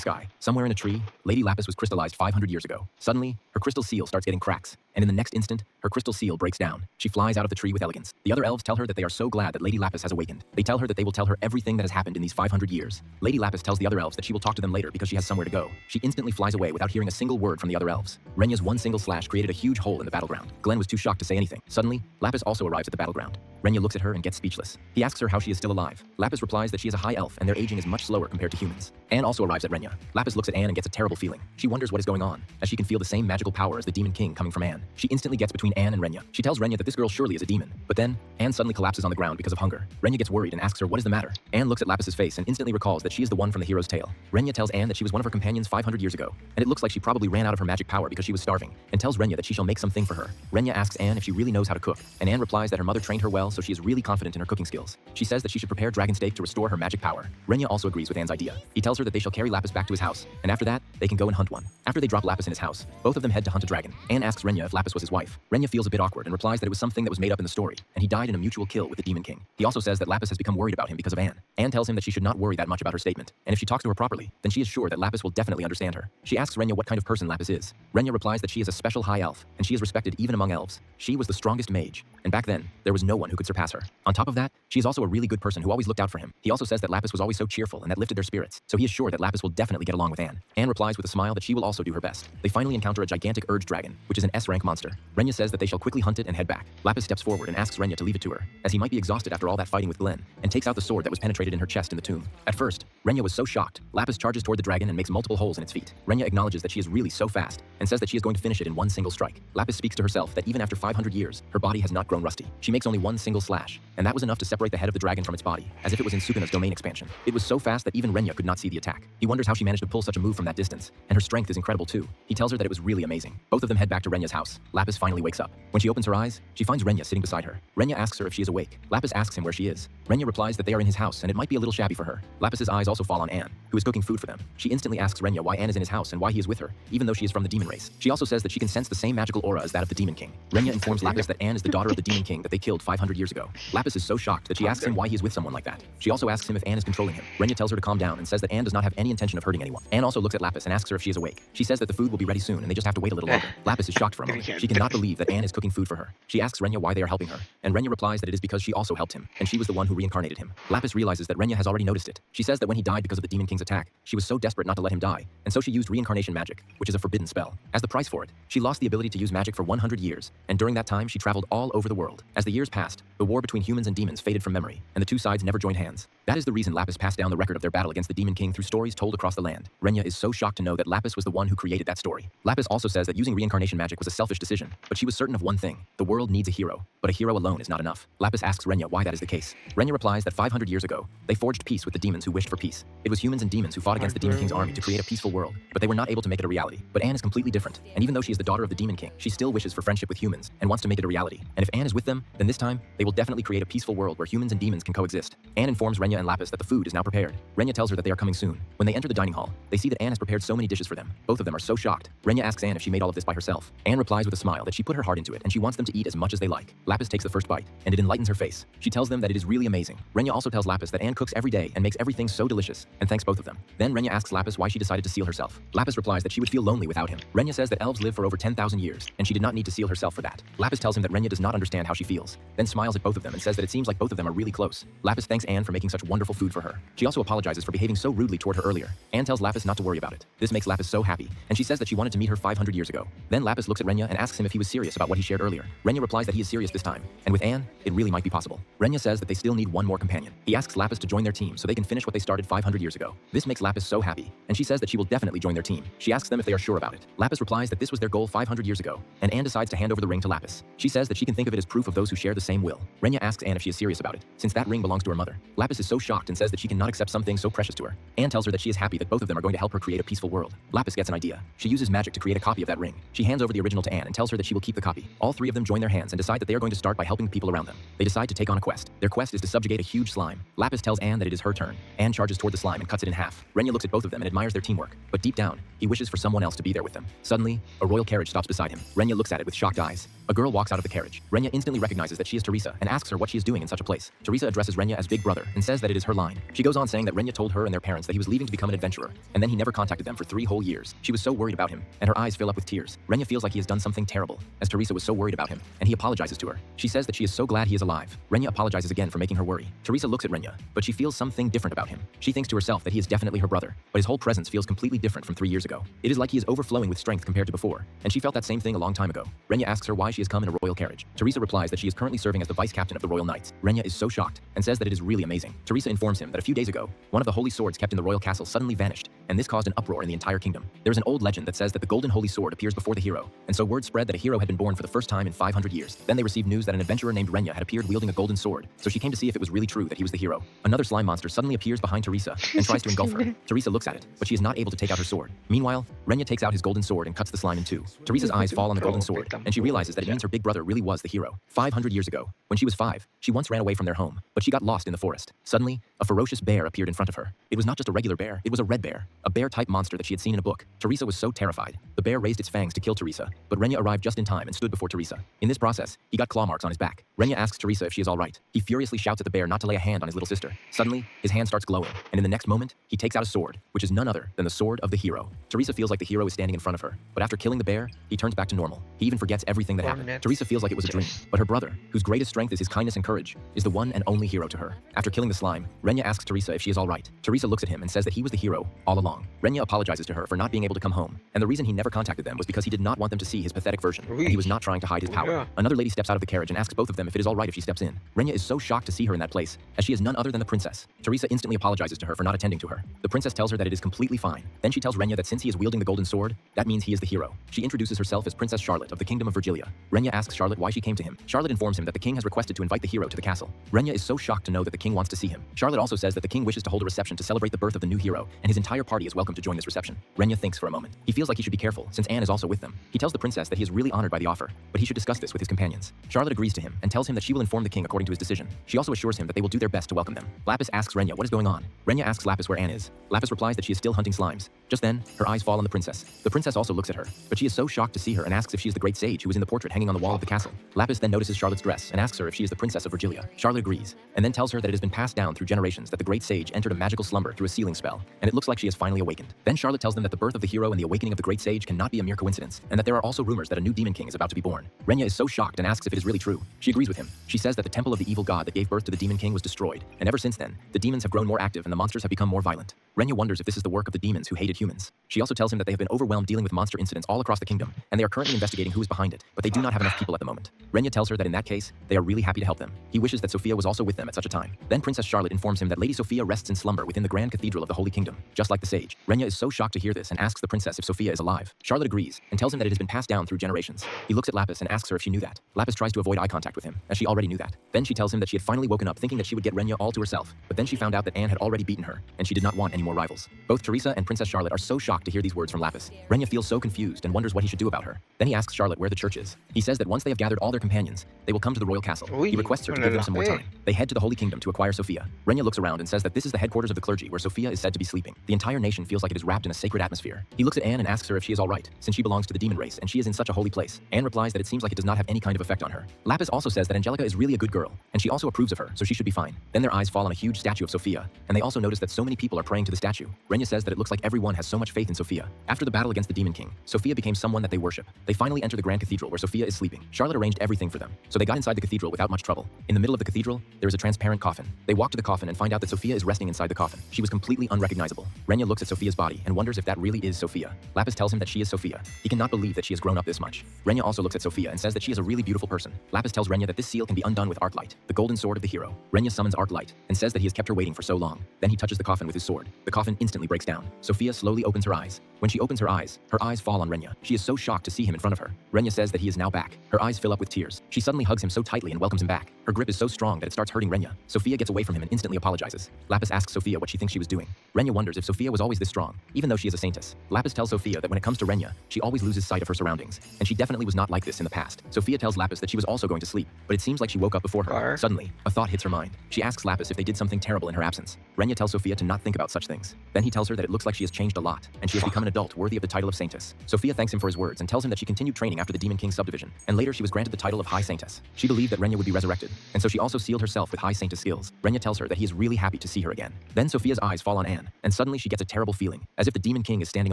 sky. Somewhere in a tree, Lady Lapis was crystallized 500 years ago. Suddenly, her crystal seal starts getting cracks, and in the next instant, her crystal seal breaks down. She flies out of the tree with elegance. The other elves tell her that they are so glad that Lady Lapis has awakened. They tell her that they will tell her everything that has happened in these 500 years. Lady Lapis tells the other elves that she will talk to them later because she has somewhere to go. She instantly flies away without hearing a single word from the other elves. Renya's one single slash created a huge hole in the battleground. Glenn was too shocked to say anything. Suddenly, Lapis also arrives at the battleground. Renya looks at her and gets speechless. He asks her how she is still alive. Lapis replies that she is a high elf and their aging is much slower compared to humans. Anne also arrives at Renya. Lapis looks at Anne and gets a terrible feeling. She wonders what is going on, as she can feel the same magical power as the Demon King coming from Anne. She instantly gets between Anne and Renya. She tells Renya that this girl surely is a demon. But then, Anne suddenly collapses on the ground because of hunger. Renya gets worried and asks her what is the matter. Anne looks at Lapis's face and instantly recalls that she is the one from the hero's tale. Renya tells Anne that she was one of her companions 500 years ago, and it looks like she probably ran out of her magic power because she was starving, and tells Renya that she shall make something for her. Renya asks Anne if she really knows how to cook, and Anne replies that her mother trained her well, so she is really confident in her cooking skills. She says that she should prepare dragon steak to restore her magic power. Renya also agrees with Anne's idea. He tells her that they shall carry Lapis back to his house, and after that, they can go and hunt one. After they drop Lapis in his house, both of them head to hunt a dragon. Anne asks Renya if Lapis was his wife. Renya feels a bit awkward and replies that it was something that was made up in the story, and he died in a mutual kill with the Demon King. He also says that Lapis has become worried about him because of Anne. Anne tells him that she should not worry that much about her statement, and if she talks to her properly, then she is sure that Lapis will definitely understand her. She asks Renya what kind of person Lapis is. Renya replies that she is a special high elf, and she is respected even among elves. She was the strongest mage, and back then, there was no one who could surpass her. On top of that, she is also a really good person who always looked out for him. He also says that Lapis was always so cheerful and that lifted their spirits, so he is sure that Lapis will definitely get along with Anne. Anne replies with a smile that she will also do her best. They finally encounter a gigantic urge dragon, which is an S-rank monster. Renya says that they shall quickly hunt it and head back. Lapis steps forward and asks Renya to leave it to her, as he might be exhausted after all that fighting with Glenn, and takes out the sword that was penetrated in her chest in the tomb. At first, Renya was so shocked. Lapis charges toward the dragon and makes multiple holes in its feet. Renya acknowledges that she is really so fast, and says that she is going to finish it in one single strike. Lapis speaks to herself that even after 500 years, her body has not grown rusty. She makes only one single slash, and that was enough to separate the head of the dragon from its body, as if it was in Sukuna's domain expansion. It was so fast that even Renya could not see the attack. He wonders how she managed to pull such a move from that distance, and her strength is incredible too. He tells her that it was really amazing. Both of them head back to Renya's house. Lapis finally wakes up. When she opens her eyes, she finds Renya sitting beside her. Renya asks her if she is awake. Lapis asks him where she is. Renya replies that they are in his house and it might be a little shabby for her. Lapis's eyes also fall on Anne, who is cooking food for them. She instantly asks Renya why Anne is in his house and why he is with her, even though she is from the demon race. She also says that she can sense the same magical aura as that of the Demon King. Renya informs Lapis that Anne is the daughter of the Demon King that they killed 500 years ago. Lapis is so shocked that she asks him why he is with someone like that. She also asks him if Anne is controlling him. Renya tells her to calm down and says that Anne does not have any intention of hurting anyone. Anne also looks at Lapis Lapis and asks her if she is awake. She says that the food will be ready soon and they just have to wait a little longer. Lapis is shocked for a moment. She cannot believe that Anne is cooking food for her. She asks Renya why they are helping her, and Renya replies that it is because she also helped him, and she was the one who reincarnated him. Lapis realizes that Renya has already noticed it. She says that when he died because of the Demon King's attack, she was so desperate not to let him die, and so she used reincarnation magic, which is a forbidden spell. As the price for it, she lost the ability to use magic for 100 years, and during that time she traveled all over the world. As the years passed, the war between humans and demons faded from memory, and the two sides never joined hands. That is the reason Lapis passed down the record of their battle against the Demon King through stories told across the land. Renya is so shocked to know that Lapis was the one who created that story. Lapis also says that using reincarnation magic was a selfish decision, but she was certain of one thing: the world needs a hero, but a hero alone is not enough. Lapis asks Renya why that is the case. Renya replies that 500 years ago, they forged peace with the demons who wished for peace. It was humans and demons who fought against the Demon King's army to create a peaceful world, but they were not able to make it a reality. But Anne is completely different, and even though she is the daughter of the Demon King, she still wishes for friendship with humans and wants to make it a reality. And if Anne is with them, then this time, they will definitely create a peaceful world where humans and demons can coexist. Anne informs Renya and Lapis that the food is now prepared. Renya tells her that they are coming soon. When they enter the dining hall, they see that Anne has prepared so many dishes for them. Both of them are so shocked. Renya asks Anne if she made all of this by herself. Anne replies with a smile that she put her heart into it and she wants them to eat as much as they like. Lapis takes the first bite, and it enlightens her face. She tells them that it is really amazing. Renya also tells Lapis that Anne cooks every day and makes everything so delicious, and thanks both of them. Then Renya asks Lapis why she decided to seal herself. Lapis replies that she would feel lonely without him. Renya says that elves live for over 10,000 years, and she did not need to seal herself for that. Lapis tells him that Renya does not understand how she feels, then smiles at both of them and says that it seems like both of them are really close. Lapis thanks Anne for making such wonderful food for her. She also apologizes for behaving so rudely toward her earlier. Anne tells Lapis not to worry about it. This makes Lapis so happy, and she says that she wanted to meet her 500 years ago. Then Lapis looks at Renya and asks him if he was serious about what he shared earlier. Renya replies that he is serious this time, and with Anne, it really might be possible. Renya says that they still need one more companion. He asks Lapis to join their team so they can finish what they started 500 years ago. This makes Lapis so happy, and she says that she will definitely join their team. She asks them if they are sure about it. Lapis replies that this was their goal 500 years ago, and Anne decides to hand over the ring to Lapis. She says that she can think of it as proof of those who share the same will. Renya asks Anne if she is serious about it, since that ring belongs to her mother. Lapis is so shocked and says that she cannot accept something so precious to her. Anne tells her that she is happy that both of them are going to help her create a peaceful world. Lapis gets an idea. She uses magic to create a copy of that ring. She hands over the original to Anne and tells her that she will keep the copy. All three of them join their hands and decide that they are going to start by helping the people around them. They decide to take on a quest. Their quest is to subjugate a huge slime. Lapis tells Anne that it is her turn. Anne charges toward the slime and cuts it in half. Renya looks at both of them and admires their teamwork, but deep down, he wishes for someone else to be there with them. Suddenly, a royal carriage stops beside him. Renya looks at it with shocked eyes. A girl walks out of the carriage. Renya instantly recognizes that she is Teresa and asks her what she is doing in such a place. Teresa addresses Renya as Big Brother and says that it is her line. She goes on saying that Renya told her and their parents that he was leaving to become an adventurer, and then he never contacted them for 3 whole years. She was so worried about him, and her eyes fill up with tears. Renya feels like he has done something terrible, as Teresa was so worried about him, and he apologizes to her. She says that she is so glad he is alive. Renya apologizes again for making her worry. Teresa looks at Renya, but she feels something different about him. She thinks to herself that he is definitely her brother, but his whole presence feels completely different from 3 years ago. It is like he is overflowing with strength compared to before, and she felt that same thing a long time ago. Renya asks her why she has come in a royal carriage. Teresa replies that she is currently serving as the vice captain of the Royal Knights. Renya is so shocked and says that it is really amazing. Teresa informs him that a few days ago, one of the holy swords kept in the royal castle suddenly vanished, and this caused an uproar in the entire kingdom. There is an old legend that says that the golden holy sword appears before the hero, and so word spread that a hero had been born for the first time in 500 years. Then they received news that an adventurer named Renya had appeared wielding a golden sword, so she came to see if it was really true that he was the hero. Another slime monster suddenly appears behind Teresa and tries to engulf her. Teresa looks at it, but she is not able to take out her sword. Meanwhile, Renya takes out his golden sword and cuts the slime in two. Teresa's eyes fall on the golden sword, and she realizes that it means her big brother really was the hero. 500 years ago, when she was 5, she once ran away from their home, but she got lost in the forest. Suddenly, a ferocious bear appeared in front of her. It was not just a regular bear, it was a red bear, a bear-type monster that she had seen in a book. Teresa was so terrified. The bear raised its fangs to kill Teresa, but Renya arrived just in time and stood before Teresa. In this process, he got claw marks on his back. Renya asks Teresa if she is all right. He furiously shouts at the bear not to lay a hand on his little sister. Suddenly, his hand starts glowing, and in the next moment, he takes out a sword, which is none other than the sword of the hero. Teresa feels like the hero is standing in front of her, but after killing the bear, he turns back to normal. He even forgets everything that happened. Teresa feels like it was a dream, but her brother, whose greatest strength is his kindness and courage, is the one and only hero to her. After killing the slime, Renya asks Teresa if she is all right. Teresa looks at him and says that he was the hero all along. Renya apologizes to her for not being able to come home, and the reason he never contacted them was because he did not want them to see his pathetic version, and he was not trying to hide his power. Another lady steps out of the carriage and asks both of them if it is all right if she steps in. Renya is so shocked to see her in that place, as she is none other than the princess. Teresa instantly apologizes to her for not attending to her. The princess tells her that it is completely fine. Then she tells Renya that since he is wielding the golden sword, that means he is the hero. She introduces herself as Princess Charlotte of the Kingdom of Virgilia. Renya asks Charlotte why she came to him. Charlotte informs him that the king has requested to invite the hero to the castle. Renya is so shocked to know that the king wants to see him. Charlotte also says that the king wishes to hold a reception to celebrate the birth of the new hero, and his entire party is welcome to join this reception. Renya thinks for a moment. He feels like he should be careful, since Anne is also with them. He tells the princess that he is really honored by the offer, but he should discuss this with his companions. Charlotte agrees to him and tells him that she will inform the king according to his decision. She also assures him that they will do their best to welcome them. Lapis asks Renya what is going on. Renya asks Lapis where Anne is. Lapis replies that she is still hunting slimes. Just then, her eyes fall on the princess. The princess also looks at her, but she is so shocked to see her and asks if she is the great sage who was in the portrait hanging on the wall of the castle. Lapis then notices Charlotte's dress and asks her if she is the princess of Virgilia. Charlotte agrees, and then tells her that it has been passed down through generations that the great sage entered a magical slumber through a sealing spell, and it looks like she has finally awakened. Then Then Charlotte tells them that the birth of the hero and the awakening of the great sage cannot be a mere coincidence, and that there are also rumors that a new demon king is about to be born. Renya is so shocked and asks if it is really true. She agrees with him. She says that the temple of the evil god that gave birth to the demon king was destroyed, and ever since then, the demons have grown more active and the monsters have become more violent. Renya wonders if this is the work of the demons who hated humans. She also tells him that they have been overwhelmed dealing with monster incidents all across the kingdom, and they are currently investigating who is behind it, but they do not have enough people at the moment. Renya tells her that in that case, they are really happy to help them. He wishes that Sophia was also with them at such a time. Then Princess Charlotte informs him that Lady Sophia rests in slumber within the Grand Cathedral of the Holy Kingdom, just like the sage. Renya is so shocked to hear this and asks the princess if Sophia is alive. Charlotte agrees and tells him that it has been passed down through generations. He looks at Lapis and asks her if she knew that. Lapis tries to avoid eye contact with him, as she already knew that. Then she tells him that she had finally woken up thinking that she would get Renya all to herself, but then she found out that Anne had already beaten her, and she did not want any more rivals. Both Teresa and Princess Charlotte are so shocked to hear these words from Lapis. Renya feels so confused and wonders what he should do about her. Then he asks Charlotte where the church is. He says that once they have gathered all their companions, they will come to the royal castle. He requests her to give them some more time. They head to the Holy Kingdom to acquire Sophia. Renya looks around and says that this is the headquarters of the clergy where Sophia is said to be sleeping. The entire nation feels like it is wrapped in a sacred atmosphere. He looks at Anne and asks her if she is all right, since she belongs to the demon race and she is in such a holy place. Anne replies that it seems like it does not have any kind of effect on her. Lapis also says that Angelica is really a good girl, and she also approves of her, so she should be fine. Then their eyes fall on a huge statue of Sophia, and they also notice that so many people are praying to the statue. Renya says that it looks like everyone has so much faith in Sophia. After the battle against the Demon King, Sophia became someone that they worship. They finally enter the Grand Cathedral where Sophia is sleeping. Charlotte arranged everything for them, so they got inside the cathedral without much trouble. In the middle of the cathedral, there is a transparent coffin. They walk to the coffin and find out that Sophia is resting inside the coffin. She was completely unrecognizable. Renya looks at Sophia's body and wonders if that really is Sophia. Lapis tells him that she is Sophia. He cannot believe that she has grown up this much. Renya also looks at Sophia and says that she is a really beautiful person. Lapis tells Renya that this seal can be undone with Arc Light, the golden sword of the hero. Renya summons Arc Light and says that he has kept her waiting for so long. Then he touches the coffin with his sword. The coffin instantly breaks down. Sophia slowly opens her eyes. When she opens her eyes fall on Renya. She is so shocked to see him in front of her. Renya says that he is now back. Her eyes fill up with tears. She suddenly hugs him so tightly and welcomes him back. Her grip is so strong that it starts hurting Renya. Sophia gets away from him and instantly apologizes. Lapis asks Sophia what she thinks she was doing. Renya wonders if Sophia was always this strong, even though she is a saintess. Lapis tells Sophia that when it comes to Renya, she always loses sight of her surroundings, and she definitely was not like this in the past. Sophia tells Lapis that she was also going to sleep, but it seems like she woke up before her. Suddenly, a thought hits her mind. She asks Lapis if they did something terrible in her absence. Renya tells Sophia to not think about such things. Then he tells her that it looks like she has changed a lot, and she has become an adult worthy of the title of saintess. Sophia thanks him for his words and tells him that she continued training after the Demon King subdivision, and later she was granted the title of High Saintess. She believed that Renya would be resurrected, and so she also sealed herself with High Saintess skills. Renya tells her that he is really happy to see her again. Then Sophia's eyes fall on Anne, and suddenly she gets a terrible feeling, as if the Demon King is standing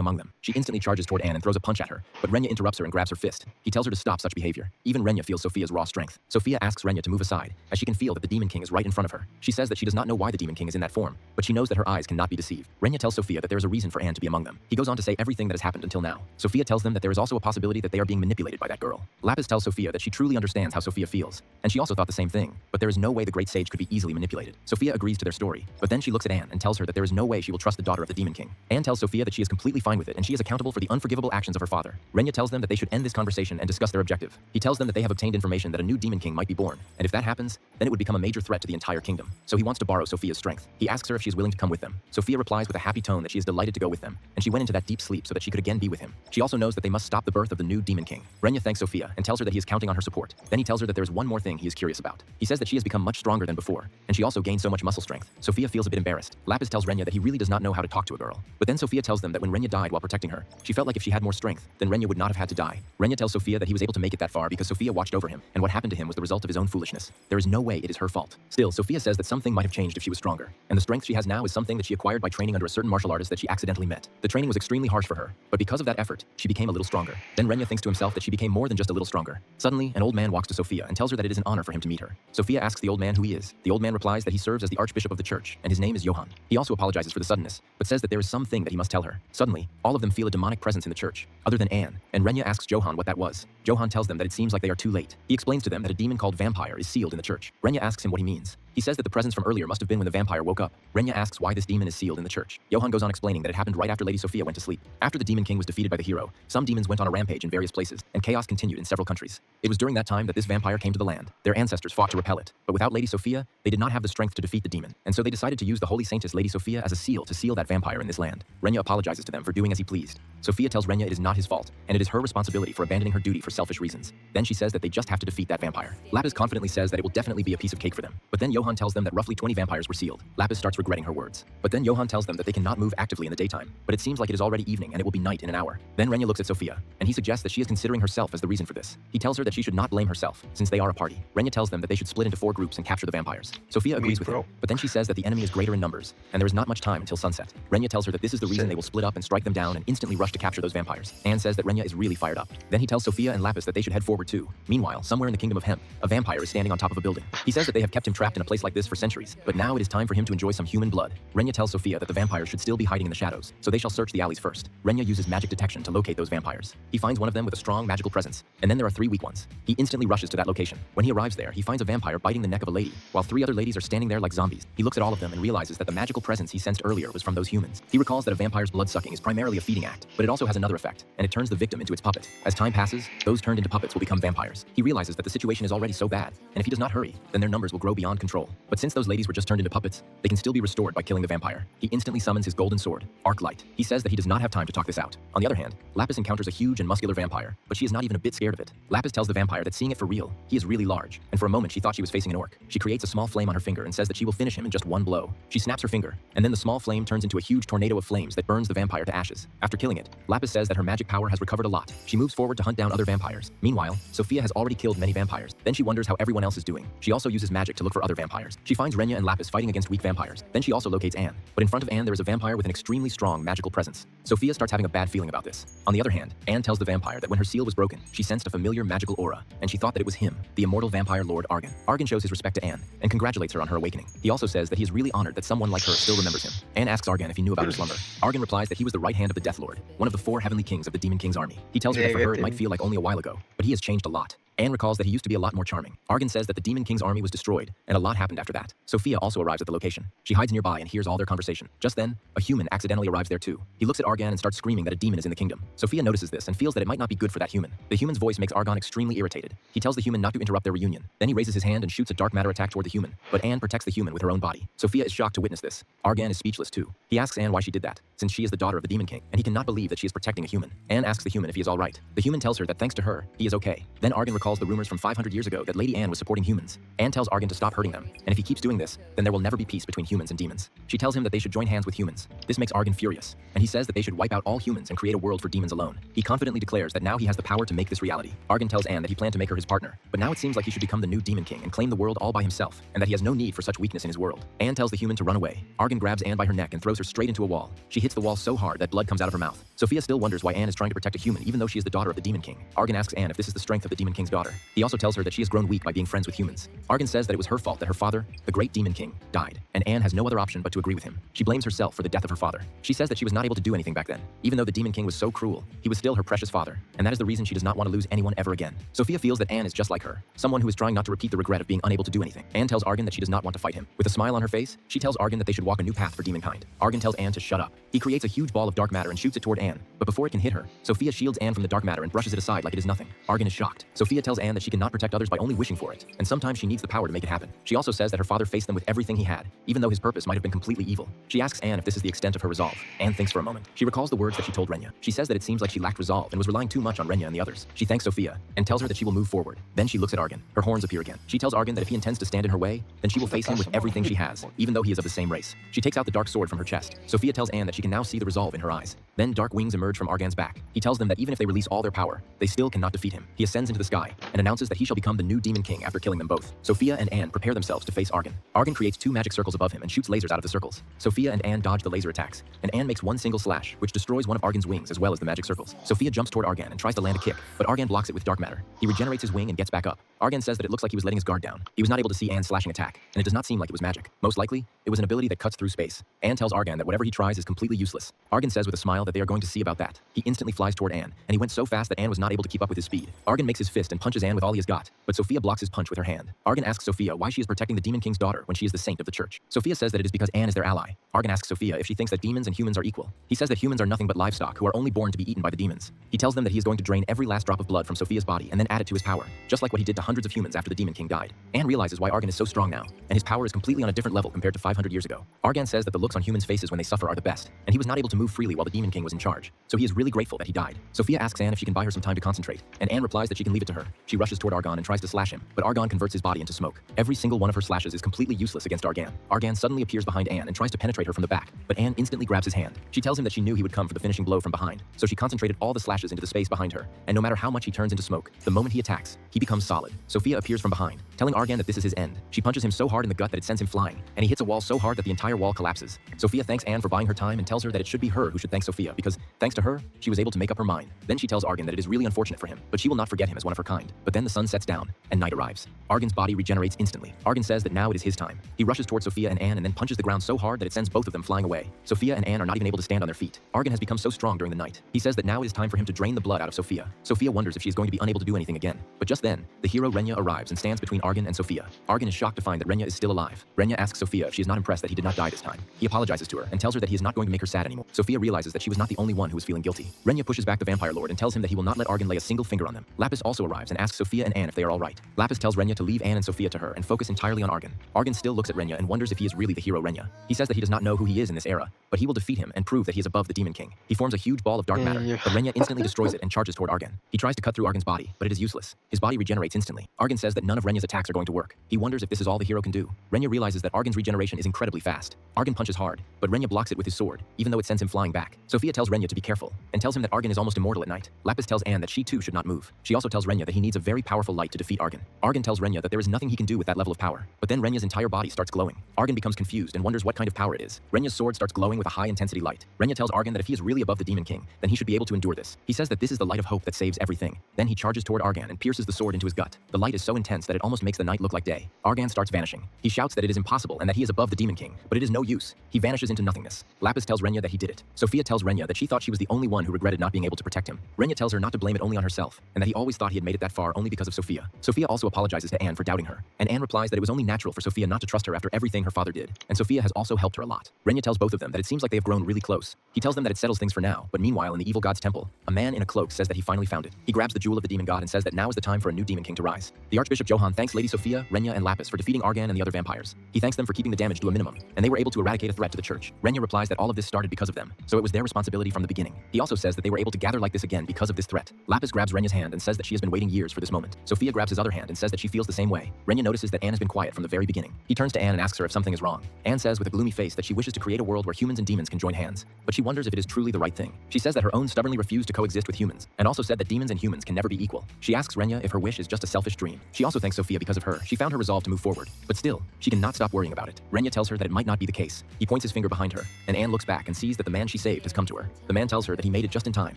among them. She instantly charges toward Anne and throws a punch at her, but Renya interrupts her and grabs her fist. He tells her to stop such behavior. Even Renya feels Sophia's raw strength. Sophia asks Renya to move aside, as she can feel that the Demon King is right in front of her. She says that she does not know why the Demon King is in that form, but she knows that her eyes cannot be deceived. Renya tells Sophia that there is a reason for Anne to be among them. He goes on to say everything that has happened until now. Sophia tells them that there is also a possibility that they are being manipulated by that girl. Lapis tells Sophia that she truly understands how Sophia feels, and she also thought the same thing, but there is no way the great sage could be easily manipulated. Sophia agrees to their story, but then she looks at Anne and tells her that there is no way she will trust the daughter of the Demon King. Anne tells Sophia that she is completely fine with it and she is accountable for the unforgivable actions of her father. Renya tells them that they should end this conversation and discuss their objective. He tells them that they have obtained information that a new Demon King might be born, and if that happens, then it would become a major threat to the entire kingdom. So he wants to borrow Sophia's strength. He asks her if she is willing to come with them. Sophia replies with a happy tone that she is delighted to go with them, and she went into that deep sleep so that she could again be with him. She also knows that they must stop the birth of the new Demon King. Renya thanks Sophia and tells her that he is counting on her support. Then he tells her that there is one more thing he is curious about. He says that she has become much stronger than before, and she also gained so much muscle strength. Sophia feels a bit embarrassed. Lapis tells Renya that he really does not know how to talk to a girl. But then Sophia tells them that when Renya died while protecting her, she felt like if she had more strength, then Renya would not have had to die. Renya tells Sophia that he was able to make it that far because Sophia watched over him, and what happened to him was the result of his own foolishness. There is no way it is her fault. Still, Sophia says that something might have changed if she was stronger, and the strength she has now is something that she acquired by training under a certain martial artist that she accidentally met. The training was extremely harsh for her, but because of that effort, she became a little stronger. Then Renya thinks to himself that she became more than just a little stronger. Suddenly, an old man walks to Sophia and tells her that it is an honor for him to meet her. Sophia asks the old man who he is. The old man replies that he serves as the archbishop of the church, and his name is Johann. He also apologizes for the suddenness, but says that there is something that he must tell her. Suddenly, all of them feel a demonic presence in the church, other than Anne, and Renya asks Johann what that was. Johann tells them that it seems like they are too late. He explains to them that a demon called vampire is sealed in the church. Renya asks him what he means. He says that the presence from earlier must have been when the vampire woke up. Renya asks why this demon is sealed in the church. Johann goes on explaining that it happened right after Lady Sophia went to sleep. After the Demon King was defeated by the hero, some demons went on a rampage in various places, and chaos continued in several countries. It was during that time that this vampire came to the land. Their ancestors fought to repel it, but without Lady Sophia, they did not have the strength to defeat the demon, and so they decided to use the holy saintess Lady Sophia as a seal to seal that vampire in this land. Renya apologizes to them for doing as he pleased. Sophia tells Renya it is not his fault, and it is her responsibility for abandoning her duty for selfish reasons. Then she says that they just have to defeat that vampire. Lapis confidently says that it will definitely be a piece of cake for them, but then Johann tells them that roughly 20 vampires were sealed. Lapis starts regretting her words. But then Johann tells them that they cannot move actively in the daytime, but it seems like it is already evening and it will be night in an hour. Then Renya looks at Sophia, and he suggests that she is considering herself as the reason for this. He tells her that she should not blame herself, since they are a party. Renya tells them that they should split into 4 groups and capture the vampires. Sophia agrees with him, but then she says that the enemy is greater in numbers, and there is not much time until sunset. Renya tells her that this is the reason they will split up and strike them down and instantly rush to capture those vampires. Anne says that Renya is really fired up. Then he tells Sophia and Lapis that they should head forward too. Meanwhile, somewhere in the kingdom of Hemp, a vampire is standing on top of a building. He says that they have kept him trapped in a place like this for centuries, but now it is time for him to enjoy some human blood. Renya tells Sophia that the vampires should still be hiding in the shadows, so they shall search the alleys first. Renya uses magic detection to locate those vampires. He finds one of them with a strong magical presence, and then there are 3 weak ones. He instantly rushes to that location. When he arrives there, he finds a vampire biting the neck of a lady, while 3 other ladies are standing there like zombies. He looks at all of them and realizes that the magical presence he sensed earlier was from those humans. He recalls that a vampire's blood-sucking is primarily a feeding act, but it also has another effect, and it turns the victim into its puppet. As time passes, those turned into puppets will become vampires. He realizes that the situation is already so bad, and if he does not hurry, then their numbers will grow beyond control. But since those ladies were just turned into puppets, they can still be restored by killing the vampire. He instantly summons his golden sword, Arc Light. He says that he does not have time to talk this out. On the other hand, Lapis encounters a huge and muscular vampire, but she is not even a bit scared of it. Lapis tells the vampire that seeing it for real, he is really large, and for a moment she thought she was facing an orc. She creates a small flame on her finger and says that she will finish him in just 1 blow. She snaps her finger, and then the small flame turns into a huge tornado of flames that burns the vampire to ashes. After killing it, Lapis says that her magic power has recovered a lot. She moves forward to hunt down other vampires. Meanwhile, Sophia has already killed many vampires. Then she wonders how everyone else is doing. She also uses magic to look for other vampires. She finds Renya and Lapis fighting against weak vampires. Then she also locates Anne. But in front of Anne there is a vampire with an extremely strong magical presence. Sophia starts having a bad feeling about this. On the other hand, Anne tells the vampire that when her seal was broken, she sensed a familiar magical aura, and she thought that it was him, the immortal vampire Lord Argan. Argan shows his respect to Anne, and congratulates her on her awakening. He also says that he is really honored that someone like her still remembers him. Anne asks Argan if he knew about her slumber. Argan replies that he was the right hand of the Death Lord, one of the 4 heavenly kings of the Demon King's army. He tells her that for her it might feel like only a while ago, but he has changed a lot. Anne recalls that he used to be a lot more charming. Argan says that the Demon King's army was destroyed, and a lot happened after that. Sophia also arrives at the location. She hides nearby and hears all their conversation. Just then, a human accidentally arrives there too. He looks at Argan and starts screaming that a demon is in the kingdom. Sophia notices this and feels that it might not be good for that human. The human's voice makes Argan extremely irritated. He tells the human not to interrupt their reunion. Then he raises his hand and shoots a dark matter attack toward the human, but Anne protects the human with her own body. Sophia is shocked to witness this. Argan is speechless too. He asks Anne why she did that, since she is the daughter of the Demon King, and he cannot believe that she is protecting a human. Anne asks the human if he is alright. The human tells her that thanks to her, he is okay. Then Argan recalls the rumors from 500 years ago that Lady Anne was supporting humans. Anne tells Argan to stop hurting them, and if he keeps doing this, then there will never be peace between humans and demons. She tells him that they should join hands with humans. This makes Argan furious, and he says that they should wipe out all humans and create a world for demons alone. He confidently declares that now he has the power to make this reality. Argan tells Anne that he planned to make her his partner, but now it seems like he should become the new Demon King and claim the world all by himself, and that he has no need for such weakness in his world. Anne tells the human to run away. Argan grabs Anne by her neck and throws her straight into a wall. She hits the wall so hard that blood comes out of her mouth. Sophia still wonders why Anne is trying to protect a human even though she is the daughter of the Demon King. Argan asks Anne if this is the strength of the Demon King's daughter. He also tells her that she has grown weak by being friends with humans. Argan says that it was her fault that her father, the great Demon King, died, and Anne has no other option but to agree with him. She blames herself for the death of her father. She says that she was not able to do anything back then. Even though the Demon King was so cruel, he was still her precious father, and that is the reason she does not want to lose anyone ever again. Sophia feels that Anne is just like her, someone who is trying not to repeat the regret of being unable to do anything. Anne tells Argan that she does not want to fight him. With a smile on her face, she tells Argan that they should walk a new path for demonkind. Argan tells Anne to shut up. He creates a huge ball of dark matter and shoots it toward Anne, but before it can hit her, Sophia shields Anne from the dark matter and brushes it aside like it is nothing. Argan is shocked. Sophia tells Anne that she cannot protect others by only wishing for it, and sometimes she needs the power to make it happen. She also says that her father faced them with everything he had, even though his purpose might have been completely evil. She asks Anne if this is the extent of her resolve. Anne thinks for a moment. She recalls the words that she told Renya. She says that it seems like she lacked resolve and was relying too much on Renya and the others. She thanks Sophia and tells her that she will move forward. Then she looks at Argan. Her horns appear again. She tells Argan that if he intends to stand in her way, then she will face him with everything she has, even though he is of the same race. She takes out the dark sword from her chest. Sophia tells Anne that she can now see the resolve in her eyes. Then dark wings emerge from Argan's back. He tells them that even if they release all their power, they still cannot defeat him. He ascends into the sky and announces that he shall become the new Demon King after killing them both. Sophia and Anne prepare themselves to face Argan. Argan creates 2 magic circles above him and shoots lasers out of the circles. Sophia and Anne dodge the laser attacks, and Anne makes one single slash, which destroys one of Argan's wings as well as the magic circles. Sophia jumps toward Argan and tries to land a kick, but Argan blocks it with dark matter. He regenerates his wing and gets back up. Argan says that it looks like he was letting his guard down. He was not able to see Anne's slashing attack, and it does not seem like it was magic. Most likely, it was an ability that cuts through space. Anne tells Argan that whatever he tries is completely useless. Argan says with a smile that they are going to see about that. He instantly flies toward Anne, and he went so fast that Anne was not able to keep up with his speed. Argan makes his fist and punches Anne with all he has got, but Sophia blocks his punch with her hand. Argan asks Sophia why she is protecting the Demon King's daughter when she is the saint of the church. Sophia says that it is because Anne is their ally. Argan asks Sophia if she thinks that demons and humans are equal. He says that humans are nothing but livestock who are only born to be eaten by the demons. He tells them that he is going to drain every last drop of blood from Sophia's body and then add it to his power, just like what he did to hundreds of humans after the Demon King died. Anne realizes why Argan is so strong now, and his power is completely on a different level compared to 500 years ago. Argan says that the looks on humans' faces when they suffer are the best, and he was not able to move freely while the Demon King was in charge, so he is really grateful that he died. Sophia asks Anne if she can buy her some time to concentrate, and Anne replies that she can leave it to her. She rushes toward Argan and tries to slash him, but Argan converts his body into smoke. Every single one of her slashes is completely useless against Argan. Argan suddenly appears behind Anne and tries to penetrate her from the back, but Anne instantly grabs his hand. She tells him that she knew he would come for the finishing blow from behind, so she concentrated all the slashes into the space behind her, and no matter how much he turns into smoke, the moment he attacks, he becomes solid. Sophia appears from behind, telling Argan that this is his end. She punches him so hard in the gut that it sends him flying, and he hits a wall so hard that the entire wall collapses. Sophia thanks Anne for buying her time and tells her that it should be her who should thank Sophia because, thanks to her, she was able to make up her mind. Then she tells Argan that it is really unfortunate for him, but she will not forget him as one of her kind. But then the sun sets down, and night arrives. Argan's body regenerates instantly. Argan says that now it is his time. He rushes towards Sophia and Anne and then punches the ground so hard that it sends both of them flying away. Sophia and Anne are not even able to stand on their feet. Argan has become so strong during the night. He says that now it is time for him to drain the blood out of Sophia. Sophia wonders if she is going to be unable to do anything again. But just then, the hero Renya arrives and stands between Argan and Sophia. Argan is shocked to find that Renya is still alive. Renya asks Sophia if she is not impressed that he did not die this time. He apologizes to her and tells her that he is not going to make her sad anymore. Sophia realizes that she was not the only one who was feeling guilty. Renya pushes back the vampire lord and tells him that he will not let Argan lay a single finger on them. Lapis also arrives and asks Sophia and Anne if they are all right. Lapis tells Renya to leave Anne and Sophia to her and focus entirely on Argan. Argan still looks at Renya and wonders if he is really the hero Renya. He says that he does not know who he is in this era, but he will defeat him and prove that he is above the Demon King. He forms a huge ball of dark matter, but Renya instantly destroys it and charges toward Argan. He tries to cut through Argan's body, but it is useless. His body regenerates instantly. Argan says that none of Renya's attacks are going to work. He wonders if this is all the hero can do. Renya realizes that Argan's regeneration is incredibly fast. Argan punches hard, but Renya blocks it with his sword, even though it sends him flying back. Sophia tells Renya to be careful, and tells him that Argan is almost immortal at night. Lapis tells Anne that she too should not move. She also tells Renya that he needs a very powerful light to defeat Argan. Argan tells Renya that there is nothing he can do with that level of power, but then Renya's entire body starts glowing. Argan becomes confused and wonders what kind of power it is. Renya's sword starts glowing with a high-intensity light. Renya tells Argan that if he is really above the Demon King, then he should be able to endure this. He says that this is the light of hope that saves everything. Then he charges toward Argan and pierces the sword into his gut. The light is so intense that it almost makes the night look like day. Argan starts vanishing. He shouts that it is impossible and that he is above the Demon King, but it is no use. He vanishes into nothingness. Lapis tells Renya that he did it. Sophia tells Renya that she thought she was the only one who regretted not being able to protect him. Renya tells her not to blame it only on herself, and that he always thought he had made it that far only because of Sophia. Sophia also apologizes to Anne for doubting her, and Anne replies that it was only natural for Sophia not to trust her after everything her father did, and Sophia has also helped her a lot. Renya tells both of them that it seems like they have grown really close. He tells them that it settles things for now, but meanwhile in the evil god's temple, a man in a cloak says that he finally found it. He grabs the jewel of the demon god and says that now is the time for a new demon king to rise. The Archbishop Johann thanks Lady Sophia, Renya, and Lapis for defeating Argan and the other vampires. He thanks them for keeping the damage to a minimum, and they were able to eradicate a threat to the church. Renya replies that all of this started because of them, so it was their responsibility from the beginning. He also says that they were able to gather like this again because of this threat. Lapis grabs Renya's hand and says that she has been waiting years for this moment. Sophia grabs his other hand and says that she feels the same way. Renya notices that Anne has been quiet from the very beginning. He turns to Anne and asks her if something is wrong. Anne says with a gloomy face that she wishes to create a world where humans and demons can join hands, but she wonders if it is truly the right thing. She says that her own stubbornly refused to coexist with humans, and also said that demons and humans can never be equal. She asks Renya if her wish is just a selfish dream. She also thanks Sophia because of her. She found her resolve to move forward, but still, she cannot stop worrying about it. Renya tells her that it might not be the case. He points his finger behind her, and Anne looks back and sees that the man she saved has come to her. The man tells her that he made it just in time,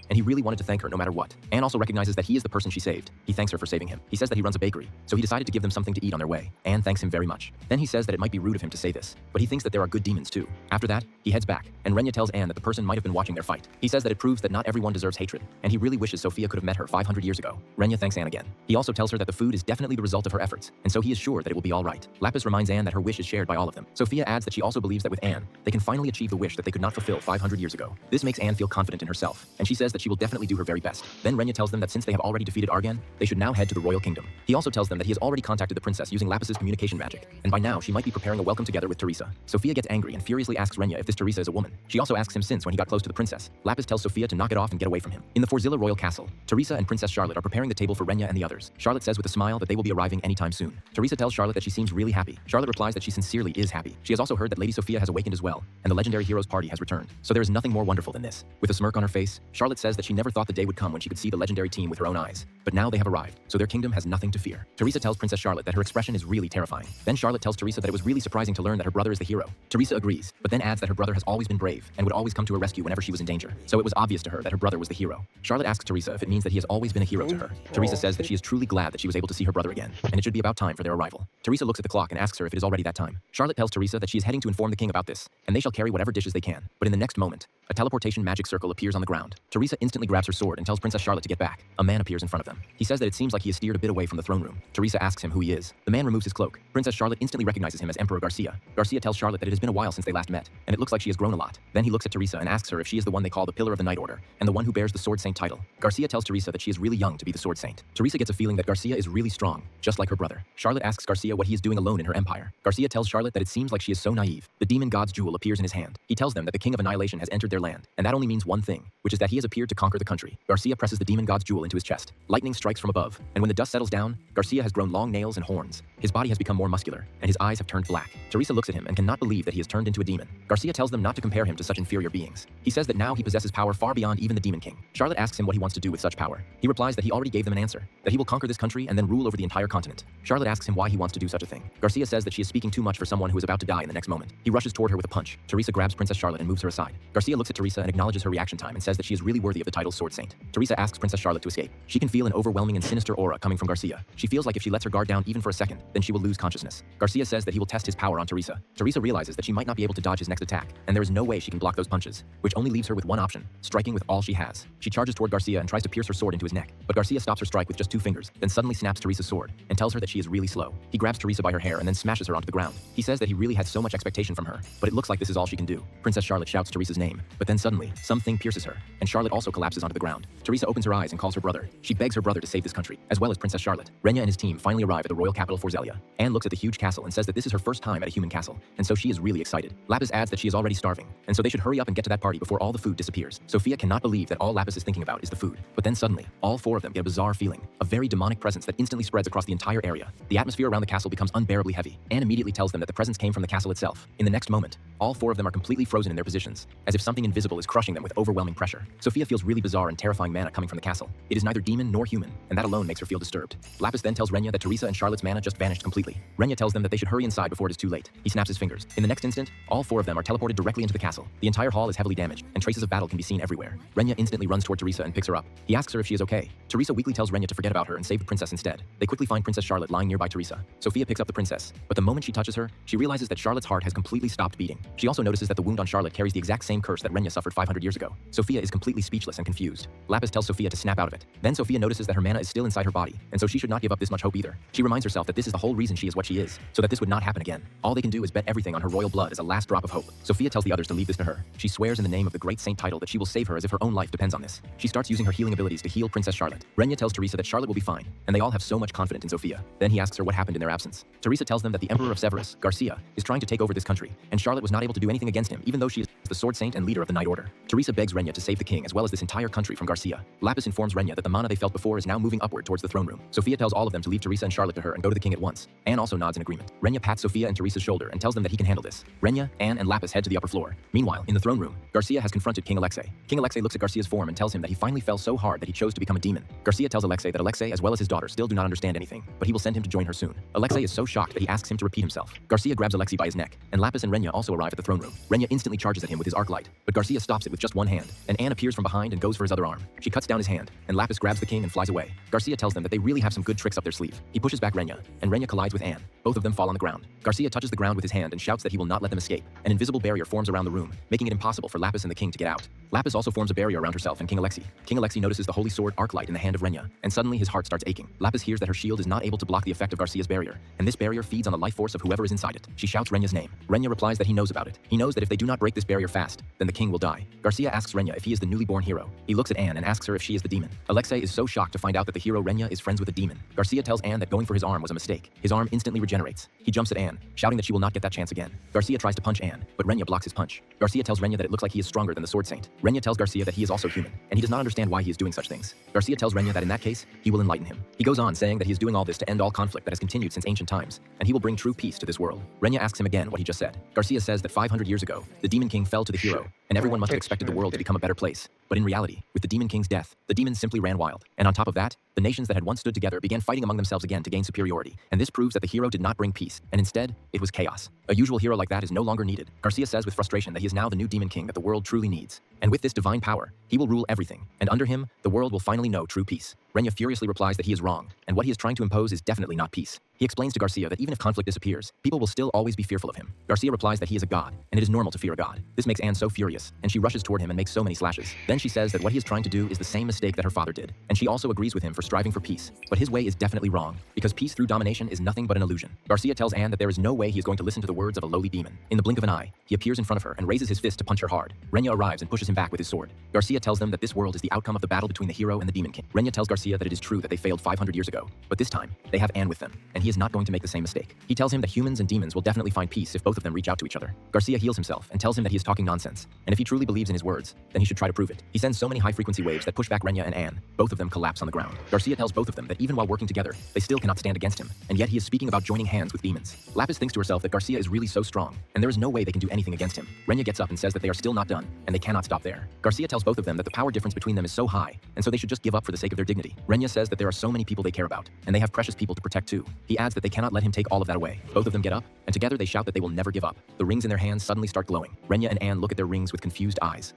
and he really wanted to thank her no matter what. Anne also recognizes that he is the person she saved. He thanks her for saving him. He says that he runs a bakery, so he decided to give them something to eat on their way. Anne thanks him very much. Then he says that it might be rude of him to say this, but he thinks that there are good demons too. After that, he heads back, and Renya tells Anne that the person might have been watching their fight. He says that it proves that not everyone deserves hatred, and he really wishes Sophia could have met her 500 years ago. Renya thanks Anne again. He also tells her that the food is definitely the result of her efforts, and so he is sure that it will be all right. Lapis reminds Anne that her wish is shared by all of them. Sophia adds that she also believes that with Anne, they can finally achieve the wish that they could not fulfill 500 years ago. This makes Anne feel confident in herself, and she says that she will definitely do her very best. Then Renya tells them that since they have already defeated Argan, they should now head to the royal kingdom. He also tells them that he has already contacted the princess using Lapis's communication magic, and by now she might be preparing a welcome together with Teresa. Sophia gets angry and furiously asks Renya if this Teresa is a woman. She also asks him since when he got close to the princess. Lapis tells Sophia to knock it off and get away from him. In the Forzilla royal castle, Teresa and Princess Charlotte are preparing the table for Renya and the others. Charlotte says with a smile that they will be arriving anytime soon. Teresa tells Charlotte that she seems really happy. Charlotte replies that she sincerely is happy. She has also heard that Lady Sophia has awakened as well, and the legendary heroes party has returned. So there is nothing more wonderful than this. With a smirk on her face, Charlotte says that she never thought the day would come when she could see the legendary team with her own eyes. But now they have arrived, so their kingdom has nothing to fear. Teresa tells Princess Charlotte that her expression is really terrifying. Then Charlotte tells Teresa that it was really surprising to learn that her brother is the hero. Teresa agrees, but then adds that her brother has always been brave and would always come to her rescue whenever she was in danger. So it was obvious to her that her brother was the hero. Charlotte asks Teresa if it means that he has always been a hero to her. Teresa says that she is truly glad that she was able to see her brother again, and it should be about time for their arrival. Teresa looks at the clock and asks her if it is already that time. Charlotte tells Teresa that she is heading to inform the king about this, and they shall carry whatever dishes they can. But in the next moment, a teleportation magic circle appears on the ground. Teresa instantly grabs her sword and tells Princess Charlotte to get back. A man appears in front of them. He says that it seems like he is steered a bit away from the throne room. Teresa asks him who he is. The man removes his cloak. Princess Charlotte instantly recognizes him as Emperor Garcia. Garcia tells Charlotte that it has been a while since they last met, and it looks like she has grown a lot. Then he looks at Teresa and asks her if she is the one they call the Pillar of the Night Order, and the one who bears the Sword Saint title. Garcia tells Teresa that she is really young to be the Sword Saint. Teresa gets a feeling that Garcia is really strong, just like her brother. Charlotte asks Garcia what he is doing alone in her empire. Garcia tells Charlotte that it seems like she is so naive. The demon god's jewel scroll appears in his hand. He tells them that the King of Annihilation has entered their land, and that only means one thing, which is that he has appeared to conquer the country. Garcia presses the demon god's jewel into his chest. Lightning strikes from above, and when the dust settles down, Garcia has grown long nails and horns. His body has become more muscular, and his eyes have turned black. Teresa looks at him and cannot believe that he has turned into a demon. Garcia tells them not to compare him to such inferior beings. He says that now he possesses power far beyond even the Demon King. Charlotte asks him what he wants to do with such power. He replies that he already gave them an answer, that he will conquer this country and then rule over the entire continent. Charlotte asks him why he wants to do such a thing. Garcia says that she is speaking too much for someone who is about to die in the next moment. He rushes toward her with a punch. Teresa grabs Princess Charlotte and moves her aside. Garcia looks at Teresa and acknowledges her reaction time and says that she is really worthy of the title Sword Saint. Teresa asks Princess Charlotte to escape. She can feel an overwhelming and sinister aura coming from Garcia. She feels like if she lets her guard down even for a second, then she will lose consciousness. Garcia says that he will test his power on Teresa. Teresa realizes that she might not be able to dodge his next attack, and there is no way she can block those punches, which only leaves her with one option, striking with all she has. She charges toward Garcia and tries to pierce her sword into his neck, but Garcia stops her strike with just 2 fingers, then suddenly snaps Teresa's sword and tells her that she is really slow. He grabs Teresa by her hair and then smashes her onto the ground. He says that he really had so much expectation from her, but it looks like this is all she can do. Princess Charlotte shouts Teresa's name, but then suddenly, something pierces her, and Charlotte also collapses onto the ground. Teresa opens her eyes and calls her brother. She begs her brother to save this country, as well as Princess Charlotte. Renya and his team finally arrive at the royal capital Forzelia. Anne looks at the huge castle and says that this is her first time at a human castle, and so she is really excited. Lapis adds that she is already starving, and so they should hurry up and get to that party before all the food disappears. Sophia cannot believe that all Lapis is thinking about is the food, but then suddenly, all 4 of them get a bizarre feeling, a very demonic presence that instantly spreads across the entire area. The atmosphere around the castle becomes unbearably heavy. Anne immediately tells them that the presence came from the castle itself. In the next moment, all 4 of them are completely frozen in their positions, as if something invisible is crushing them with overwhelming pressure. Sophia feels really bizarre and terrifying mana coming from the castle. It is neither demon nor human, and that alone makes her feel disturbed. Lapis then tells Renya that Teresa and Charlotte's mana just vanished completely. Renya tells them that they should hurry inside before it is too late. He snaps his fingers. In the next instant, all 4 of them are teleported directly into the castle. The entire hall is heavily damaged, and traces of battle can be seen everywhere. Renya instantly runs toward Teresa and picks her up. He asks her if she is okay. Teresa weakly tells Renya to forget about her and save the princess instead. They quickly find Princess Charlotte lying nearby Teresa. Sophia picks up the princess, but the moment she touches her, she realizes that Charlotte's heart has completely stopped beating. She also notices that the wound on Charlotte carries the exact same curse that Renya suffered 500 years ago. Sophia is completely speechless and confused. Lapis tells Sophia to snap out of it. Then Sophia notices that her mana is still inside her body, and so she should not give up this much hope either. She reminds herself that this is the whole reason she is what she is, so that this would not happen again. All they can do is bet everything on her royal blood as a last drop of hope. Sophia tells the others to leave this to her. She swears in the name of the great saint title that she will save her as if her own life depends on this. She starts using her healing abilities to heal Princess Charlotte. Renya tells Teresa that Charlotte will be fine, and they all have so much confidence in Sophia. Then he asks her what happened in their absence. Teresa tells them that the Emperor of Severus, Garcia, is trying to take over this country, and Charlotte was not able to do anything against him even though she is the Sword Saint and leader of the Night Order. Teresa begs Renya to save the king as well as this entire country from Garcia. Lapis informs Renya that the mana they felt before is now moving upward towards the throne room. Sophia tells all of them to leave Teresa and Charlotte to her and go to the king at once. Anne also nods in agreement. Renya pats Sophia and Teresa's shoulder and tells them that he can handle this. Renya, Anne, and Lapis head to the upper floor. Meanwhile, in the throne room, Garcia has confronted King Alexei. King Alexei looks at Garcia's form and tells him that he finally fell so hard that he chose to become a demon. Garcia tells Alexei that Alexei as well as his daughter still do not understand anything, but he will send him to join her soon. Alexei is so shocked that he asks him to repeat himself. Garcia grabs Alexei by his neck, and Lapis and Renya also arrive at the throne room. Renya instantly charges at him with his arc light, but Garcia stops it with just one hand, and Anne appears from behind and goes for his other arm. She cuts down his hand, and Lapis grabs the king and flies away. Garcia tells them that they really have some good tricks up their sleeve. He pushes back Renya, and Renya collides with Anne. Both of them fall on the ground. Garcia touches the ground with his hand and shouts that he will not let them escape. An invisible barrier forms around the room, making it impossible for Lapis and the king to get out. Lapis also forms a barrier around herself and King Alexei. King Alexei notices the holy sword arc light in the hand of Renya, and suddenly his heart starts aching. Lapis hears that her shield is not able to block the effect of Garcia's barrier, and this barrier feeds on the life force of whoever is inside it. She shouts Renya's name. Renya replies that he knows about it. He knows that if they do not break this barrier fast, then the king will die. Garcia asks Renya if he is the newly born hero. He looks at Anne and asks her if she is the demon. Alexei is so shocked to find out that the hero Renya is friends with a demon. Garcia tells Anne that going for his arm was a mistake. His arm instantly regenerates. He jumps at Anne, shouting that she will not get that chance again. Garcia tries to punch Anne, but Renya blocks his punch. Garcia tells Renya that it looks like he is stronger than the Sword Saint. Renya tells Garcia that he is also human, and he does not understand why he is doing such things. Garcia tells Renya that in that case, he will enlighten him. He goes on saying that he is doing all this to end all conflict that has continued since ancient times, and he will bring true peace to this world. Renya asks him again what he just said. Garcia says that 500 years ago, the Demon King fell to the hero, and everyone must have expected the world to become a better place. But in reality, with the Demon King's death, the demons simply ran wild. And on top of that, the nations that had once stood together began fighting among themselves again to gain superiority. And this proves that the hero did not bring peace, and instead, it was chaos. A usual hero like that is no longer needed. Garcia says with frustration that he is now the new Demon King that the world truly needs. And with this divine power, he will rule everything, and under him, the world will finally know true peace. Renya furiously replies that he is wrong, and what he is trying to impose is definitely not peace. He explains to Garcia that even if conflict disappears, people will still always be fearful of him. Garcia replies that he is a god, and it is normal to fear a god. This makes Anne so furious, Everness, and she rushes toward him and makes so many slashes. Then she says that what he is trying to do is the same mistake that her father did, and she also agrees with him for striving for peace. But his way is definitely wrong, because peace through domination is nothing but an illusion. Garcia tells Anne that there is no way he is going to listen to the words of a lowly demon. In the blink of an eye, he appears in front of her and raises his fist to punch her hard. Renya arrives and pushes him back with his sword. Garcia tells them that this world is the outcome of the battle between the hero and the demon king. Renya tells Garcia that it is true that they failed 500 years ago, but this time, they have Anne with them, and he is not going to make the same mistake. He tells him that humans and demons will definitely find peace if both of them reach out to each other. Garcia heals himself and tells him that he is talking nonsense, and if he truly believes in his words, then he should try to prove it. He sends so many high-frequency waves that push back Renya and Anne. Both of them collapse on the ground. Garcia tells both of them that even while working together, they still cannot stand against him, and yet he is speaking about joining hands with demons. Lapis thinks to herself that Garcia is really so strong, and there is no way they can do anything against him. Renya gets up and says that they are still not done, and they cannot stop there. Garcia tells both of them that the power difference between them is so high, and so they should just give up for the sake of their dignity. Renya says that there are so many people they care about, and they have precious people to protect too. He adds that they cannot let him take all of that away. Both of them get up, and together they shout that they will never give up. The rings in their hands suddenly start glowing. Renya and Anne look at their rings with confused eyes.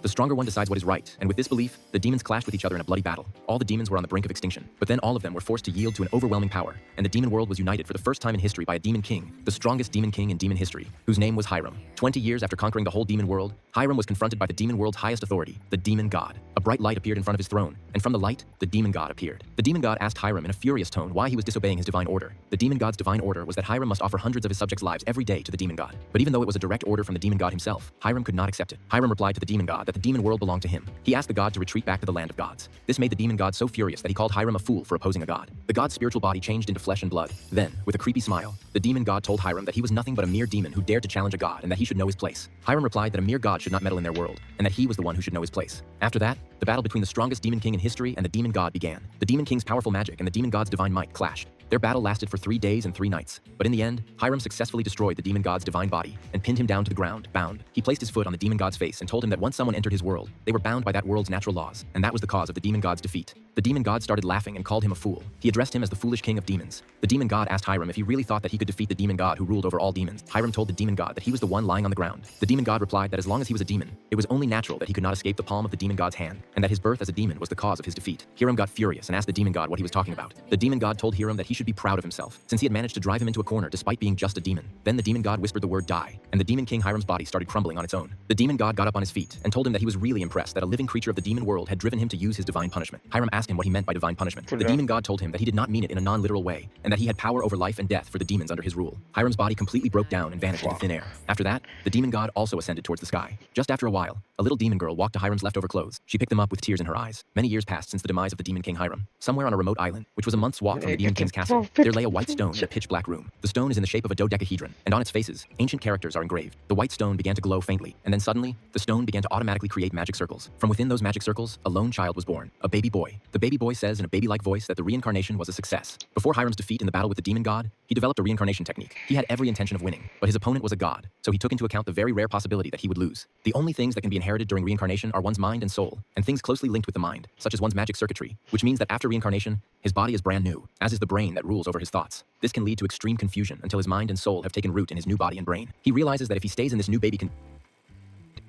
The stronger one decides what is right, and with this belief, the demons clashed with each other in a bloody battle. All the demons were on the brink of extinction, but then all of them were forced to yield to an overwhelming power, and the demon world was united for the first time in history by a demon king, the strongest demon king in demon history, whose name was Hiram. 20 years after conquering the whole demon world, Hiram was confronted by the demon world's highest authority, the demon god. A bright light appeared in front of his throne, and from the light, the demon god appeared. The demon god asked Hiram in a furious tone why he was disobeying his divine order. The demon god's divine order was that Hiram must offer hundreds of his subjects' lives every day to the demon god. But even though it was a direct order from the demon god himself, Hiram could not accept it. Hiram replied to the demon god that the demon world belonged to him. He asked the god to retreat back to the land of gods. This made the demon god so furious that he called Hiram a fool for opposing a god. The god's spiritual body changed into flesh and blood. Then, with a creepy smile, the demon god told Hiram that he was nothing but a mere demon who dared to challenge a god and that he should know his place. Hiram replied that a mere god should not meddle in their world, and that he was the one who should know his place. After that, the battle between the strongest demon king in history and the demon god began. The demon king's powerful magic and the demon god's divine might clashed. Their battle lasted for 3 days and 3 nights, but in the end, Hiram successfully destroyed the demon god's divine body and pinned him down to the ground, bound. He placed his foot on the demon god's face and told him that once someone entered his world, they were bound by that world's natural laws, and that was the cause of the demon god's defeat. The demon god started laughing and called him a fool. He addressed him as the foolish king of demons. The demon god asked Hiram if he really thought that he could defeat the demon god who ruled over all demons. Hiram told the demon god that he was the one lying on the ground. The demon god replied that as long as he was a demon, it was only natural that he could not escape the palm of the demon god's hand, and that his birth as a demon was the cause of his defeat. Hiram got furious and asked the demon god what he was talking about. The demon god told Hiram that he should be proud of himself, since he had managed to drive him into a corner despite being just a demon. Then the demon god whispered the word die, and the demon king Hiram's body started crumbling on its own. The demon god got up on his feet and told him that he was really impressed that a living creature of the demon world had driven him to use his divine punishment. Hiram asked him what he meant by divine punishment. The demon god told him that he did not mean it in a non-literal way, and that he had power over life and death for the demons under his rule. Hiram's body completely broke down and vanished into thin air. After that, the demon god also ascended towards the sky. Just after a while, a little demon girl walked to Hiram's leftover clothes. She picked them up with tears in her eyes. Many years passed since the demise of the demon king Hiram. Somewhere on a remote island, which was a month's walk from the demon king's castle, there lay a white stone in a pitch-black room. The stone is in the shape of a dodecahedron, and on its faces, ancient characters are engraved. The white stone began to glow faintly, and then suddenly, the stone began to automatically create magic circles. From within those magic circles, a lone child was born, a baby boy. The baby boy says in a baby-like voice that the reincarnation was a success. Before Hiram's defeat in the battle with the demon god, he developed a reincarnation technique. He had every intention of winning, but his opponent was a god, so he took into account the very rare possibility that he would lose. The only things that can be inherited during reincarnation are one's mind and soul, and things closely linked with the mind, such as one's magic circuitry, which means that after reincarnation, his body is brand new, as is the brain that rules over his thoughts. This can lead to extreme confusion until his mind and soul have taken root in his new body and brain. He realizes that if he stays in this new baby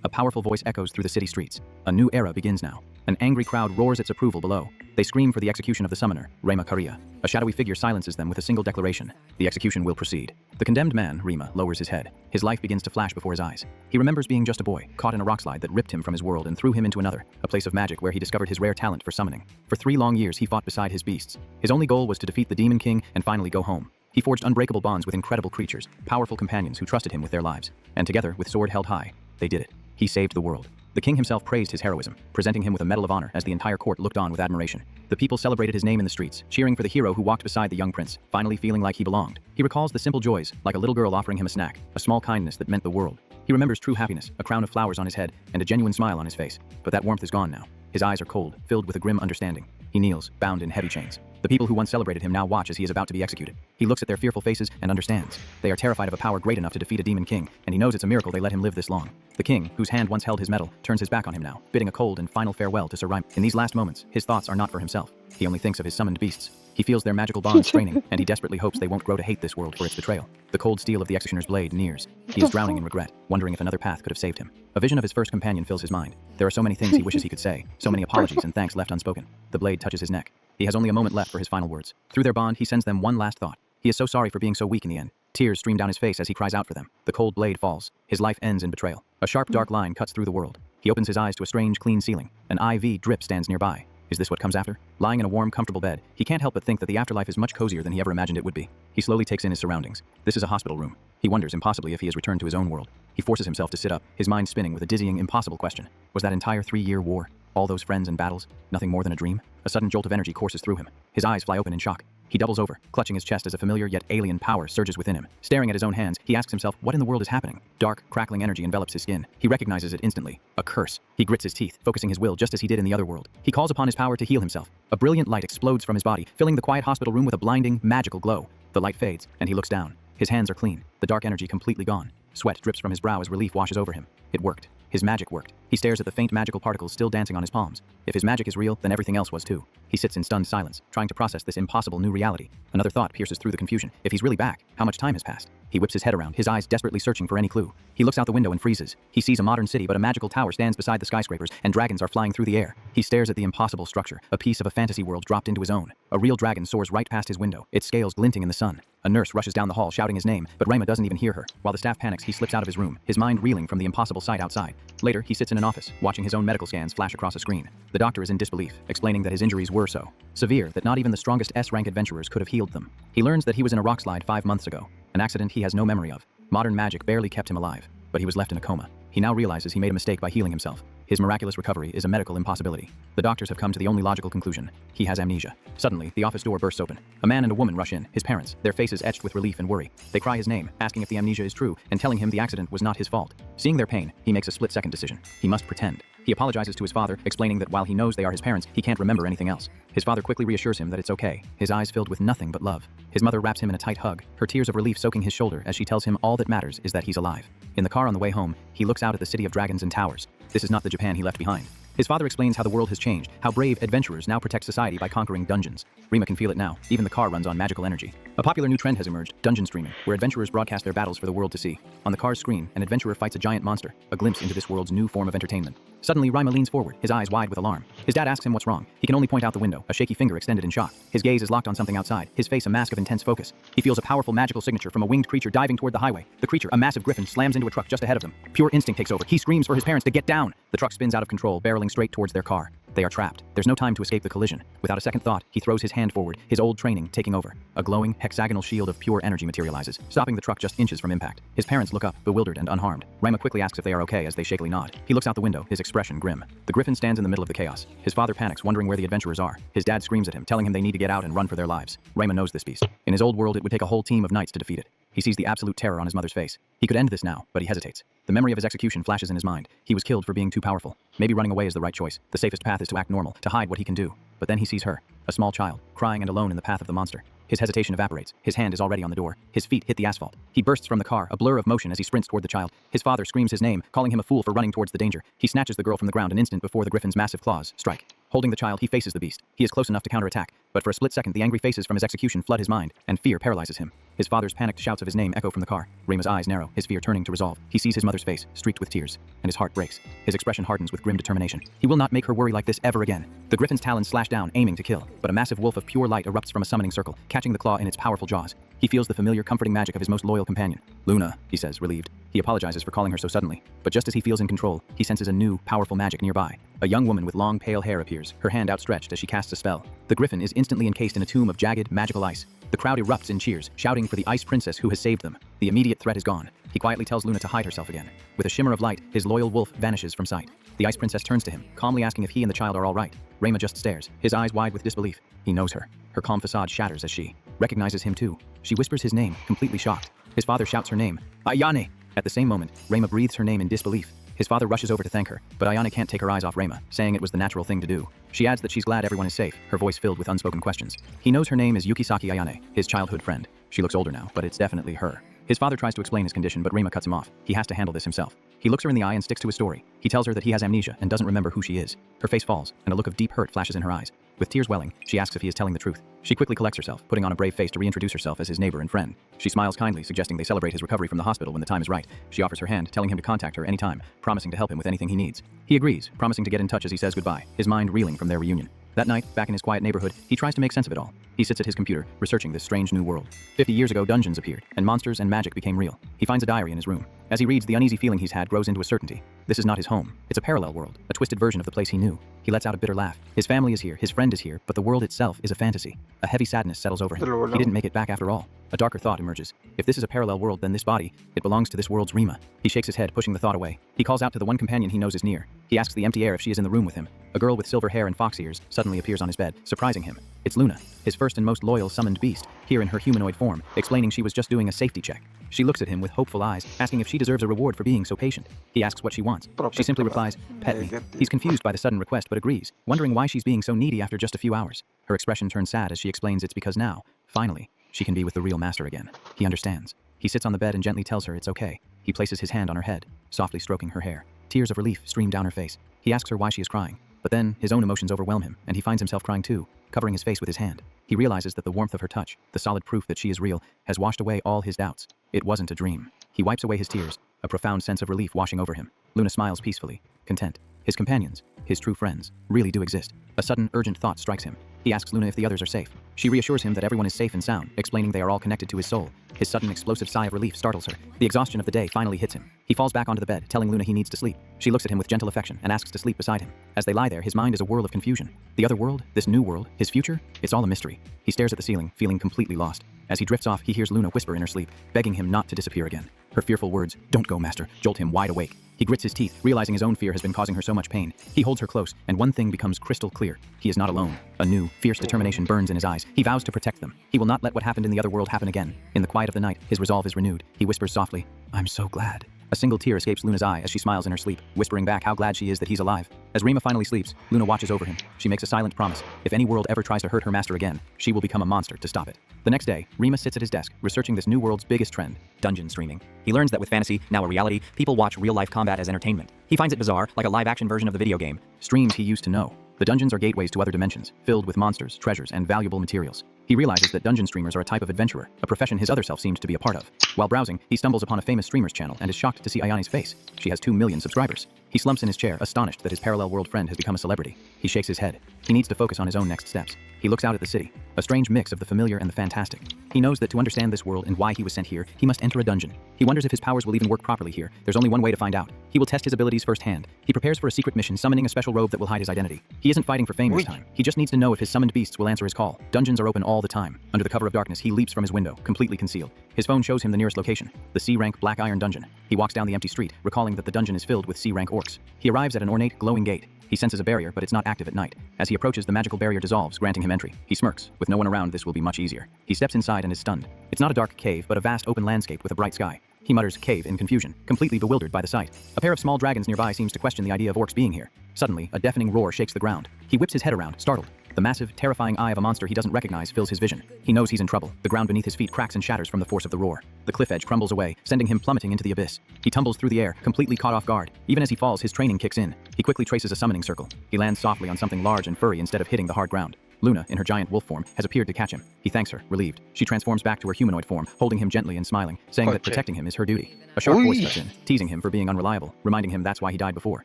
A powerful voice echoes through the city streets. A new era begins now. An angry crowd roars its approval below. They scream for the execution of the summoner, Rema Karia. A shadowy figure silences them with a single declaration. The execution will proceed. The condemned man, Rema, lowers his head. His life begins to flash before his eyes. He remembers being just a boy, caught in a rockslide that ripped him from his world and threw him into another, a place of magic where he discovered his rare talent for summoning. For 3 long years he fought beside his beasts. His only goal was to defeat the Demon King and finally go home. He forged unbreakable bonds with incredible creatures, powerful companions who trusted him with their lives. And together, with sword held high, they did it. He saved the world. The king himself praised his heroism, presenting him with a medal of honor as the entire court looked on with admiration. The people celebrated his name in the streets, cheering for the hero who walked beside the young prince, finally feeling like he belonged. He recalls the simple joys, like a little girl offering him a snack, a small kindness that meant the world. He remembers true happiness, a crown of flowers on his head, and a genuine smile on his face. But that warmth is gone now. His eyes are cold, filled with a grim understanding. He kneels, bound in heavy chains. The people who once celebrated him now watch as he is about to be executed. He looks at their fearful faces and understands. They are terrified of a power great enough to defeat a demon king, and he knows it's a miracle they let him live this long. The king, whose hand once held his medal, turns his back on him now, bidding a cold and final farewell to Sir Rime. In these last moments, his thoughts are not for himself. He only thinks of his summoned beasts. He feels their magical bonds straining, and he desperately hopes they won't grow to hate this world for its betrayal. The cold steel of the executioner's blade nears. He is drowning in regret, wondering if another path could have saved him. A vision of his first companion fills his mind. There are so many things he wishes he could say, so many apologies and thanks left unspoken. The blade touches his neck. He has only a moment left for his final words. Through their bond, he sends them one last thought. He is so sorry for being so weak in the end. Tears stream down his face as he cries out for them. The cold blade falls. His life ends in betrayal. A sharp, dark line cuts through the world. He opens his eyes to a strange, clean ceiling. An IV drip stands nearby. Is this what comes after? Lying in a warm, comfortable bed, he can't help but think that the afterlife is much cozier than he ever imagined it would be. He slowly takes in his surroundings. This is a hospital room. He wonders impossibly if he has returned to his own world. He forces himself to sit up, his mind spinning with a dizzying, impossible question. Was that entire 3-year war, all those friends and battles, nothing more than a dream? A sudden jolt of energy courses through him. His eyes fly open in shock. He doubles over, clutching his chest as a familiar yet alien power surges within him. Staring at his own hands, he asks himself what in the world is happening. Dark, crackling energy envelops his skin. He recognizes it instantly. A curse. He grits his teeth, focusing his will just as he did in the other world. He calls upon his power to heal himself. A brilliant light explodes from his body, filling the quiet hospital room with a blinding, magical glow. The light fades, and he looks down. His hands are clean, the dark energy completely gone. Sweat drips from his brow as relief washes over him. It worked. His magic worked. He stares at the faint magical particles still dancing on his palms. If his magic is real, then everything else was too. He sits in stunned silence, trying to process this impossible new reality. Another thought pierces through the confusion. If he's really back, how much time has passed? He whips his head around, his eyes desperately searching for any clue. He looks out the window and freezes. He sees a modern city, but a magical tower stands beside the skyscrapers, and dragons are flying through the air. He stares at the impossible structure, a piece of a fantasy world dropped into his own. A real dragon soars right past his window, its scales glinting in the sun. A nurse rushes down the hall shouting his name, but Rayma doesn't even hear her. While the staff panics, he slips out of his room, his mind reeling from the impossible sight outside. Later, he sits in an office, watching his own medical scans flash across a screen. The doctor is in disbelief, explaining that his injuries were so severe that not even the strongest S-rank adventurers could have healed them. He learns that he was in a rockslide 5 months ago, an accident he has no memory of. Modern magic barely kept him alive, but he was left in a coma. He now realizes he made a mistake by healing himself. His miraculous recovery is a medical impossibility. The doctors have come to the only logical conclusion. He has amnesia. Suddenly, the office door bursts open. A man and a woman rush in, his parents, their faces etched with relief and worry. They cry his name, asking if the amnesia is true, and telling him the accident was not his fault. Seeing their pain, he makes a split-second decision. He must pretend. He apologizes to his father, explaining that while he knows they are his parents, he can't remember anything else. His father quickly reassures him that it's okay, his eyes filled with nothing but love. His mother wraps him in a tight hug, her tears of relief soaking his shoulder as she tells him all that matters is that he's alive. In the car on the way home, he looks out at the city of dragons and towers. This is not the Japan he left behind. His father explains how the world has changed, how brave adventurers now protect society by conquering dungeons. Rima can feel it now. Even the car runs on magical energy. A popular new trend has emerged, dungeon streaming, where adventurers broadcast their battles for the world to see. On the car's screen, an adventurer fights a giant monster, a glimpse into this world's new form of entertainment. Suddenly, Rima leans forward, his eyes wide with alarm. His dad asks him what's wrong. He can only point out the window, a shaky finger extended in shock. His gaze is locked on something outside, his face a mask of intense focus. He feels a powerful magical signature from a winged creature diving toward the highway. The creature, a massive griffin, slams into a truck just ahead of them. Pure instinct takes over. He screams for his parents to get down. The truck spins out of control, barreling straight towards their car. They are trapped. There's no time to escape the collision. Without a second thought, he throws his hand forward, his old training taking over. A glowing, hexagonal shield of pure energy materializes, stopping the truck just inches from impact. His parents look up, bewildered and unharmed. Rima quickly asks if they are okay as they shakily nod. He looks out the window, his expression grim. The griffin stands in the middle of the chaos. His father panics, wondering where the adventurers are. His dad screams at him, telling him they need to get out and run for their lives. Rima knows this beast. In his old world, it would take a whole team of knights to defeat it. He sees the absolute terror on his mother's face. He could end this now, but he hesitates. The memory of his execution flashes in his mind. He was killed for being too powerful. Maybe running away is the right choice. The safest path is to act normal, to hide what he can do. But then he sees her, a small child, crying and alone in the path of the monster. His hesitation evaporates. His hand is already on the door. His feet hit the asphalt. He bursts from the car, a blur of motion as he sprints toward the child. His father screams his name, calling him a fool for running towards the danger. He snatches the girl from the ground an instant before the griffin's massive claws strike. Holding the child, he faces the beast. He is close enough to counterattack, but for a split second the angry faces from his execution flood his mind, and fear paralyzes him. His father's panicked shouts of his name echo from the car. Rima's eyes narrow, his fear turning to resolve. He sees his mother's face, streaked with tears, and his heart breaks. His expression hardens with grim determination. He will not make her worry like this ever again. The griffin's talons slash down, aiming to kill, but a massive wolf of pure light erupts from a summoning circle, catching the claw in its powerful jaws. He feels the familiar, comforting magic of his most loyal companion. Luna, he says, relieved. He apologizes for calling her so suddenly, but just as he feels in control, he senses a new, powerful magic nearby. A young woman with long, pale hair appears, her hand outstretched as she casts a spell. The griffin is instantly encased in a tomb of jagged, magical ice. The crowd erupts in cheers, shouting for the ice princess who has saved them. The immediate threat is gone. He quietly tells Luna to hide herself again. With a shimmer of light, his loyal wolf vanishes from sight. The ice princess turns to him, calmly asking if he and the child are all right. Rayma just stares, his eyes wide with disbelief. He knows her. Her calm facade shatters as she recognizes him too. She whispers his name, completely shocked. His father shouts her name, Ayane. At the same moment, Rayma breathes her name in disbelief. His father rushes over to thank her, but Ayane can't take her eyes off Rayma, saying it was the natural thing to do. She adds that she's glad everyone is safe, her voice filled with unspoken questions. He knows her name is Yukisaki Ayane, his childhood friend. She looks older now, but it's definitely her. His father tries to explain his condition, but Rayma cuts him off. He has to handle this himself. He looks her in the eye and sticks to his story. He tells her that he has amnesia and doesn't remember who she is. Her face falls, and a look of deep hurt flashes in her eyes. With tears welling, she asks if he is telling the truth. She quickly collects herself, putting on a brave face to reintroduce herself as his neighbor and friend. She smiles kindly, suggesting they celebrate his recovery from the hospital when the time is right. She offers her hand, telling him to contact her anytime, promising to help him with anything he needs. He agrees, promising to get in touch as he says goodbye, his mind reeling from their reunion. That night, back in his quiet neighborhood, he tries to make sense of it all. He sits at his computer, researching this strange new world. 50 years ago, dungeons appeared, and monsters and magic became real. He finds a diary in his room. As he reads, the uneasy feeling he's had grows into a certainty. This is not his home. It's a parallel world, a twisted version of the place he knew. He lets out a bitter laugh. His family is here, his friend is here, but the world itself is a fantasy. A heavy sadness settles over him. He didn't make it back after all. A darker thought emerges. If this is a parallel world, then this body, it belongs to this world's Rima. He shakes his head, pushing the thought away. He calls out to the one companion he knows is near. He asks the empty air if she is in the room with him. A girl with silver hair and fox ears suddenly appears on his bed, surprising him. It's Luna, his first and most loyal summoned beast, here in her humanoid form, explaining she was just doing a safety check. She looks at him with hopeful eyes, asking if she deserves a reward for being so patient. He asks what she wants. She simply replies, "Pet me." He's confused by the sudden request but agrees, wondering why she's being so needy after just a few hours. Her expression turns sad as she explains it's because now, finally, she can be with the real master again. He understands. He sits on the bed and gently tells her it's okay. He places his hand on her head, softly stroking her hair. Tears of relief stream down her face. He asks her why she is crying. But then, his own emotions overwhelm him, and he finds himself crying too, covering his face with his hand. He realizes that the warmth of her touch, the solid proof that she is real, has washed away all his doubts. It wasn't a dream. He wipes away his tears, a profound sense of relief washing over him. Luna smiles peacefully, content. His companions, his true friends, really do exist. A sudden, urgent thought strikes him. He asks Luna if the others are safe. She reassures him that everyone is safe and sound, explaining they are all connected to his soul. His sudden explosive sigh of relief startles her. The exhaustion of the day finally hits him. He falls back onto the bed, telling Luna he needs to sleep. She looks at him with gentle affection and asks to sleep beside him. As they lie there, his mind is a whirl of confusion. The other world, this new world, his future, it's all a mystery. He stares at the ceiling, feeling completely lost. As he drifts off, he hears Luna whisper in her sleep, begging him not to disappear again. Her fearful words, "Don't go, master," jolt him wide awake. He grits his teeth, realizing his own fear has been causing her so much pain. He holds her close, and one thing becomes crystal clear. He is not alone. A new, fierce determination burns in his eyes. He vows to protect them. He will not let what happened in the other world happen again. In the quiet of the night, his resolve is renewed. He whispers softly, "I'm so glad." A single tear escapes Luna's eye as she smiles in her sleep, whispering back how glad she is that he's alive. As Rima finally sleeps, Luna watches over him. She makes a silent promise. If any world ever tries to hurt her master again, she will become a monster to stop it. The next day, Rima sits at his desk, researching this new world's biggest trend, dungeon streaming. He learns that with fantasy, now a reality, people watch real-life combat as entertainment. He finds it bizarre, like a live-action version of the video game. Streams he used to know. The dungeons are gateways to other dimensions, filled with monsters, treasures, and valuable materials. He realizes that dungeon streamers are a type of adventurer, a profession his other self seemed to be a part of. While browsing, he stumbles upon a famous streamer's channel and is shocked to see Ayani's face. She has 2 million subscribers. He slumps in his chair, astonished that his parallel world friend has become a celebrity. He shakes his head. He needs to focus on his own next steps. He looks out at the city, a strange mix of the familiar and the fantastic. He knows that to understand this world and why he was sent here, he must enter a dungeon. He wonders if his powers will even work properly here. There's only one way to find out. He will test his abilities firsthand. He prepares for a secret mission, summoning a special robe that will hide his identity. He isn't fighting for fame this time. He just needs to know if his summoned beasts will answer his call. Dungeons are open all the time. Under the cover of darkness, he leaps from his window, completely concealed. His phone shows him the nearest location, the C-rank Black Iron Dungeon. He walks down the empty street, recalling that the dungeon is filled with C-rank orcs. He arrives at an ornate, glowing gate. He senses a barrier, but it's not active at night. As he approaches, the magical barrier dissolves, granting him entry. He smirks. With no one around, this will be much easier. He steps inside and is stunned. It's not a dark cave, but a vast open landscape with a bright sky. He mutters cave in confusion, completely bewildered by the sight. A pair of small dragons nearby seems to question the idea of orcs being here. Suddenly, a deafening roar shakes the ground. He whips his head around, startled. The massive, terrifying eye of a monster he doesn't recognize fills his vision. He knows he's in trouble. The ground beneath his feet cracks and shatters from the force of the roar. The cliff edge crumbles away, sending him plummeting into the abyss. He tumbles through the air, completely caught off guard. Even as he falls, his training kicks in. He quickly traces a summoning circle. He lands softly on something large and furry instead of hitting the hard ground. Luna, in her giant wolf form, has appeared to catch him. He thanks her, relieved. She transforms back to her humanoid form, holding him gently and smiling, saying that protecting him is her duty. A sharp voice cuts in, teasing him for being unreliable, reminding him that's why he died before.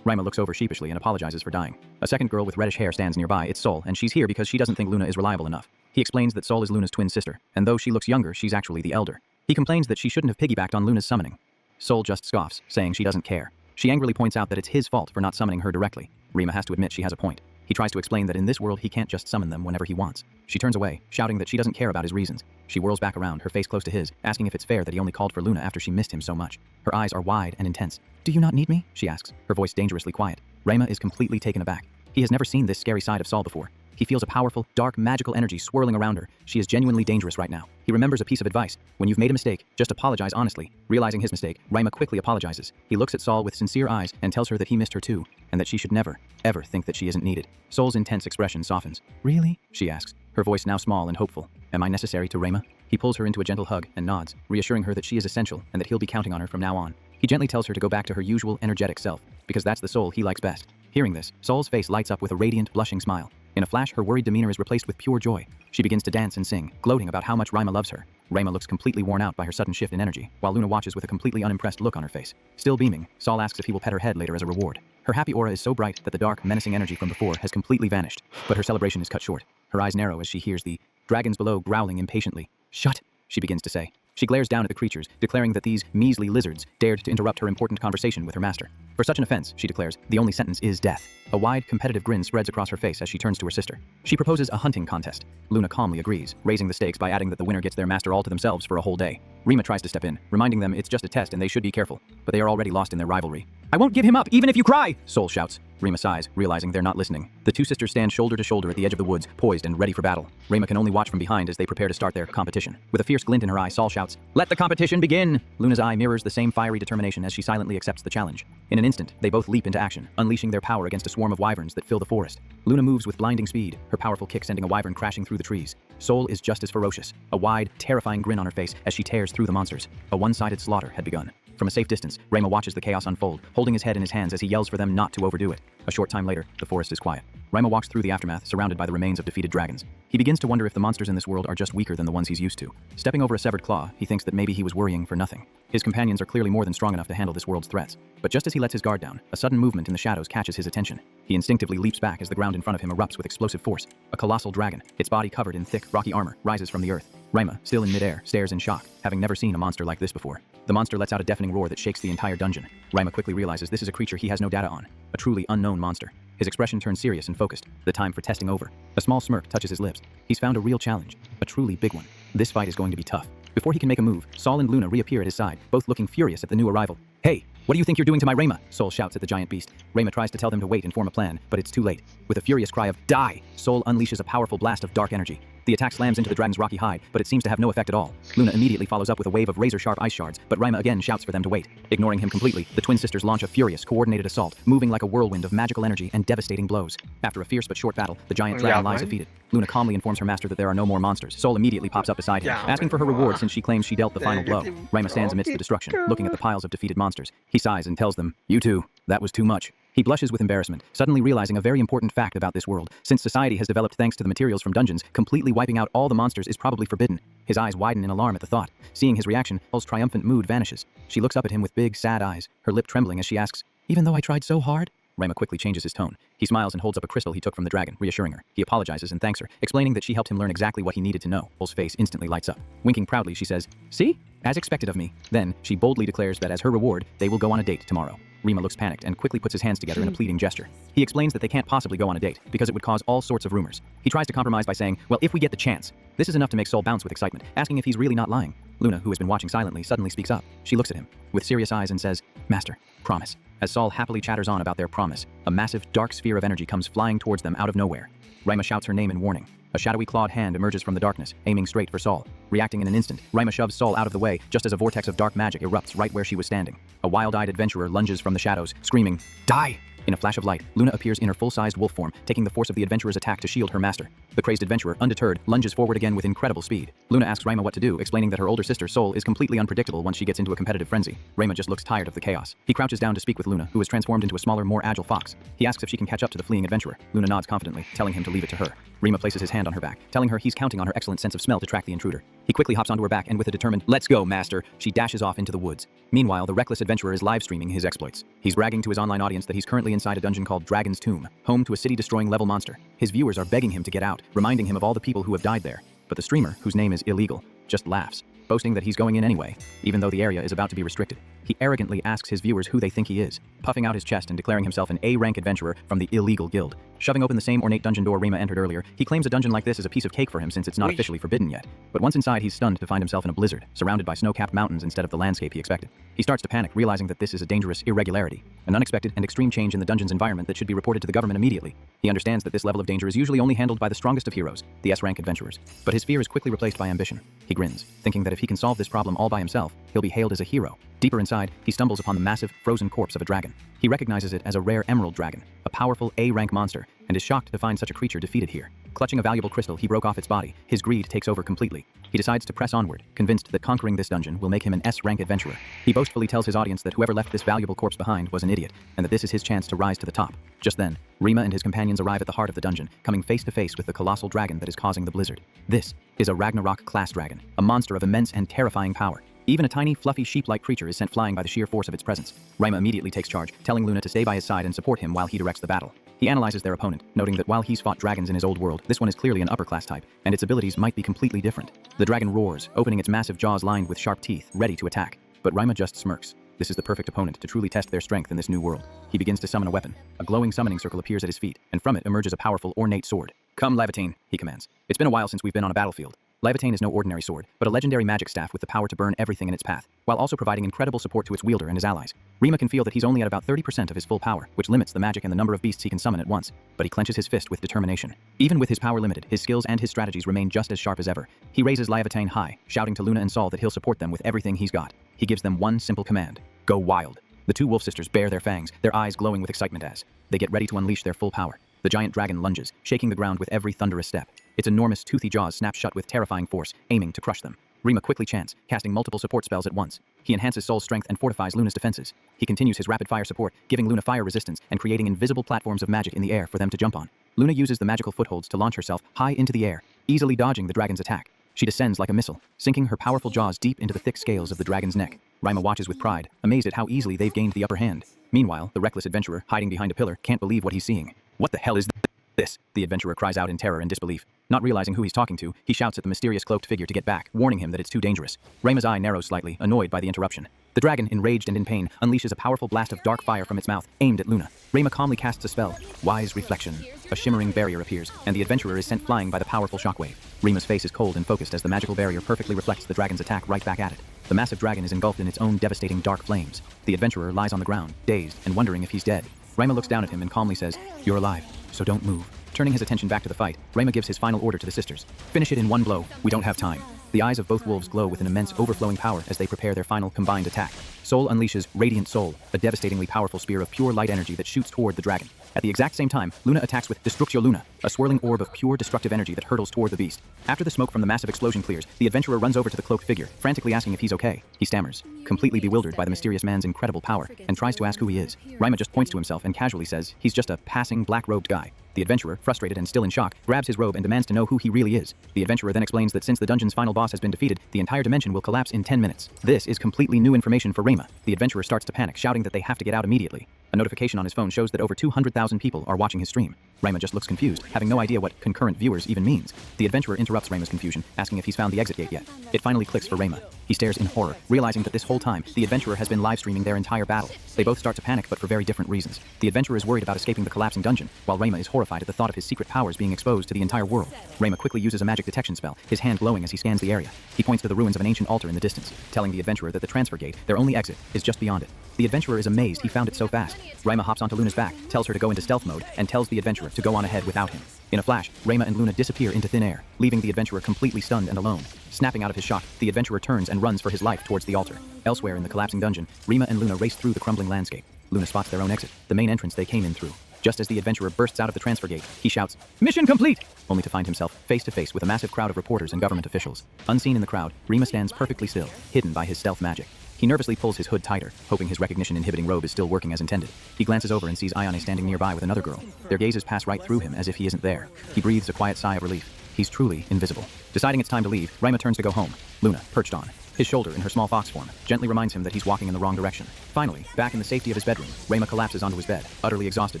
Rima looks over sheepishly and apologizes for dying. A second girl with reddish hair stands nearby. It's Sol, and she's here because she doesn't think Luna is reliable enough. He explains that Sol is Luna's twin sister, and though she looks younger, she's actually the elder. He complains that she shouldn't have piggybacked on Luna's summoning. Sol just scoffs, saying she doesn't care. She angrily points out that it's his fault for not summoning her directly. Rima has to admit she has a point. He tries to explain that in this world he can't just summon them whenever he wants. She turns away, shouting that she doesn't care about his reasons. She whirls back around, her face close to his, asking if it's fair that he only called for Luna after she missed him so much. Her eyes are wide and intense. "Do you not need me?" she asks, her voice dangerously quiet. Rima is completely taken aback. He has never seen this scary side of Sol before. He feels a powerful, dark, magical energy swirling around her. She is genuinely dangerous right now. He remembers a piece of advice. When you've made a mistake, just apologize honestly. Realizing his mistake, Rima quickly apologizes. He looks at Sol with sincere eyes and tells her that he missed her too, and that she should never, ever think that she isn't needed. Sol's intense expression softens. "Really?" she asks, her voice now small and hopeful. "Am I necessary to Rima?" He pulls her into a gentle hug and nods, reassuring her that she is essential and that he'll be counting on her from now on. He gently tells her to go back to her usual energetic self, because that's the Sol he likes best. Hearing this, Sol's face lights up with a radiant, blushing smile. In a flash, her worried demeanor is replaced with pure joy. She begins to dance and sing, gloating about how much Rima loves her. Rima looks completely worn out by her sudden shift in energy, while Luna watches with a completely unimpressed look on her face. Still beaming, Saul asks if he will pet her head later as a reward. Her happy aura is so bright that the dark, menacing energy from before has completely vanished, but her celebration is cut short. Her eyes narrow as she hears the dragons below growling impatiently. "Shut!" she begins to say. She glares down at the creatures, declaring that these measly lizards dared to interrupt her important conversation with her master. For such an offense, she declares, the only sentence is death. A wide, competitive grin spreads across her face as she turns to her sister. She proposes a hunting contest. Luna calmly agrees, raising the stakes by adding that the winner gets their master all to themselves for a whole day. Rima tries to step in, reminding them it's just a test and they should be careful, but they are already lost in their rivalry. "I won't give him up, even if you cry!" Sol shouts. Rima sighs, realizing they're not listening. The two sisters stand shoulder to shoulder at the edge of the woods, poised and ready for battle. Rima can only watch from behind as they prepare to start their competition. With a fierce glint in her eye, Sol shouts, "Let the competition begin!" Luna's eye mirrors the same fiery determination as she silently accepts the challenge. In an instant, they both leap into action, unleashing their power against a swarm of wyverns that fill the forest. Luna moves with blinding speed, her powerful kick sending a wyvern crashing through the trees. Sol is just as ferocious, a wide, terrifying grin on her face as she tears through the monsters. A one-sided slaughter had begun. From a safe distance, Rima watches the chaos unfold, holding his head in his hands as he yells for them not to overdo it. A short time later, the forest is quiet. Rima walks through the aftermath, surrounded by the remains of defeated dragons. He begins to wonder if the monsters in this world are just weaker than the ones he's used to. Stepping over a severed claw, he thinks that maybe he was worrying for nothing. His companions are clearly more than strong enough to handle this world's threats. But just as he lets his guard down, a sudden movement in the shadows catches his attention. He instinctively leaps back as the ground in front of him erupts with explosive force. A colossal dragon, its body covered in thick, rocky armor, rises from the earth. Rima, still in midair, stares in shock, having never seen a monster like this before. The monster lets out a deafening roar that shakes the entire dungeon. Rima quickly realizes this is a creature he has no data on, a truly unknown monster. His expression turns serious and focused, the time for testing over. A small smirk touches his lips. He's found a real challenge, a truly big one. This fight is going to be tough. Before he can make a move, Sol and Luna reappear at his side, both looking furious at the new arrival. "Hey, what do you think you're doing to my Rima?" Sol shouts at the giant beast. Rima tries to tell them to wait and form a plan, but it's too late. With a furious cry of "Die!" Sol unleashes a powerful blast of dark energy. The attack slams into the dragon's rocky hide, but it seems to have no effect at all. Luna immediately follows up with a wave of razor-sharp ice shards, but Rima again shouts for them to wait. Ignoring him completely, the twin sisters launch a furious, coordinated assault, moving like a whirlwind of magical energy and devastating blows. After a fierce but short battle, the giant dragon lies defeated. Luna calmly informs her master that there are no more monsters. Sol immediately pops up beside him, asking for her reward since she claims she dealt the final blow. Rima stands amidst the destruction, looking at the piles of defeated monsters. He sighs and tells them, "You two, that was too much." He blushes with embarrassment, suddenly realizing a very important fact about this world. Since society has developed thanks to the materials from dungeons, completely wiping out all the monsters is probably forbidden. His eyes widen in alarm at the thought. Seeing his reaction, Sol's triumphant mood vanishes. She looks up at him with big, sad eyes, her lip trembling as she asks, "Even though I tried so hard?" Rima quickly changes his tone. He smiles and holds up a crystal he took from the dragon, reassuring her. He apologizes and thanks her, explaining that she helped him learn exactly what he needed to know. Sol's face instantly lights up. Winking proudly, she says, "See? As expected of me." Then, she boldly declares that as her reward, they will go on a date tomorrow. Rima looks panicked and quickly puts his hands together in a pleading gesture. He explains that they can't possibly go on a date, because it would cause all sorts of rumors. He tries to compromise by saying, "Well, if we get the chance." This is enough to make Sol bounce with excitement, asking if he's really not lying. Luna, who has been watching silently, suddenly speaks up. She looks at him, with serious eyes and says, "Master, promise." As Sol happily chatters on about their promise, a massive, dark sphere of energy comes flying towards them out of nowhere. Rima shouts her name in warning. A shadowy clawed hand emerges from the darkness, aiming straight for Sol. Reacting in an instant, Rima shoves Sol out of the way, just as a vortex of dark magic erupts right where she was standing. A wild-eyed adventurer lunges from the shadows, screaming, "Die!" In a flash of light, Luna appears in her full-sized wolf form, taking the force of the adventurer's attack to shield her master. The crazed adventurer, undeterred, lunges forward again with incredible speed. Luna asks Rima what to do, explaining that her older sister, Sol, is completely unpredictable once she gets into a competitive frenzy. Rima just looks tired of the chaos. He crouches down to speak with Luna, who is transformed into a smaller, more agile fox. He asks if she can catch up to the fleeing adventurer. Luna nods confidently, telling him to leave it to her. Rima places his hand on her back, telling her he's counting on her excellent sense of smell to track the intruder. He quickly hops onto her back and with a determined, "Let's go, master," she dashes off into the woods. Meanwhile, the reckless adventurer is live-streaming his exploits. He's bragging to his online audience that he's currently inside a dungeon called Dragon's Tomb, home to a city-destroying level monster. His viewers are begging him to get out, reminding him of all the people who have died there. But the streamer, whose name is Illegal, just laughs, boasting that he's going in anyway, even though the area is about to be restricted. He arrogantly asks his viewers who they think he is, puffing out his chest and declaring himself an A-rank adventurer from the Illegal Guild. Shoving open the same ornate dungeon door Rima entered earlier, he claims a dungeon like this is a piece of cake for him since it's not officially forbidden yet. But once inside, he's stunned to find himself in a blizzard, surrounded by snow-capped mountains instead of the landscape he expected. He starts to panic, realizing that this is a dangerous irregularity, an unexpected and extreme change in the dungeon's environment that should be reported to the government immediately. He understands that this level of danger is usually only handled by the strongest of heroes, the S-rank adventurers. But his fear is quickly replaced by ambition. He grins, thinking that if he can solve this problem all by himself, he'll be hailed as a hero. Deeper inside, he stumbles upon the massive, frozen corpse of a dragon. He recognizes it as a rare emerald dragon, a powerful A-rank monster, and is shocked to find such a creature defeated here. Clutching a valuable crystal, he broke off its body. His greed takes over completely. He decides to press onward, convinced that conquering this dungeon will make him an S-rank adventurer. He boastfully tells his audience that whoever left this valuable corpse behind was an idiot, and that this is his chance to rise to the top. Just then, Rima and his companions arrive at the heart of the dungeon, coming face to face with the colossal dragon that is causing the blizzard. This is a Ragnarok-class dragon, a monster of immense and terrifying power. Even a tiny, fluffy, sheep-like creature is sent flying by the sheer force of its presence. Rima immediately takes charge, telling Luna to stay by his side and support him while he directs the battle. He analyzes their opponent, noting that while he's fought dragons in his old world, this one is clearly an upper-class type, and its abilities might be completely different. The dragon roars, opening its massive jaws lined with sharp teeth, ready to attack. But Rima just smirks. This is the perfect opponent to truly test their strength in this new world. He begins to summon a weapon. A glowing summoning circle appears at his feet, and from it emerges a powerful, ornate sword. "Come, Lavatane," he commands. "It's been a while since we've been on a battlefield." Lavatane is no ordinary sword, but a legendary magic staff with the power to burn everything in its path, while also providing incredible support to its wielder and his allies. Rima can feel that he's only at about 30% of his full power, which limits the magic and the number of beasts he can summon at once, but he clenches his fist with determination. Even with his power limited, his skills and his strategies remain just as sharp as ever. He raises Lavatane high, shouting to Luna and Sol that he'll support them with everything he's got. He gives them one simple command: go wild. The two wolf sisters bare their fangs, their eyes glowing with excitement as they get ready to unleash their full power. The giant dragon lunges, shaking the ground with every thunderous step. Its enormous, toothy jaws snap shut with terrifying force, aiming to crush them. Rima quickly chants, casting multiple support spells at once. He enhances Sol's strength and fortifies Luna's defenses. He continues his rapid-fire support, giving Luna fire resistance and creating invisible platforms of magic in the air for them to jump on. Luna uses the magical footholds to launch herself high into the air, easily dodging the dragon's attack. She descends like a missile, sinking her powerful jaws deep into the thick scales of the dragon's neck. Rima watches with pride, amazed at how easily they've gained the upper hand. Meanwhile, the reckless adventurer, hiding behind a pillar, can't believe what he's seeing. "What the hell is this?" the adventurer cries out in terror and disbelief. Not realizing who he's talking to, he shouts at the mysterious cloaked figure to get back, warning him that it's too dangerous. Rima's eye narrows slightly, annoyed by the interruption. The dragon, enraged and in pain, unleashes a powerful blast of dark fire from its mouth, aimed at Luna. Rima calmly casts a spell. Wise reflection. A shimmering barrier appears, and the adventurer is sent flying by the powerful shockwave. Rima's face is cold and focused as the magical barrier perfectly reflects the dragon's attack right back at it. The massive dragon is engulfed in its own devastating dark flames. The adventurer lies on the ground, dazed and wondering if he's dead. Rima looks down at him and calmly says, "You're alive, so don't move." Turning his attention back to the fight, Rima gives his final order to the sisters. "Finish it in one blow. We don't have time." The eyes of both wolves glow with an immense overflowing power as they prepare their final combined attack. Sol unleashes Radiant Soul, a devastatingly powerful spear of pure light energy that shoots toward the dragon. At the exact same time, Luna attacks with Destructio Luna, a swirling orb of pure destructive energy that hurtles toward the beast. After the smoke from the massive explosion clears, the adventurer runs over to the cloaked figure, frantically asking if he's okay. He stammers, completely bewildered by the mysterious man's incredible power, and tries to ask who he is. Rima just points to himself and casually says he's just a passing black-robed guy. The adventurer, frustrated and still in shock, grabs his robe and demands to know who he really is. The adventurer then explains that since the dungeon's final boss has been defeated, the entire dimension will collapse in 10 minutes. This is completely new information for Rima. The adventurer starts to panic, shouting that they have to get out immediately. A notification on his phone shows that over 200,000 people are watching his stream. Rima just looks confused, having no idea what concurrent viewers even means. The adventurer interrupts Rima's confusion, asking if he's found the exit gate yet. It finally clicks for Rima. He stares in horror, realizing that this whole time, the adventurer has been live-streaming their entire battle. They both start to panic, but for very different reasons. The adventurer is worried about escaping the collapsing dungeon, while Rima is horrified at the thought of his secret powers being exposed to the entire world. Rima quickly uses a magic detection spell, his hand glowing as he scans the area. He points to the ruins of an ancient altar in the distance, telling the adventurer that the transfer gate, their only exit, is just beyond it. The adventurer is amazed he found it so fast. Rima hops onto Luna's back, tells her to go into stealth mode, and tells the adventurer to go on ahead without him. In a flash, Rima and Luna disappear into thin air, leaving the adventurer completely stunned and alone. Snapping out of his shock, the adventurer turns and runs for his life towards the altar. Elsewhere in the collapsing dungeon, Rima and Luna race through the crumbling landscape. Luna spots their own exit, the main entrance they came in through. Just as the adventurer bursts out of the transfer gate, he shouts, "Mission complete!" only to find himself face to face with a massive crowd of reporters and government officials. Unseen in the crowd, Rima stands perfectly still, hidden by his stealth magic. He nervously pulls his hood tighter, hoping his recognition-inhibiting robe is still working as intended. He glances over and sees Ayane standing nearby with another girl. Their gazes pass right through him as if he isn't there. He breathes a quiet sigh of relief. He's truly invisible. Deciding it's time to leave, Rima turns to go home. Luna, perched on his shoulder in her small fox form, gently reminds him that he's walking in the wrong direction. Finally, back in the safety of his bedroom, Rima collapses onto his bed, utterly exhausted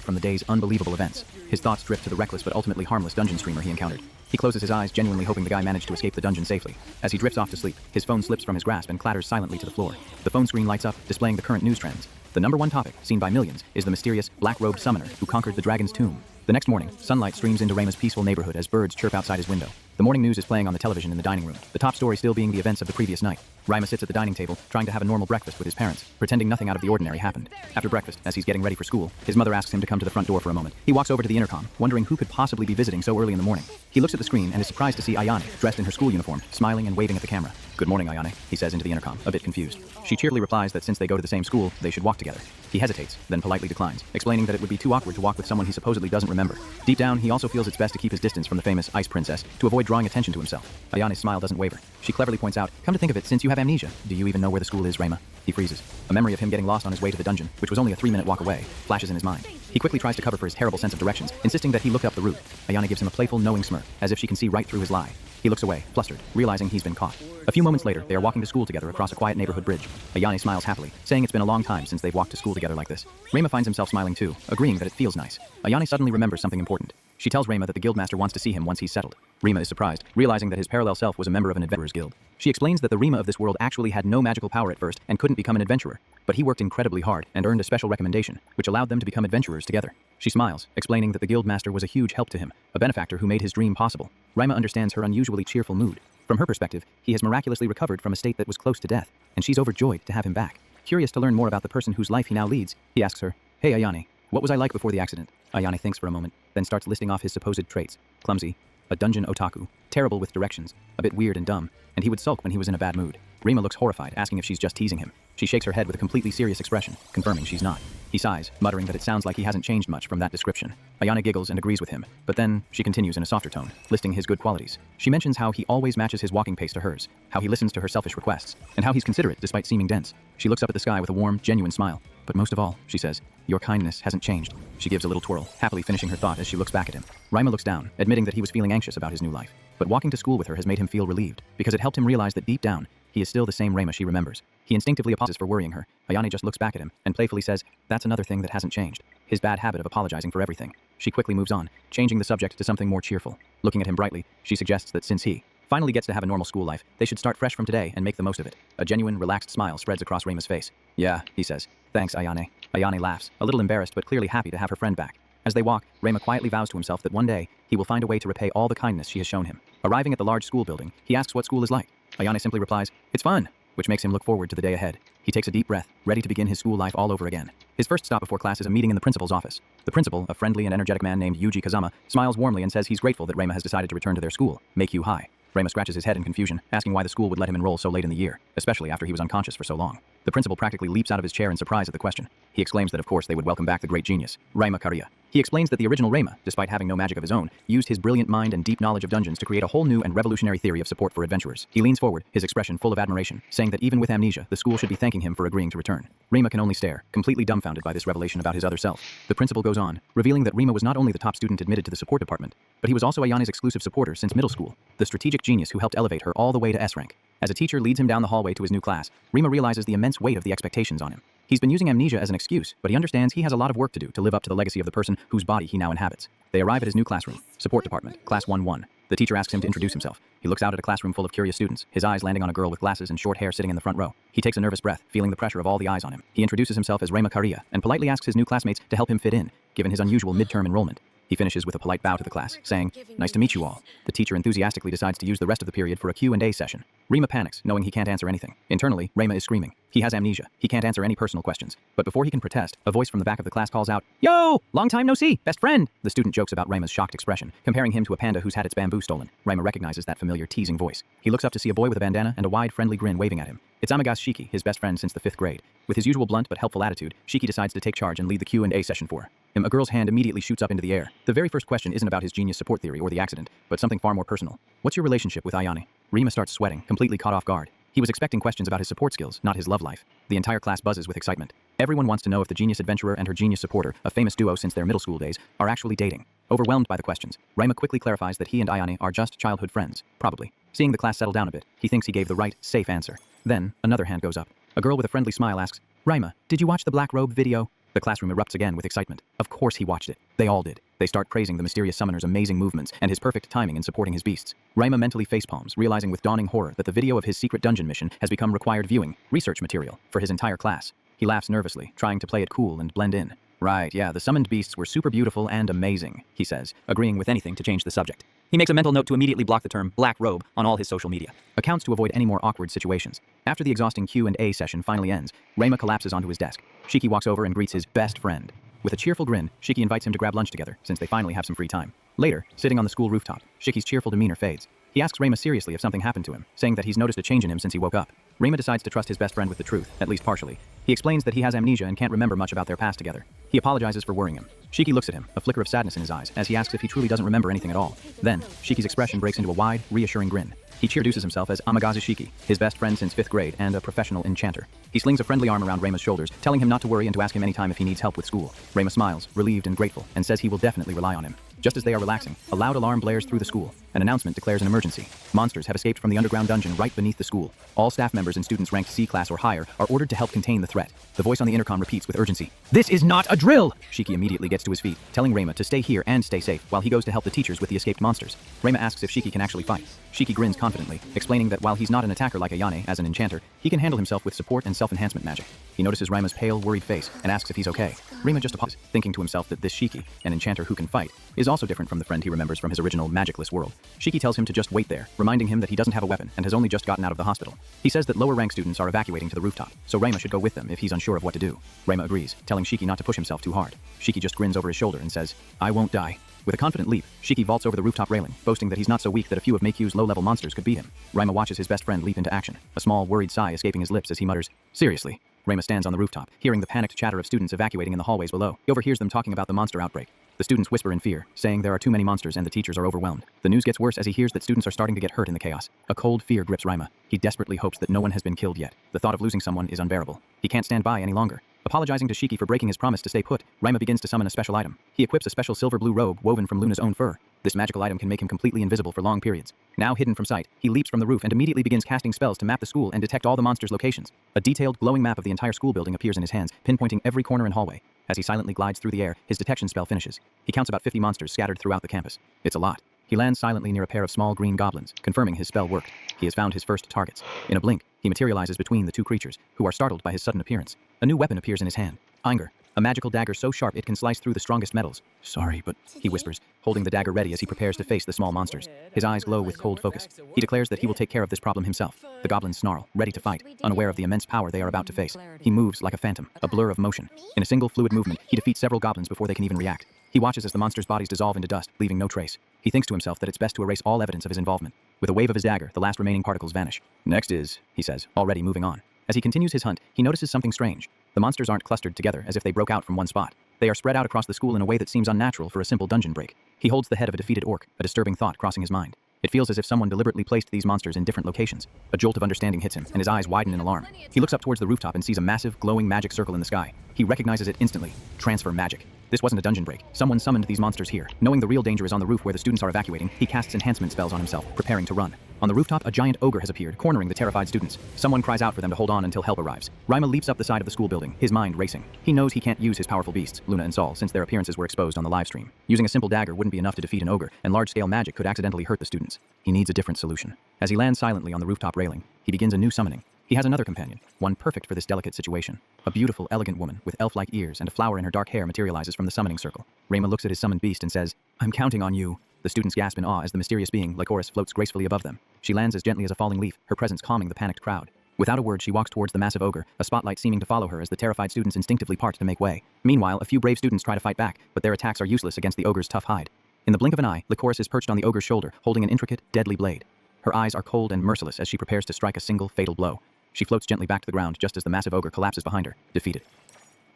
from the day's unbelievable events. His thoughts drift to the reckless but ultimately harmless dungeon streamer he encountered. He closes his eyes, genuinely hoping the guy managed to escape the dungeon safely. As he drifts off to sleep, his phone slips from his grasp and clatters silently to the floor. The phone screen lights up, displaying the current news trends. The #1 topic, seen by millions, is the mysterious, black-robed summoner who conquered the dragon's tomb. The next morning, sunlight streams into Rima's peaceful neighborhood as birds chirp outside his window. The morning news is playing on the television in the dining room, the top story still being the events of the previous night. Rima sits at the dining table, trying to have a normal breakfast with his parents, pretending nothing out of the ordinary happened. After breakfast, as he's getting ready for school, his mother asks him to come to the front door for a moment. He walks over to the intercom, wondering who could possibly be visiting so early in the morning. He looks at the screen and is surprised to see Ayane, dressed in her school uniform, smiling and waving at the camera. Good morning, Ayane, he says into the intercom, a bit confused. She cheerfully replies that since they go to the same school, they should walk together. He hesitates, then politely declines, explaining that it would be too awkward to walk with someone he supposedly doesn't remember. Deep down, he also feels it's best to keep his distance from the famous ice princess to avoid drawing attention to himself. Ayane's smile doesn't waver. She cleverly points out, come to think of it, since you have amnesia, do you even know where the school is, Rema? He freezes. A memory of him getting lost on his way to the dungeon, which was only a 3-minute walk away, flashes in his mind. He quickly tries to cover for his terrible sense of directions, insisting that he looked up the route. Ayane gives him a playful, knowing smirk, as if she can see right through his lie. He looks away, flustered, realizing he's been caught. A few moments later, they are walking to school together across a quiet neighborhood bridge. Ayane smiles happily, saying it's been a long time since they've walked to school together like this. Rema finds himself smiling too, agreeing that it feels nice. Ayane suddenly remembers something important. She tells Rema that the guildmaster wants to see him once he's settled. Rema is surprised, realizing that his parallel self was a member of an adventurer's guild. She explains that the Rema of this world actually had no magical power at first and couldn't become an adventurer, but he worked incredibly hard and earned a special recommendation, which allowed them to become adventurers together. She smiles, explaining that the guildmaster was a huge help to him, a benefactor who made his dream possible. Rema understands her unusually cheerful mood. From her perspective, he has miraculously recovered from a state that was close to death, and she's overjoyed to have him back. Curious to learn more about the person whose life he now leads, he asks her, "Hey Ayane, what was I like before the accident?" Ayane thinks for a moment, then starts listing off his supposed traits. Clumsy, a dungeon otaku, terrible with directions, a bit weird and dumb, and he would sulk when he was in a bad mood. Rema looks horrified, asking if she's just teasing him. She shakes her head with a completely serious expression, confirming she's not. He sighs, muttering that it sounds like he hasn't changed much from that description. Ayane giggles and agrees with him, but then she continues in a softer tone, listing his good qualities. She mentions how he always matches his walking pace to hers, how he listens to her selfish requests, and how he's considerate despite seeming dense. She looks up at the sky with a warm, genuine smile. But most of all, she says, your kindness hasn't changed. She gives a little twirl, happily finishing her thought as she looks back at him. Rema looks down, admitting that he was feeling anxious about his new life. But walking to school with her has made him feel relieved, because it helped him realize that deep down, he is still the same Rema she remembers. He instinctively apologizes for worrying her. Ayane just looks back at him and playfully says, that's another thing that hasn't changed. His bad habit of apologizing for everything. She quickly moves on, changing the subject to something more cheerful. Looking at him brightly, she suggests that since he finally gets to have a normal school life, they should start fresh from today and make the most of it. A genuine, relaxed smile spreads across Rema's face. Yeah, he says. Thanks, Ayane. Ayane laughs, a little embarrassed but clearly happy to have her friend back. As they walk, Rema quietly vows to himself that one day, he will find a way to repay all the kindness she has shown him. Arriving at the large school building, he asks what school is like. Ayane simply replies, it's fun, which makes him look forward to the day ahead. He takes a deep breath, ready to begin his school life all over again. His first stop before class is a meeting in the principal's office. The principal, a friendly and energetic man named Yuji Kazama, smiles warmly and says he's grateful that Rema has decided to return to their school, Make You High. Rema scratches his head in confusion, asking why the school would let him enroll so late in the year, especially after he was unconscious for so long. The principal practically leaps out of his chair in surprise at the question. He exclaims that of course they would welcome back the great genius, Rema Kariya. He explains that the original Rema, despite having no magic of his own, used his brilliant mind and deep knowledge of dungeons to create a whole new and revolutionary theory of support for adventurers. He leans forward, his expression full of admiration, saying that even with amnesia, the school should be thanking him for agreeing to return. Rema can only stare, completely dumbfounded by this revelation about his other self. The principal goes on, revealing that Rema was not only the top student admitted to the support department, but he was also Ayane's exclusive supporter since middle school, the strategic genius who helped elevate her all the way to S rank. As a teacher leads him down the hallway to his new class, Rema realizes the immense weight of the expectations on him. He's been using amnesia as an excuse, but he understands he has a lot of work to do to live up to the legacy of the person whose body he now inhabits. They arrive at his new classroom, support department, class 1-1. The teacher asks him to introduce himself. He looks out at a classroom full of curious students, his eyes landing on a girl with glasses and short hair sitting in the front row. He takes a nervous breath, feeling the pressure of all the eyes on him. He introduces himself as Rema Kariya and politely asks his new classmates to help him fit in, given his unusual midterm enrollment. He finishes with a polite bow to the class, saying, nice to meet you all. The teacher enthusiastically decides to use the rest of the period for a Q&A session. Rema panics, knowing he can't answer anything. Internally, Rema is screaming. He has amnesia. He can't answer any personal questions. But before he can protest, a voice from the back of the class calls out, yo! Long time no see! Best friend! The student jokes about Rema's shocked expression, comparing him to a panda who's had its bamboo stolen. Rema recognizes that familiar teasing voice. He looks up to see a boy with a bandana and a wide, friendly grin waving at him. It's Amaga's Shiki, his best friend since the 5th grade. With his usual blunt but helpful attitude, Shiki decides to take charge and lead the Q&A session for her. A girl's hand immediately shoots up into the air. The very first question isn't about his genius support theory or the accident, but something far more personal. What's your relationship with Ayane? Rema starts sweating, completely caught off guard. He was expecting questions about his support skills, not his love life. The entire class buzzes with excitement. Everyone wants to know if the genius adventurer and her genius supporter, a famous duo since their middle school days, are actually dating. Overwhelmed by the questions, Rema quickly clarifies that he and Ayane are just childhood friends, probably. Seeing the class settle down a bit, he thinks he gave the right, safe answer. Then, another hand goes up. A girl with a friendly smile asks, Rema, did you watch the Black Robe video? The classroom erupts again with excitement. Of course he watched it. They all did. They start praising the mysterious summoner's amazing movements and his perfect timing in supporting his beasts. Rema mentally facepalms, realizing with dawning horror that the video of his secret dungeon mission has become required viewing, research material, for his entire class. He laughs nervously, trying to play it cool and blend in. Right, yeah, the summoned beasts were super beautiful and amazing, he says, agreeing with anything to change the subject. He makes a mental note to immediately block the term Black Robe on all his social media. Accounts to avoid any more awkward situations. After the exhausting Q&A session finally ends, Rema collapses onto his desk. Shiki walks over and greets his best friend. With a cheerful grin, Shiki invites him to grab lunch together, since they finally have some free time. Later, sitting on the school rooftop, Shiki's cheerful demeanor fades. He asks Rayma seriously if something happened to him, saying that he's noticed a change in him since he woke up. Rayma decides to trust his best friend with the truth, at least partially. He explains that he has amnesia and can't remember much about their past together. He apologizes for worrying him. Shiki looks at him, a flicker of sadness in his eyes, as he asks if he truly doesn't remember anything at all. Then, Shiki's expression breaks into a wide, reassuring grin. He introduces himself as Amagazu Shiki, his best friend since 5th grade and a professional enchanter. He slings a friendly arm around Rayma's shoulders, telling him not to worry and to ask him anytime if he needs help with school. Rayma smiles, relieved and grateful, and says he will definitely rely on him. Just as they are relaxing, a loud alarm blares through the school. An announcement declares an emergency. Monsters have escaped from the underground dungeon right beneath the school. All staff members and students ranked C class or higher are ordered to help contain the threat. The voice on the intercom repeats with urgency. "This is not a drill!" Shiki immediately gets to his feet, telling Rayma to stay here and stay safe while he goes to help the teachers with the escaped monsters. Rayma asks if Shiki can actually fight. Shiki grins confidently, explaining that while he's not an attacker like Ayane as an enchanter, he can handle himself with support and self-enhancement magic. He notices Rayma's pale, worried face and asks if he's okay. Rayma just pauses, thinking to himself that this Shiki, an enchanter who can fight, is also different from the friend he remembers from his original magicless world. Shiki tells him to just wait there, reminding him that he doesn't have a weapon and has only just gotten out of the hospital. He says that lower rank students are evacuating to the rooftop, so Rayma should go with them if he's unsure of what to do. Rayma agrees, telling Shiki not to push himself too hard. Shiki just grins over his shoulder and says, "I won't die." With a confident leap, Shiki vaults over the rooftop railing, boasting that he's not so weak that a few of Meikyu's low-level monsters could beat him. Rayma watches his best friend leap into action, a small, worried sigh escaping his lips as he mutters, "Seriously?" Rayma stands on the rooftop, hearing the panicked chatter of students evacuating in the hallways below. He overhears them talking about the monster outbreak. The students whisper in fear, saying there are too many monsters and the teachers are overwhelmed. The news gets worse as he hears that students are starting to get hurt in the chaos. A cold fear grips Rayma. He desperately hopes that no one has been killed yet. The thought of losing someone is unbearable. He can't stand by any longer. Apologizing to Shiki for breaking his promise to stay put, Rayma begins to summon a special item. He equips a special silver-blue robe woven from Luna's own fur. This magical item can make him completely invisible for long periods. Now hidden from sight, he leaps from the roof and immediately begins casting spells to map the school and detect all the monsters' locations. A detailed, glowing map of the entire school building appears in his hands, pinpointing every corner and hallway. As he silently glides through the air, his detection spell finishes. He counts about 50 monsters scattered throughout the campus. It's a lot. He lands silently near a pair of small green goblins, confirming his spell worked. He has found his first targets. In a blink, he materializes between the two creatures, who are startled by his sudden appearance. A new weapon appears in his hand. Anger, a magical dagger so sharp it can slice through the strongest metals. "Sorry, but," he whispers, holding the dagger ready as he prepares to face the small monsters. His eyes glow with cold focus. He declares that he will take care of this problem himself. The goblins snarl, ready to fight, unaware of the immense power they are about to face. He moves like a phantom, a blur of motion. In a single fluid movement, he defeats several goblins before they can even react. He watches as the monsters' bodies dissolve into dust, leaving no trace. He thinks to himself that it's best to erase all evidence of his involvement. With a wave of his dagger, the last remaining particles vanish. "Next is," he says, already moving on. As he continues his hunt, he notices something strange. The monsters aren't clustered together as if they broke out from one spot. They are spread out across the school in a way that seems unnatural for a simple dungeon break. He holds the head of a defeated orc, a disturbing thought crossing his mind. It feels as if someone deliberately placed these monsters in different locations. A jolt of understanding hits him, and his eyes widen in alarm. He looks up towards the rooftop and sees a massive, glowing magic circle in the sky. He recognizes it instantly. Transfer magic. This wasn't a dungeon break. Someone summoned these monsters here. Knowing the real danger is on the roof where the students are evacuating, he casts enhancement spells on himself, preparing to run. On the rooftop, a giant ogre has appeared, cornering the terrified students. Someone cries out for them to hold on until help arrives. Rayma leaps up the side of the school building, his mind racing. He knows he can't use his powerful beasts, Luna and Sol, since their appearances were exposed on the live stream. Using a simple dagger wouldn't be enough to defeat an ogre, and large-scale magic could accidentally hurt the students. He needs a different solution. As he lands silently on the rooftop railing, he begins a new summoning. He has another companion, one perfect for this delicate situation. A beautiful, elegant woman with elf-like ears and a flower in her dark hair materializes from the summoning circle. Rayma looks at his summoned beast and says, "I'm counting on you." The students gasp in awe as the mysterious being, Lycoris, floats gracefully above them. She lands as gently as a falling leaf, her presence calming the panicked crowd. Without a word, she walks towards the massive ogre, a spotlight seeming to follow her as the terrified students instinctively part to make way. Meanwhile, a few brave students try to fight back, but their attacks are useless against the ogre's tough hide. In the blink of an eye, Lycoris is perched on the ogre's shoulder, holding an intricate, deadly blade. Her eyes are cold and merciless as she prepares to strike a single, fatal blow. She floats gently back to the ground just as the massive ogre collapses behind her, defeated.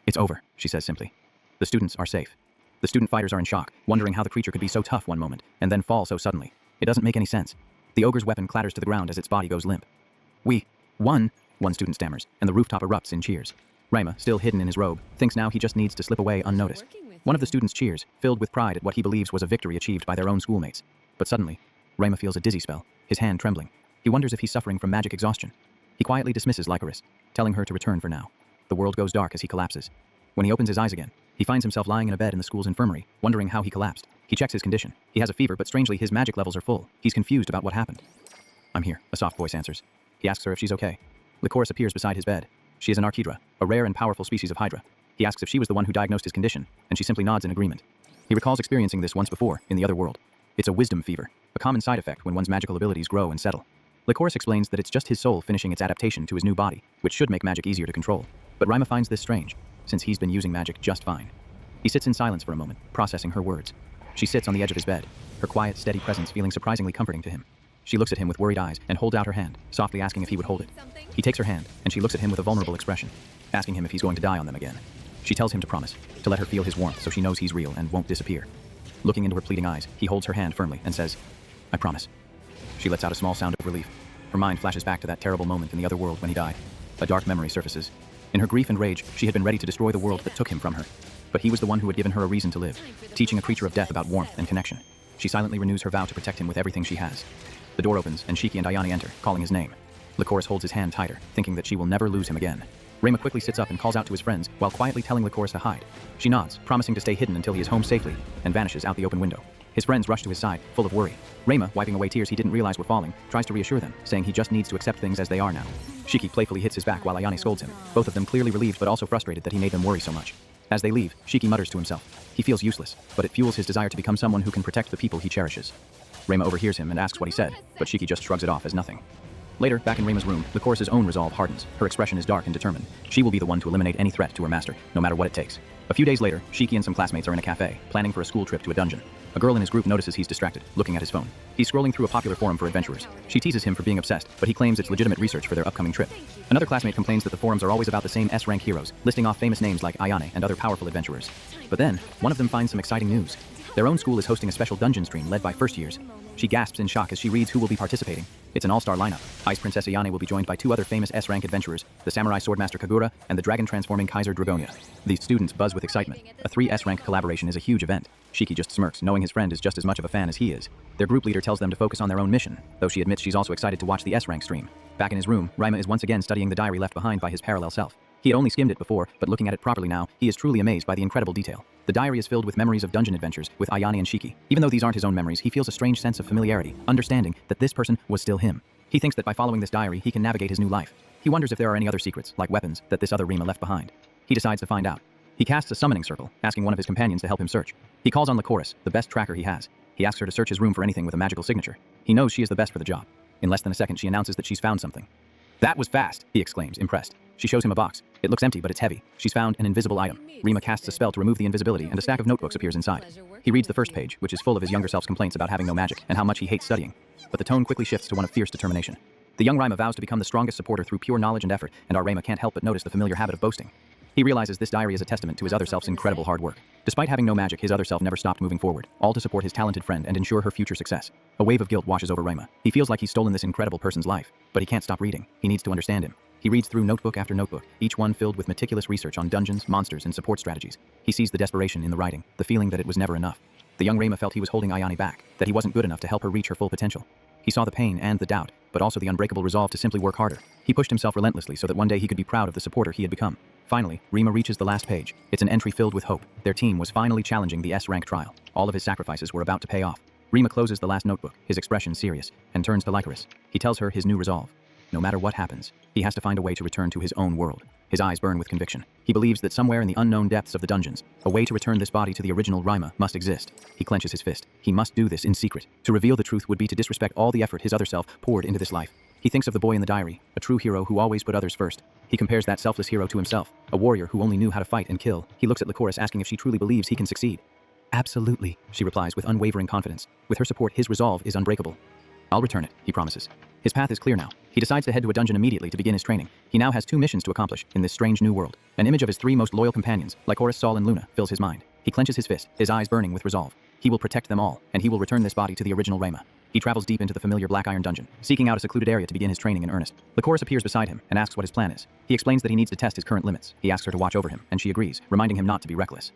"It's over," she says simply. The students are safe. The student fighters are in shock, wondering how the creature could be so tough one moment, and then fall so suddenly. It doesn't make any sense. The ogre's weapon clatters to the ground as its body goes limp. "We won," one student stammers, and the rooftop erupts in cheers. Rayma, still hidden in his robe, thinks now he just needs to slip away unnoticed. One of the students cheers, filled with pride at what he believes was a victory achieved by their own schoolmates. But suddenly, Rayma feels a dizzy spell, his hand trembling. He wonders if he's suffering from magic exhaustion. He quietly dismisses Lycoris, telling her to return for now. The world goes dark as he collapses. When he opens his eyes again, he finds himself lying in a bed in the school's infirmary, wondering how he collapsed. He checks his condition. He has a fever, but strangely his magic levels are full. He's confused about what happened. "I'm here," a soft voice answers. He asks her if she's okay. Lycoris appears beside his bed. She is an Archidra, a rare and powerful species of Hydra. He asks if she was the one who diagnosed his condition, and she simply nods in agreement. He recalls experiencing this once before, in the other world. It's a wisdom fever, a common side effect when one's magical abilities grow and settle. Lycoris explains that it's just his soul finishing its adaptation to his new body, which should make magic easier to control. But Rayma finds this strange, since he's been using magic just fine. He sits in silence for a moment, processing her words. She sits on the edge of his bed, her quiet, steady presence feeling surprisingly comforting to him. She looks at him with worried eyes and holds out her hand, softly asking if he would hold it. He takes her hand, and she looks at him with a vulnerable expression, asking him if he's going to die on them again. She tells him to promise, to let her feel his warmth so she knows he's real and won't disappear. Looking into her pleading eyes, he holds her hand firmly and says, "I promise." She lets out a small sound of relief. Her mind flashes back to that terrible moment in the other world when he died. A dark memory surfaces. In her grief and rage, she had been ready to destroy the world that took him from her. But he was the one who had given her a reason to live, teaching a creature of death about warmth and connection. She silently renews her vow to protect him with everything she has. The door opens, and Shiki and Ayane enter, calling his name. Lycoris holds his hand tighter, thinking that she will never lose him again. Rayma quickly sits up and calls out to his friends, while quietly telling Lycoris to hide. She nods, promising to stay hidden until he is home safely, and vanishes out the open window. His friends rush to his side, full of worry. Rayma, wiping away tears he didn't realize were falling, tries to reassure them, saying he just needs to accept things as they are now. Shiki playfully hits his back while Ayane scolds him, both of them clearly relieved but also frustrated that he made them worry so much. As they leave, Shiki mutters to himself. He feels useless, but it fuels his desire to become someone who can protect the people he cherishes. Rayma overhears him and asks what he said, but Shiki just shrugs it off as nothing. Later, back in Rayma's room, Lycoris' own resolve hardens. Her expression is dark and determined. She will be the one to eliminate any threat to her master, no matter what it takes. A few days later, Shiki and some classmates are in a cafe, planning for a school trip to a dungeon. A girl in his group notices he's distracted, looking at his phone. He's scrolling through a popular forum for adventurers. She teases him for being obsessed, but he claims it's legitimate research for their upcoming trip. Another classmate complains that the forums are always about the same S-rank heroes, listing off famous names like Ayane and other powerful adventurers. But then, one of them finds some exciting news. Their own school is hosting a special dungeon stream led by first years. She gasps in shock as she reads who will be participating. It's an all-star lineup. Ice Princess Ayane will be joined by two other famous S-rank adventurers, the Samurai Swordmaster Kagura and the dragon-transforming Kaiser Dragonia. These students buzz with excitement. A 3 S-rank collaboration is a huge event. Shiki just smirks, knowing his friend is just as much of a fan as he is. Their group leader tells them to focus on their own mission, though she admits she's also excited to watch the S-rank stream. Back in his room, Rayma is once again studying the diary left behind by his parallel self. He had only skimmed it before, but looking at it properly now, he is truly amazed by the incredible detail. The diary is filled with memories of dungeon adventures with Ayane and Shiki. Even though these aren't his own memories, he feels a strange sense of familiarity, understanding that this person was still him. He thinks that by following this diary, he can navigate his new life. He wonders if there are any other secrets, like weapons, that this other Rima left behind. He decides to find out. He casts a summoning circle, asking one of his companions to help him search. He calls on Lycoris, the best tracker he has. He asks her to search his room for anything with a magical signature. He knows she is the best for the job. In less than a second, she announces that she's found something. "That was fast," he exclaims, impressed. She shows him a box. It looks empty, but it's heavy. She's found an invisible item. Rima casts a spell to remove the invisibility, and a stack of notebooks appears inside. He reads the first page, which is full of his younger self's complaints about having no magic and how much he hates studying. But the tone quickly shifts to one of fierce determination. The young Rima vows to become the strongest supporter through pure knowledge and effort, and our Rima can't help but notice the familiar habit of boasting. He realizes this diary is a testament to his other self's incredible hard work. Despite having no magic, his other self never stopped moving forward, all to support his talented friend and ensure her future success. A wave of guilt washes over Rima. He feels like he's stolen this incredible person's life, but he can't stop reading. He needs to understand him. He reads through notebook after notebook, each one filled with meticulous research on dungeons, monsters, and support strategies. He sees the desperation in the writing, the feeling that it was never enough. The young Rima felt he was holding Ayane back, that he wasn't good enough to help her reach her full potential. He saw the pain and the doubt, but also the unbreakable resolve to simply work harder. He pushed himself relentlessly so that one day he could be proud of the supporter he had become. Finally, Rima reaches the last page. It's an entry filled with hope. Their team was finally challenging the S-rank trial. All of his sacrifices were about to pay off. Rima closes the last notebook, his expression serious, and turns to Lycoris. He tells her his new resolve. No matter what happens, he has to find a way to return to his own world. His eyes burn with conviction. He believes that somewhere in the unknown depths of the dungeons, a way to return this body to the original Rima must exist. He clenches his fist. He must do this in secret. To reveal the truth would be to disrespect all the effort his other self poured into this life. He thinks of the boy in the diary, a true hero who always put others first. He compares that selfless hero to himself, a warrior who only knew how to fight and kill. He looks at Lycoris asking if she truly believes he can succeed. "Absolutely," she replies with unwavering confidence. With her support, his resolve is unbreakable. "I'll return it," he promises. His path is clear now. He decides to head to a dungeon immediately to begin his training. He now has 2 missions to accomplish in this strange new world. An image of his 3 most loyal companions, Lycoris, Saul, and Luna, fills his mind. He clenches his fist, his eyes burning with resolve. He will protect them all, and he will return this body to the original Rayma. He travels deep into the familiar Black Iron dungeon, seeking out a secluded area to begin his training in earnest. Lycoris appears beside him and asks what his plan is. He explains that he needs to test his current limits. He asks her to watch over him, and she agrees, reminding him not to be reckless.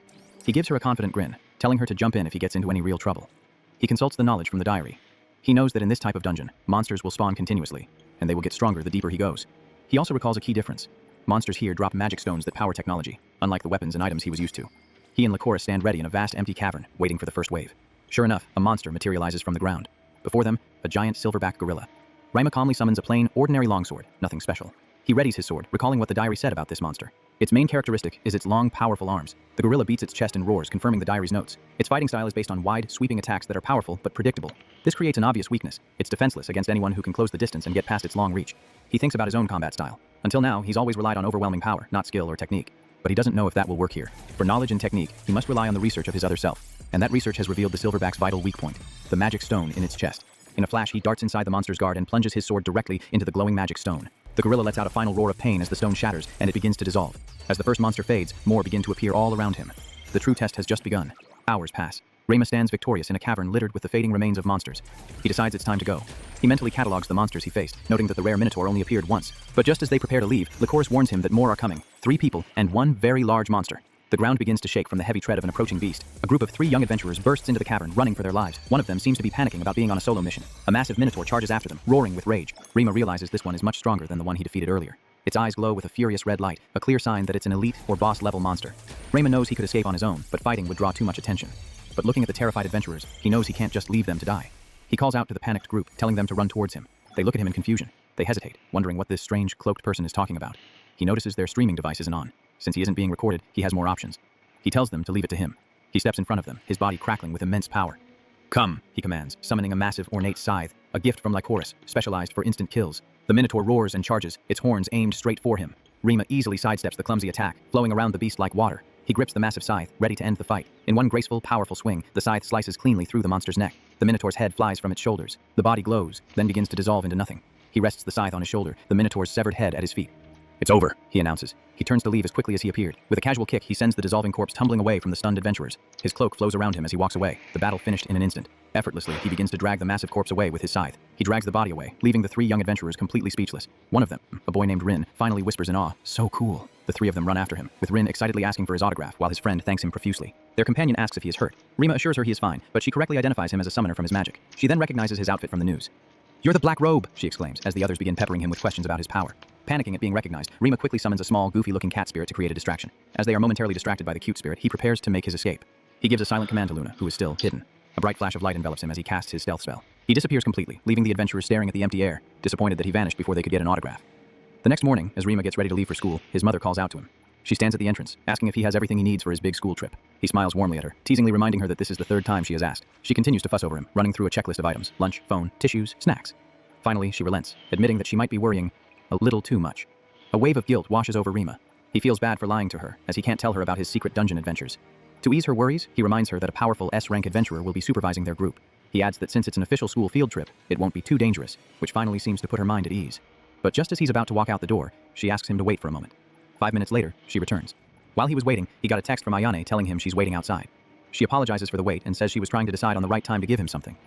He gives her a confident grin, telling her to jump in if he gets into any real trouble. He consults the knowledge from the diary. He knows that in this type of dungeon, monsters will spawn continuously, and they will get stronger the deeper he goes. He also recalls a key difference. Monsters here drop magic stones that power technology, unlike the weapons and items he was used to. He and Lycoris stand ready in a vast empty cavern, waiting for the first wave. Sure enough, a monster materializes from the ground. Before them, a giant silverback gorilla. Rayma calmly summons a plain, ordinary longsword, nothing special. He readies his sword, recalling what the diary said about this monster. Its main characteristic is its long, powerful arms. The gorilla beats its chest and roars, confirming the diary's notes. Its fighting style is based on wide, sweeping attacks that are powerful but predictable. This creates an obvious weakness. It's defenseless against anyone who can close the distance and get past its long reach. He thinks about his own combat style. Until now, he's always relied on overwhelming power, not skill or technique. But he doesn't know if that will work here. For knowledge and technique, he must rely on the research of his other self. And that research has revealed the silverback's vital weak point, the magic stone in its chest. In a flash, he darts inside the monster's guard and plunges his sword directly into the glowing magic stone. The gorilla lets out a final roar of pain as the stone shatters, and it begins to dissolve. As the first monster fades, more begin to appear all around him. The true test has just begun. Hours pass. Rayma stands victorious in a cavern littered with the fading remains of monsters. He decides it's time to go. He mentally catalogs the monsters he faced, noting that the rare Minotaur only appeared once. But just as they prepare to leave, Lycoris warns him that more are coming. 3 people and 1 very large monster. The ground begins to shake from the heavy tread of an approaching beast. A group of 3 young adventurers bursts into the cavern, running for their lives. One of them seems to be panicking about being on a solo mission. A massive Minotaur charges after them, roaring with rage. Rayma realizes this one is much stronger than the one he defeated earlier. Its eyes glow with a furious red light, a clear sign that it's an elite or boss-level monster. Rayma knows he could escape on his own, but fighting would draw too much attention. But looking at the terrified adventurers, he knows he can't just leave them to die. He calls out to the panicked group, telling them to run towards him. They look at him in confusion. They hesitate, wondering what this strange, cloaked person is talking about. He notices their streaming device isn't on. Since he isn't being recorded, he has more options. He tells them to leave it to him. He steps in front of them, his body crackling with immense power. "Come," he commands, summoning a massive, ornate scythe, a gift from Lycoris, specialized for instant kills. The Minotaur roars and charges, its horns aimed straight for him. Rayma easily sidesteps the clumsy attack, flowing around the beast like water. He grips the massive scythe, ready to end the fight. In one graceful, powerful swing, the scythe slices cleanly through the monster's neck. The Minotaur's head flies from its shoulders. The body glows, then begins to dissolve into nothing. He rests the scythe on his shoulder, the Minotaur's severed head at his feet. "It's over," he announces. He turns to leave as quickly as he appeared. With a casual kick, he sends the dissolving corpse tumbling away from the stunned adventurers. His cloak flows around him as he walks away. The battle finished in an instant. Effortlessly, he begins to drag the massive corpse away with his scythe. He drags the body away, leaving the 3 young adventurers completely speechless. One of them, a boy named Rin, finally whispers in awe, "So cool." The 3 of them run after him, with Rin excitedly asking for his autograph while his friend thanks him profusely. Their companion asks if he is hurt. Rayma assures her he is fine, but she correctly identifies him as a summoner from his magic. She then recognizes his outfit from the news. "You're the Black Robe," she exclaims, as the others begin peppering him with questions about his power. Panicking at being recognized, Rayma quickly summons a small, goofy-looking cat spirit to create a distraction. As they are momentarily distracted by the cute spirit, he prepares to make his escape. He gives a silent command to Luna, who is still hidden. A bright flash of light envelops him as he casts his stealth spell. He disappears completely, leaving the adventurers staring at the empty air, disappointed that he vanished before they could get an autograph. The next morning, as Rayma gets ready to leave for school, his mother calls out to him. She stands at the entrance, asking if he has everything he needs for his big school trip. He smiles warmly at her, teasingly reminding her that this is the 3rd time she has asked. She continues to fuss over him, running through a checklist of items: lunch, phone, tissues, snacks. Finally, she relents, admitting that she might be worrying a little too much. A wave of guilt washes over Rayma. He feels bad for lying to her, as he can't tell her about his secret dungeon adventures. To ease her worries, he reminds her that a powerful S-rank adventurer will be supervising their group. He adds that since it's an official school field trip, it won't be too dangerous, which finally seems to put her mind at ease. But just as he's about to walk out the door, she asks him to wait for a moment. 5 minutes later, she returns. While he was waiting, he got a text from Ayane telling him she's waiting outside. She apologizes for the wait and says she was trying to decide on the right time to give him something.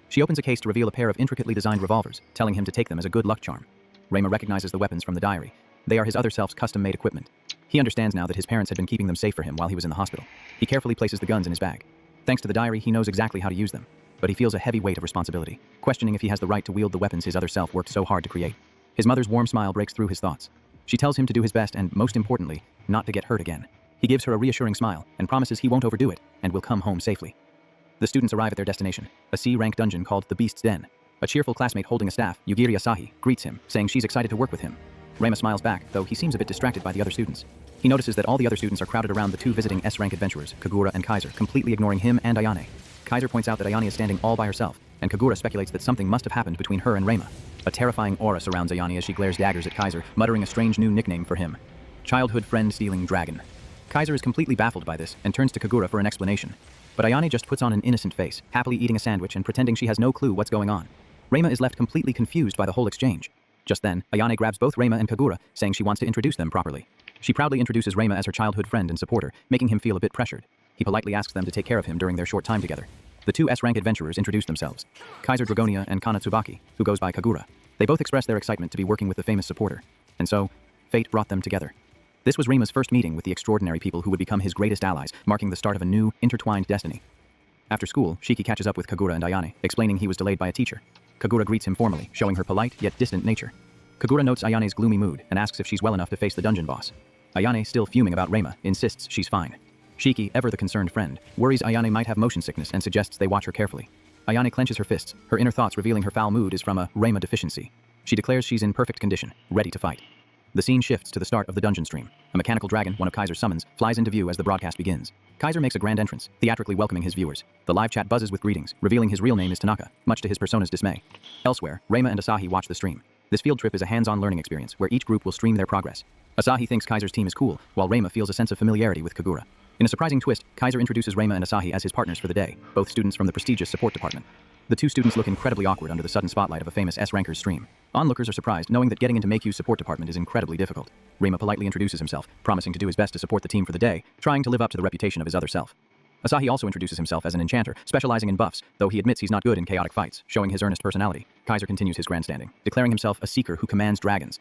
She opens a case to reveal a pair of intricately designed revolvers, telling him to take them as a good luck charm. Rayma recognizes the weapons from the diary. They are his other self's custom-made equipment. He understands now that his parents had been keeping them safe for him while he was in the hospital. He carefully places the guns in his bag. Thanks to the diary, he knows exactly how to use them. But he feels a heavy weight of responsibility, questioning if he has the right to wield the weapons his other self worked so hard to create. His mother's warm smile breaks through his thoughts. She tells him to do his best and, most importantly, not to get hurt again. He gives her a reassuring smile and promises he won't overdo it and will come home safely. The students arrive at their destination, a C-rank dungeon called the Beast's Den. A cheerful classmate holding a staff, Yugiri Asahi, greets him, saying she's excited to work with him. Rayma smiles back, though he seems a bit distracted by the other students. He notices that all the other students are crowded around the 2 visiting S-rank adventurers, Kagura and Kaiser, completely ignoring him and Ayane. Kaiser points out that Ayane is standing all by herself, and Kagura speculates that something must have happened between her and Rayma. A terrifying aura surrounds Ayane as she glares daggers at Kaiser, muttering a strange new nickname for him: Childhood Friend-Stealing Dragon. Kaiser is completely baffled by this and turns to Kagura for an explanation. But Ayane just puts on an innocent face, happily eating a sandwich and pretending she has no clue what's going on. Rayma is left completely confused by the whole exchange. Just then, Ayane grabs both Rayma and Kagura, saying she wants to introduce them properly. She proudly introduces Rayma as her childhood friend and supporter, making him feel a bit pressured. He politely asks them to take care of him during their short time together. The 2 S-rank adventurers introduce themselves: Kaiser Dragonia and Kana Tsubaki, who goes by Kagura. They both express their excitement to be working with the famous supporter. And so, fate brought them together. This was Rayma's first meeting with the extraordinary people who would become his greatest allies, marking the start of a new, intertwined destiny. After school, Shiki catches up with Kagura and Ayane, explaining he was delayed by a teacher. Kagura greets him formally, showing her polite yet distant nature. Kagura notes Ayane's gloomy mood and asks if she's well enough to face the dungeon boss. Ayane, still fuming about Rayma, insists she's fine. Shiki, ever the concerned friend, worries Ayane might have motion sickness and suggests they watch her carefully. Ayane clenches her fists, her inner thoughts revealing her foul mood is from a Rayma deficiency. She declares she's in perfect condition, ready to fight. The scene shifts to the start of the dungeon stream. A mechanical dragon, one of Kaiser's summons, flies into view as the broadcast begins. Kaiser makes a grand entrance, theatrically welcoming his viewers. The live chat buzzes with greetings, revealing his real name is Tanaka, much to his persona's dismay. Elsewhere, Rayma and Asahi watch the stream. This field trip is a hands-on learning experience where each group will stream their progress. Asahi thinks Kaiser's team is cool, while Rayma feels a sense of familiarity with Kagura. In a surprising twist, Kaiser introduces Rayma and Asahi as his partners for the day, both students from the prestigious support department. The two students look incredibly awkward under the sudden spotlight of a famous S-ranker's stream. Onlookers are surprised, knowing that getting into Maiku's support department is incredibly difficult. Rima politely introduces himself, promising to do his best to support the team for the day, trying to live up to the reputation of his other self. Asahi also introduces himself as an enchanter, specializing in buffs, though he admits he's not good in chaotic fights, showing his earnest personality. Kaiser continues his grandstanding, declaring himself a seeker who commands dragons.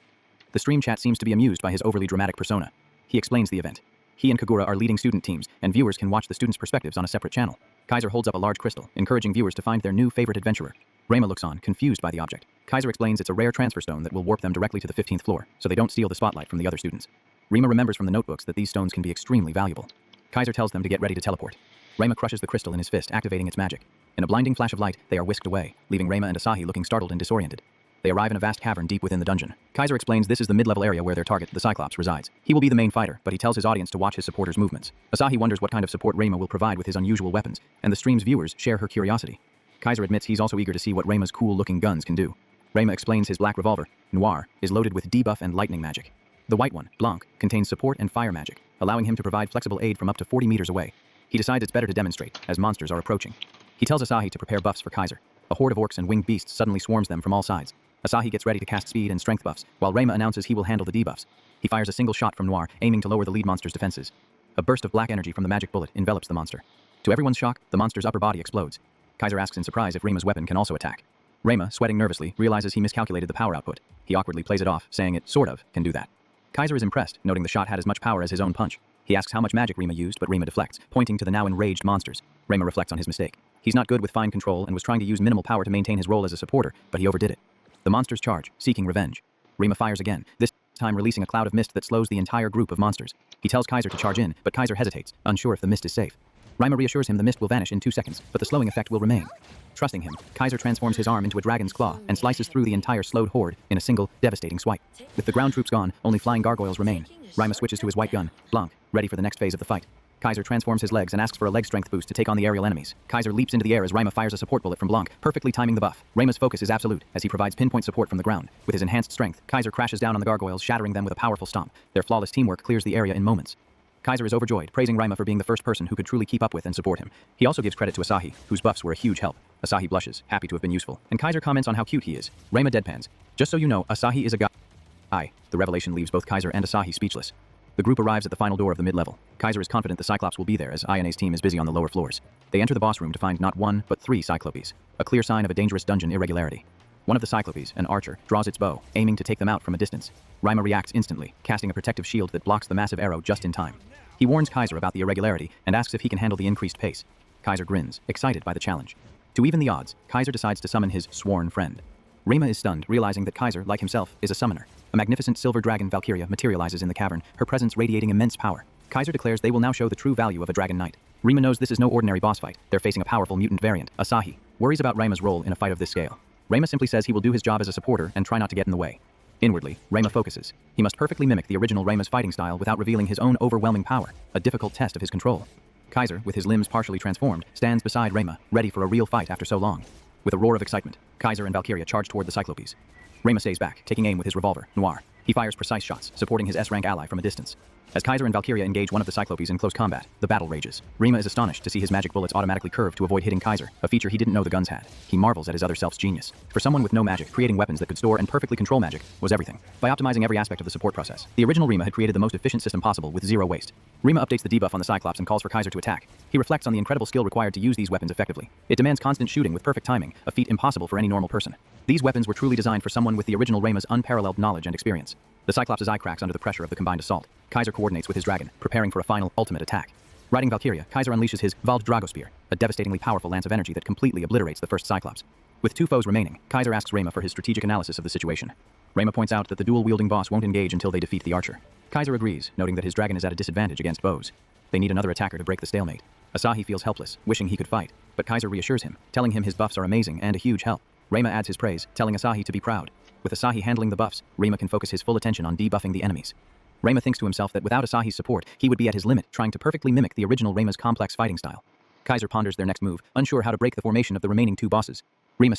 The stream chat seems to be amused by his overly dramatic persona. He explains the event. He and Kagura are leading student teams, and viewers can watch the students' perspectives on a separate channel. Kaiser holds up a large crystal, encouraging viewers to find their new favorite adventurer. Rema looks on, confused by the object. Kaiser explains it's a rare transfer stone that will warp them directly to the 15th floor, so they don't steal the spotlight from the other students. Rema remembers from the notebooks that these stones can be extremely valuable. Kaiser tells them to get ready to teleport. Rema crushes the crystal in his fist, activating its magic. In a blinding flash of light, they are whisked away, leaving Rema and Asahi looking startled and disoriented. They arrive in a vast cavern deep within the dungeon. Kaiser explains this is the mid-level area where their target, the Cyclops, resides. He will be the main fighter, but he tells his audience to watch his supporters' movements. Asahi wonders what kind of support Rema will provide with his unusual weapons, and the stream's viewers share her curiosity. Kaiser admits he's also eager to see what Rema's cool-looking guns can do. Rema explains his black revolver, Noir, is loaded with debuff and lightning magic. The white one, Blanc, contains support and fire magic, allowing him to provide flexible aid from up to 40 meters away. He decides it's better to demonstrate, as monsters are approaching. He tells Asahi to prepare buffs for Kaiser. A horde of orcs and winged beasts suddenly swarms them from all sides. Asahi gets ready to cast speed and strength buffs, while Rema announces he will handle the debuffs. He fires a single shot from Noir, aiming to lower the lead monster's defenses. A burst of black energy from the magic bullet envelops the monster. To everyone's shock, the monster's upper body explodes. Kaiser asks in surprise if Rema's weapon can also attack. Rema, sweating nervously, realizes he miscalculated the power output. He awkwardly plays it off, saying it, sort of, can do that. Kaiser is impressed, noting the shot had as much power as his own punch. He asks how much magic Rema used, but Rema deflects, pointing to the now enraged monsters. Rema reflects on his mistake. He's not good with fine control and was trying to use minimal power to maintain his role as a supporter, but he overdid it. The monsters charge, seeking revenge. Rema fires again, this time releasing a cloud of mist that slows the entire group of monsters. He tells Kaiser to charge in, but Kaiser hesitates, unsure if the mist is safe. Rema reassures him the mist will vanish in 2 seconds, but the slowing effect will remain. Trusting him, Kaiser transforms his arm into a dragon's claw and slices through the entire slowed horde in a single, devastating swipe. With the ground troops gone, only flying gargoyles remain. Rema switches to his white gun, Blanc, ready for the next phase of the fight. Kaiser transforms his legs and asks for a leg strength boost to take on the aerial enemies. Kaiser leaps into the air as Rema fires a support bullet from Blanc, perfectly timing the buff. Rema's focus is absolute, as he provides pinpoint support from the ground. With his enhanced strength, Kaiser crashes down on the gargoyles, shattering them with a powerful stomp. Their flawless teamwork clears the area in moments. Kaiser is overjoyed, praising Rema for being the first person who could truly keep up with and support him. He also gives credit to Asahi, whose buffs were a huge help. Asahi blushes, happy to have been useful, and Kaiser comments on how cute he is. Rema deadpans. Just so you know, Asahi is a guy. The revelation leaves both Kaiser and Asahi speechless. The group arrives at the final door of the mid-level. Kaiser is confident the Cyclops will be there as Ayane's team is busy on the lower floors. They enter the boss room to find not one, but 3 Cyclopes, a clear sign of a dangerous dungeon irregularity. One of the Cyclopes, an archer, draws its bow, aiming to take them out from a distance. Rema reacts instantly, casting a protective shield that blocks the massive arrow just in time. He warns Kaiser about the irregularity and asks if he can handle the increased pace. Kaiser grins, excited by the challenge. To even the odds, Kaiser decides to summon his sworn friend. Rema is stunned, realizing that Kaiser, like himself, is a summoner. A magnificent silver dragon Valkyria materializes in the cavern, her presence radiating immense power. Kaiser declares they will now show the true value of a dragon knight. Rema knows this is no ordinary boss fight. They're facing a powerful mutant variant, Asahi. Worries about Rema's role in a fight of this scale. Rema simply says he will do his job as a supporter and try not to get in the way. Inwardly, Rema focuses. He must perfectly mimic the original Rema's fighting style without revealing his own overwhelming power, a difficult test of his control. Kaiser, with his limbs partially transformed, stands beside Rema, ready for a real fight after so long. With a roar of excitement, Kaiser and Valkyria charge toward the Cyclopes. Rema stays back, taking aim with his revolver, Noir. He fires precise shots, supporting his S-rank ally from a distance. As Kaiser and Valkyria engage one of the Cyclopes in close combat, the battle rages. Rema is astonished to see his magic bullets automatically curve to avoid hitting Kaiser, a feature he didn't know the guns had. He marvels at his other self's genius. For someone with no magic, creating weapons that could store and perfectly control magic was everything. By optimizing every aspect of the support process, the original Rema had created the most efficient system possible with zero waste. Rema updates the debuff on the Cyclops and calls for Kaiser to attack. He reflects on the incredible skill required to use these weapons effectively. It demands constant shooting with perfect timing, a feat impossible for any normal person. These weapons were truly designed for someone with the original Rema's unparalleled knowledge and experience. The Cyclops' eye cracks under the pressure of the combined assault. Kaiser coordinates with his dragon, preparing for a final, ultimate attack. Riding Valkyria, Kaiser unleashes his Vald Drago Spear, a devastatingly powerful lance of energy that completely obliterates the first Cyclops. With 2 foes remaining, Kaiser asks Rema for his strategic analysis of the situation. Rema points out that the dual-wielding boss won't engage until they defeat the archer. Kaiser agrees, noting that his dragon is at a disadvantage against bows. They need another attacker to break the stalemate. Asahi feels helpless, wishing he could fight, but Kaiser reassures him, telling him his buffs are amazing and a huge help. Rema adds his praise, telling Asahi to be proud. With Asahi handling the buffs, Rema can focus his full attention on debuffing the enemies. Rema thinks to himself that without Asahi's support, he would be at his limit, trying to perfectly mimic the original Rema's complex fighting style. Kaiser ponders their next move, unsure how to break the formation of the remaining 2 bosses.